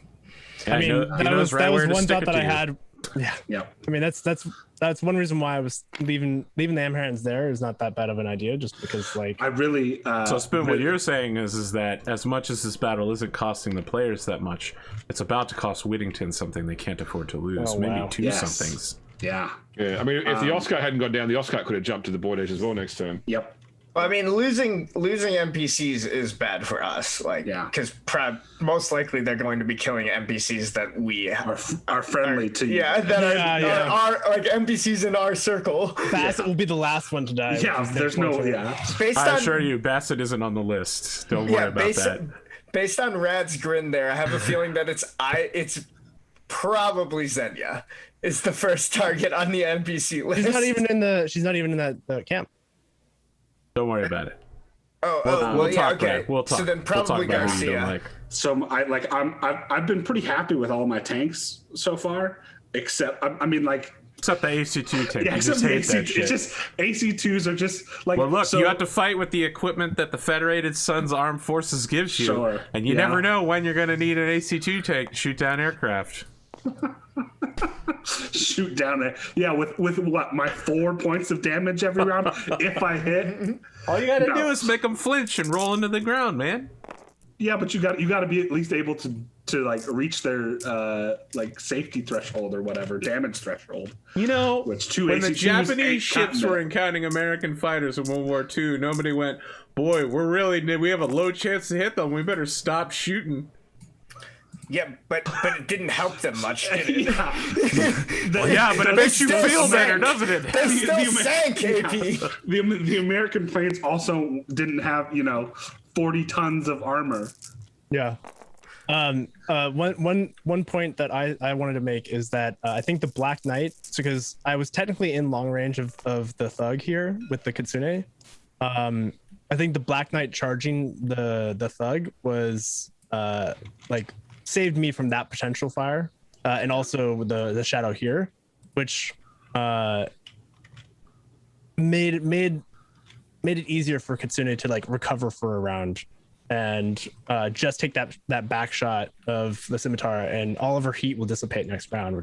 I mean, that was one thought that I had. Yeah. Yeah. I mean, that's one reason why I was leaving the Amherans there is not that bad of an idea, just because like I really So Spoon, what you're saying is that as much as this battle isn't costing the players that much, it's about to cost Whittington something they can't afford to lose. Oh, Maybe wow. two Yes. somethings. yeah. Yeah, I mean, if the Oscar hadn't gone down, the Oscar could have jumped to the board edge as well next turn. Yep. Well, I mean, losing NPCs is bad for us, like, Yeah. because most likely they're going to be killing NPCs that we Are friendly to you. yeah, that Yeah. are like NPCs in our circle. Bassett will be the last one to die. Yeah, which is there's no unfortunate. yeah. Based I on assure you, Bassett isn't on the list. Don't worry about that. based on Rad's grin there, I have a feeling that it's probably Xenia is the first target on the NPC list. She's not even in that camp. Don't worry about it. Well, yeah, talk, okay. Brad. We'll talk. So then We'll talk probably about who you don't Garcia. like. So I've been pretty happy with all my tanks so far, except I mean like Except the AC2 tank. yeah, You except just the hate AC, that shit. it's just AC2s are just like Well, look, so, you have to fight with the equipment that the Federated Sons Armed Forces gives you, Sure, and you yeah. never know when you're going to need an AC2 tank to shoot down aircraft. shoot down it. Yeah, with what my 4 points of damage every round if I hit. All you got to No. do is make them flinch and roll into the ground, man. Yeah, but you got to be at least able to like reach their like safety threshold or whatever damage threshold. You know, Which two when the AC2s Japanese ain't ships cutting were it. encountering American fighters in World War II, nobody went, boy, we have a low chance to hit them. We better stop shooting. Yeah, but it didn't help them much, did it? Yeah, Yeah, but it makes you still feel better, sank. doesn't it? They still the- sank, AP. the American planes also didn't have 40 tons of armor. Yeah. One point that I wanted to make is that I think the Black Knight, because I was technically in long range of the thug here with the Kitsune. I think the Black Knight charging the thug was like saved me from that potential fire, and also the shadow here, which made it easier for Kitsune to like recover for a round and just take that back shot of the scimitar, and all of her heat will dissipate next round,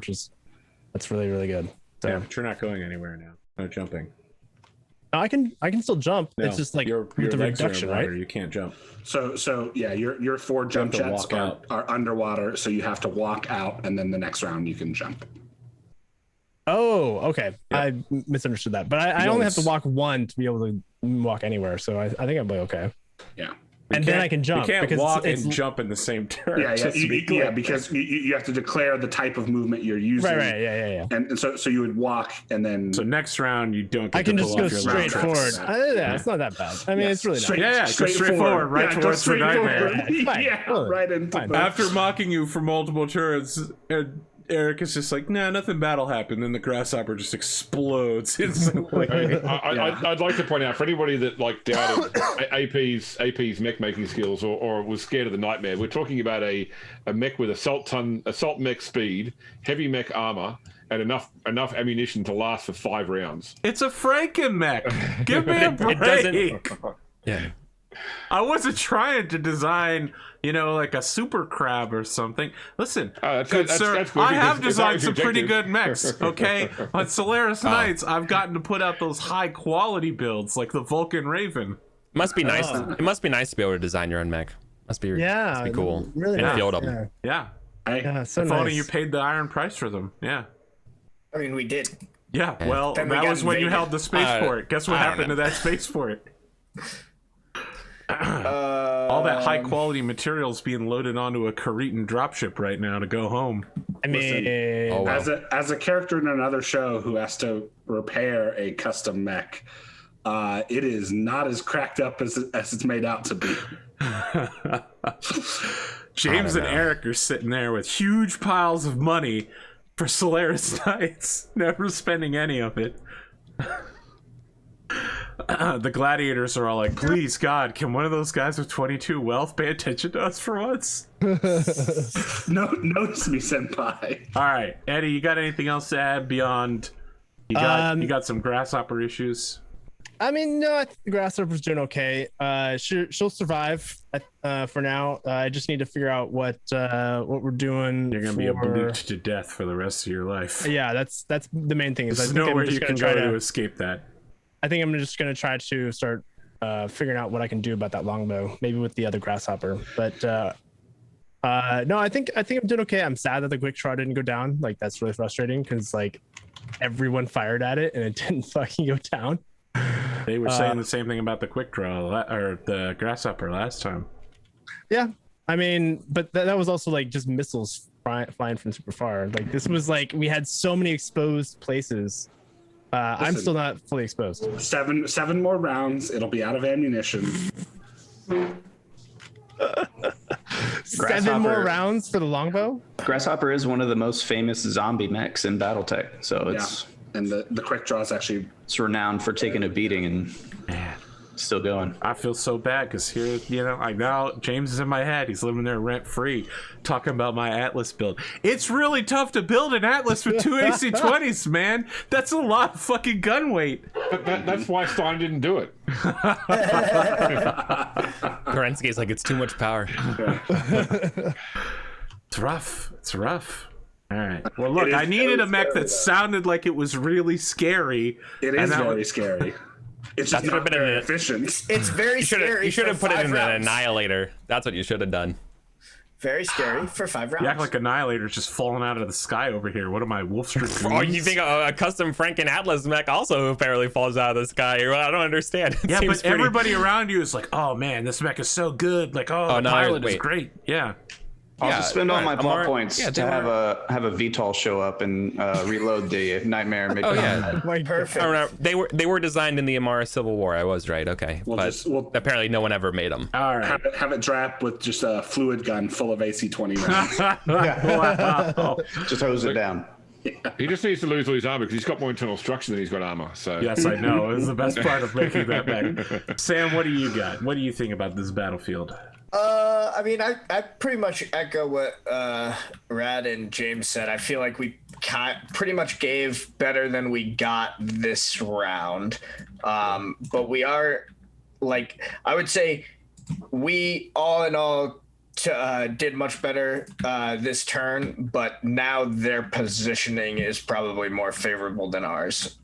that's really, really good. So Yeah, but you're not going anywhere now. No jumping. I can still jump. No, it's just like your with the legs are reduction, in water, right? You can't jump. So yeah, your 4 jump have to jets walk out. are underwater, so you have to walk out, and then the next round you can jump. Oh, okay. I misunderstood that, but I only have to walk one to be able to walk anywhere, so I think I'm okay. Yeah. And then I can jump. You can't because walk it's and jump in the same turn. Yeah, just to be clear. because you have to declare the type of movement you're using. right. Yeah. And so you would walk, and then So next round you don't get I can to just pull go off your straight round forward. trips. Yeah, it's not that bad. I mean, it's really not. Yeah, go straight forward, right Yeah, go towards the straight nightmare. forward. Fine. Yeah, Totally. right into Fine. the. After mocking you for multiple turns, Eric is just like, nah, nothing bad'll happen. Then the grasshopper just explodes instantly. I'd like to point out for anybody that like doubted AP's mech making skills or was scared of the nightmare, we're talking about a mech with assault mech speed, heavy mech armor, and enough ammunition to last for 5 rounds. It's a Franken-mech. Give me a break. It doesn't. Yeah. I wasn't trying to design, like a super crab or something. Listen, that's good good. sir, That's good I have because designed it's some pretty objective. good mechs, okay? On Solaris Knights, I've gotten to put out those high-quality builds, like the Vulcan Raven. Must be nice. It must be nice to be able to design your own mech. Must be cool. Really and nice. field them. Yeah. So If nice. only you paid the iron price for them. Yeah. I mean, we did. Yeah, well, Then we that got was when you invaded. held the spaceport. Guess what I don't happened to know. that spaceport? All that high quality materials being loaded onto a Cretan dropship right now to go home. I mean, Oh, wow. As a character in another show who has to repair a custom mech, it is not as cracked up as it's made out to be. James and Eric are sitting there with huge piles of money for Solaris Knights, never spending any of it. The gladiators are all like, please, God, can one of those guys with 22 wealth pay attention to us for once? Notice me, senpai. All right, Eddie, you got anything else to add beyond you got some grasshopper issues? I mean, no, I think the grasshopper's doing okay. She'll survive for now. I just need to figure out what we're doing. You're gonna be bleached to death for the rest of your life. Yeah, that's the main thing. Is I There's think nowhere I'm just you gonna can try go to to escape that. I think I'm just going to try to start figuring out what I can do about that longbow, maybe with the other grasshopper. But no, I think I'm doing okay. I'm sad that the quick draw didn't go down. Like, that's really frustrating because like everyone fired at it and it didn't fucking go down. They were saying the same thing about the quick draw or the grasshopper last time. Yeah, I mean, but that was also like just missiles flying from super far. Like, this was like we had so many exposed places. I'm still not fully exposed. Seven more rounds. It'll be out of ammunition. 7 more rounds for the longbow. Grasshopper is one of the most famous zombie mechs in Battletech, so it's And the quick draw is actually renowned for taking a beating and still going. I feel so bad because here, like now James is in my head. He's living there rent free, talking about my Atlas build. It's really tough to build an Atlas with 2 AC-20s, man. That's a lot of fucking gun weight. That's why Stein didn't do it. Kerensky's like, it's too much power. It's rough. It's rough. All right. Well, look, I needed a mech that sounded like it was really scary. It is very scary. It's just not very efficient. It's very scary. You should have for put it 5 in an rounds. Annihilator. That's what you should have done. Very scary for 5 rounds. You act like Annihilator's just falling out of the sky over here. What am I, Wolfstreet Dreams? Oh, you think a custom Franken Atlas mech also apparently falls out of the sky? I don't understand. It Yeah, seems but everybody around you is like, oh man, this mech is so good. Like, the no, pilot is wait. great. Yeah. I'll just spend all my plot Amar- points yeah, to have a VTOL show up and reload the Nightmare. And make Oh yeah, Perfect. I don't know. They were designed in the Amara Civil War. I was right. Okay, but apparently no one ever made them. All right. Have it drop with just a fluid gun full of AC-20 rounds. Wow. Just hose it down. He just needs to lose all his armor because he's got more internal structure than he's got armor. So Yes, I know. It was the best part of making that mech. Sam, what do you got? What do you think about this battlefield? I mean, I pretty much echo what Rad and James said. I feel like we pretty much gave better than we got this round. But we are, like, I would say we all in all did much better this turn, but now their positioning is probably more favorable than ours.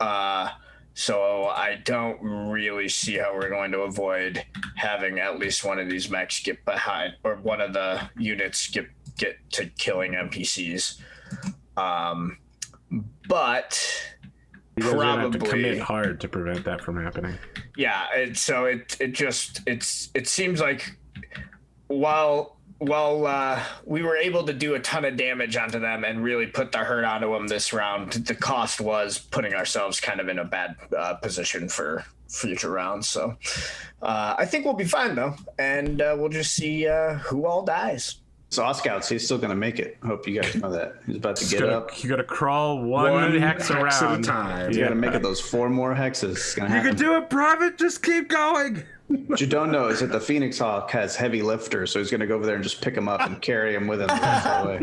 So I don't really see how we're going to avoid having at least one of these mechs get behind, or one of the units get to killing NPCs. But You guys are gonna have to probably commit hard to prevent that from happening. yeah. It seems like while we were able to do a ton of damage onto them and really put the hurt onto them this round, the cost was putting ourselves kind of in a bad position for future rounds. So I think we'll be fine though, and we'll just see who all dies. So Oscouts, he's still gonna make it. Hope you guys know that. He's about to get up. You gotta crawl one hex around. at a time. He's gotta make it those 4 more hexes. It's gonna You happen. can do it, Private. Just keep going. What you don't know is that the Phoenix Hawk has heavy lifters, so he's gonna go over there and just pick him up and carry him with him the rest of the way.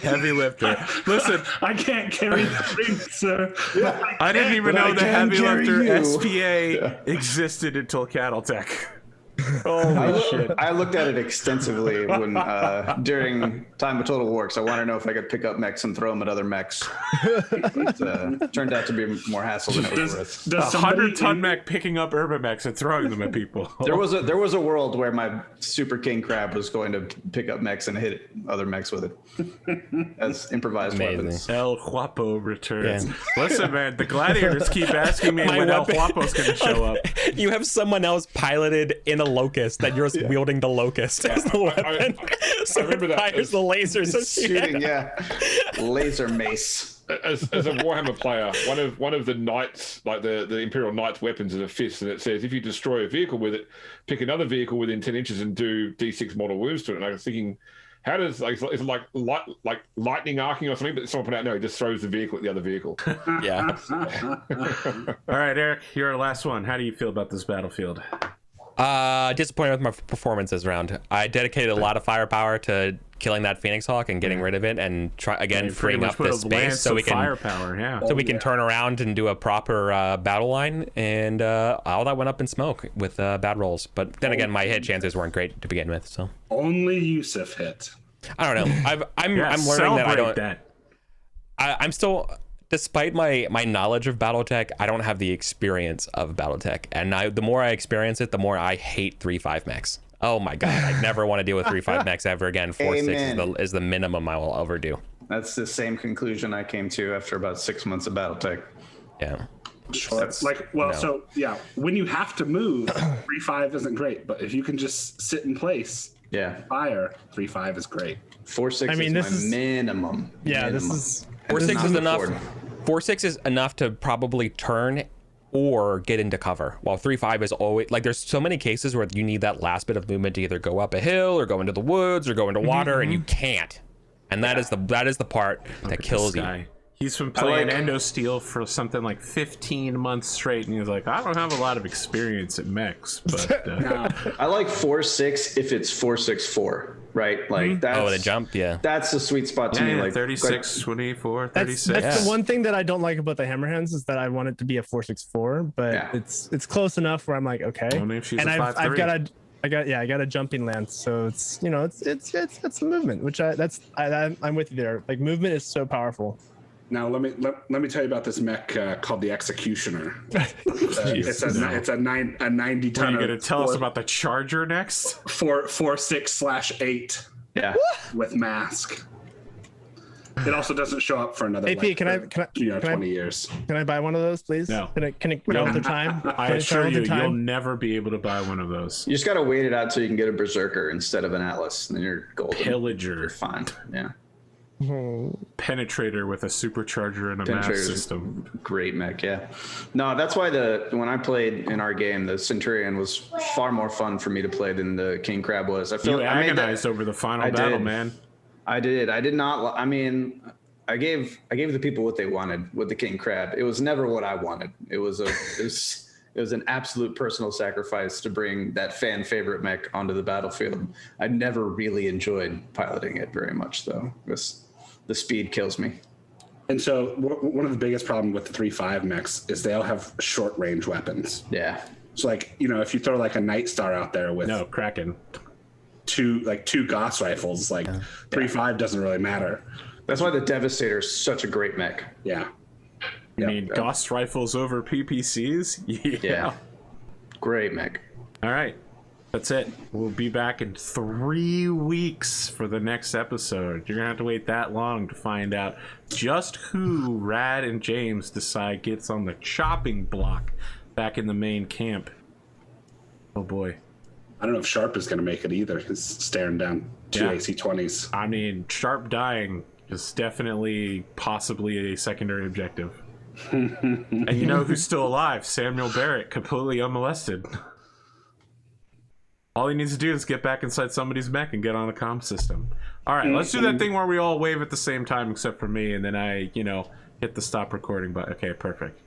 Heavy lifter. Listen, I can't carry the thing, sir. I didn't even But know I the can heavy carry lifter you. SPA existed until Battletech. I looked at it extensively when during time of Total War, because I wanted to know if I could pick up mechs and throw them at other mechs. But, turned out to be more hassle than it was worth. A 100-ton mech picking up urban mechs and throwing them at people. There was a world where my Super King Crab was going to pick up mechs and hit other mechs with it as improvised weapons. El Guapo returns. Yeah. Listen, man, the gladiators keep asking me when El Guapo's going to show up. You have someone else piloted in a locust that you're wielding the locust as the weapon. So remember it that. fires the lasers and Shooting, laser mace. As a Warhammer player, one of the knights, like the Imperial Knight's weapons, is a fist, and it says if you destroy a vehicle with it, pick another vehicle within 10 inches and do D6 mortal wounds to it. And I was thinking, how does is it like lightning arcing or something? But someone put out, no, he just throws the vehicle at the other vehicle. Yeah. All right, Eric, you're our last one. How do you feel about this battlefield? Disappointed with my performances round. I dedicated a lot of firepower to killing that Phoenix Hawk and getting rid of it, and freeing up this space so we can firepower. So we can turn around and do a proper battle line, and all that went up in smoke with bad rolls. But then again, my hit chances weren't great to begin with. So Only Yusuf hit. I don't know. I'm learning that I don't. I'm still. Despite my knowledge of Battletech, I don't have the experience of Battletech. And the more I experience it, the more I hate 3.5 mechs. Oh my god, I never want to deal with 3.5 mechs ever again. 4.6 is the minimum I will ever do. That's the same conclusion I came to after about 6 months of Battletech. Yeah. Sure. So yeah, when you have to move, 3.5 isn't great. But if you can just sit in place, fire, 3.5 is great. 4.6 is my minimum. Yeah, minimum. this is 4.6 is enough. 4.6 is enough to probably turn or get into cover, while 3.5 is always like, there's so many cases where you need that last bit of movement to either go up a hill or go into the woods or go into water, and you can't. And that is the part that kills you. He's been playing Endosteel for something like 15 months straight, and he's like, I don't have a lot of experience at mechs, but I like 4.6 if it's 4.6.4, right? Like that's the jump, that's the sweet spot to me. Like 36, 24, 36. That's the one thing that I don't like about the Hammerhands is that I want it to be a 4.6.4, but it's close enough where I'm like, okay. Well, maybe she's and a I've got I got a jumping lance, so it's it's movement, which I'm with you there. Like, movement is so powerful. Now let me tell you about this mech called the Executioner. It's a 90 ton. Are you going to tell us about the Charger next? 4.6/8. Yeah, with mask. It also doesn't show up for another. AP, can I 20 years. Can I buy one of those, please? No. Can it no. the time? I assure you, you'll never be able to buy one of those. You just gotta wait it out so you can get a Berserker instead of an Atlas, and then you're golden. Pillager. You're fine. Yeah. Penetrator with a supercharger and a mass system. Great mech, yeah. No, that's why when I played in our game, the Centurion was far more fun for me to play than the King Crab was. You agonized over the final battle, man. I did. I did not. I mean, I gave the people what they wanted with the King Crab. It was never what I wanted. It was an absolute personal sacrifice to bring that fan favorite mech onto the battlefield. I never really enjoyed piloting it very much, though. The speed kills me. And so one of the biggest problems with the 3.5 mechs is they all have short range weapons. Yeah. So like, if you throw like a Night Star out there with Kraken, two Gauss rifles, like 3.5 doesn't really matter. That's why the Devastator is such a great mech. Yeah. You mean Gauss rifles over PPCs? Yeah. Great mech. All right. That's it. We'll be back in 3 weeks for the next episode. You're going to have to wait that long to find out just who Rad and James decide gets on the chopping block back in the main camp. Oh, boy. I don't know if Sharp is going to make it either. He's staring down two AC-20s. I mean, Sharp dying is definitely possibly a secondary objective. And you know who's still alive? Samuel Barrett, completely unmolested. All he needs to do is get back inside somebody's mech and get on the comm system. All right, let's do that thing where we all wave at the same time except for me, and then I, hit the stop recording button. Okay, perfect.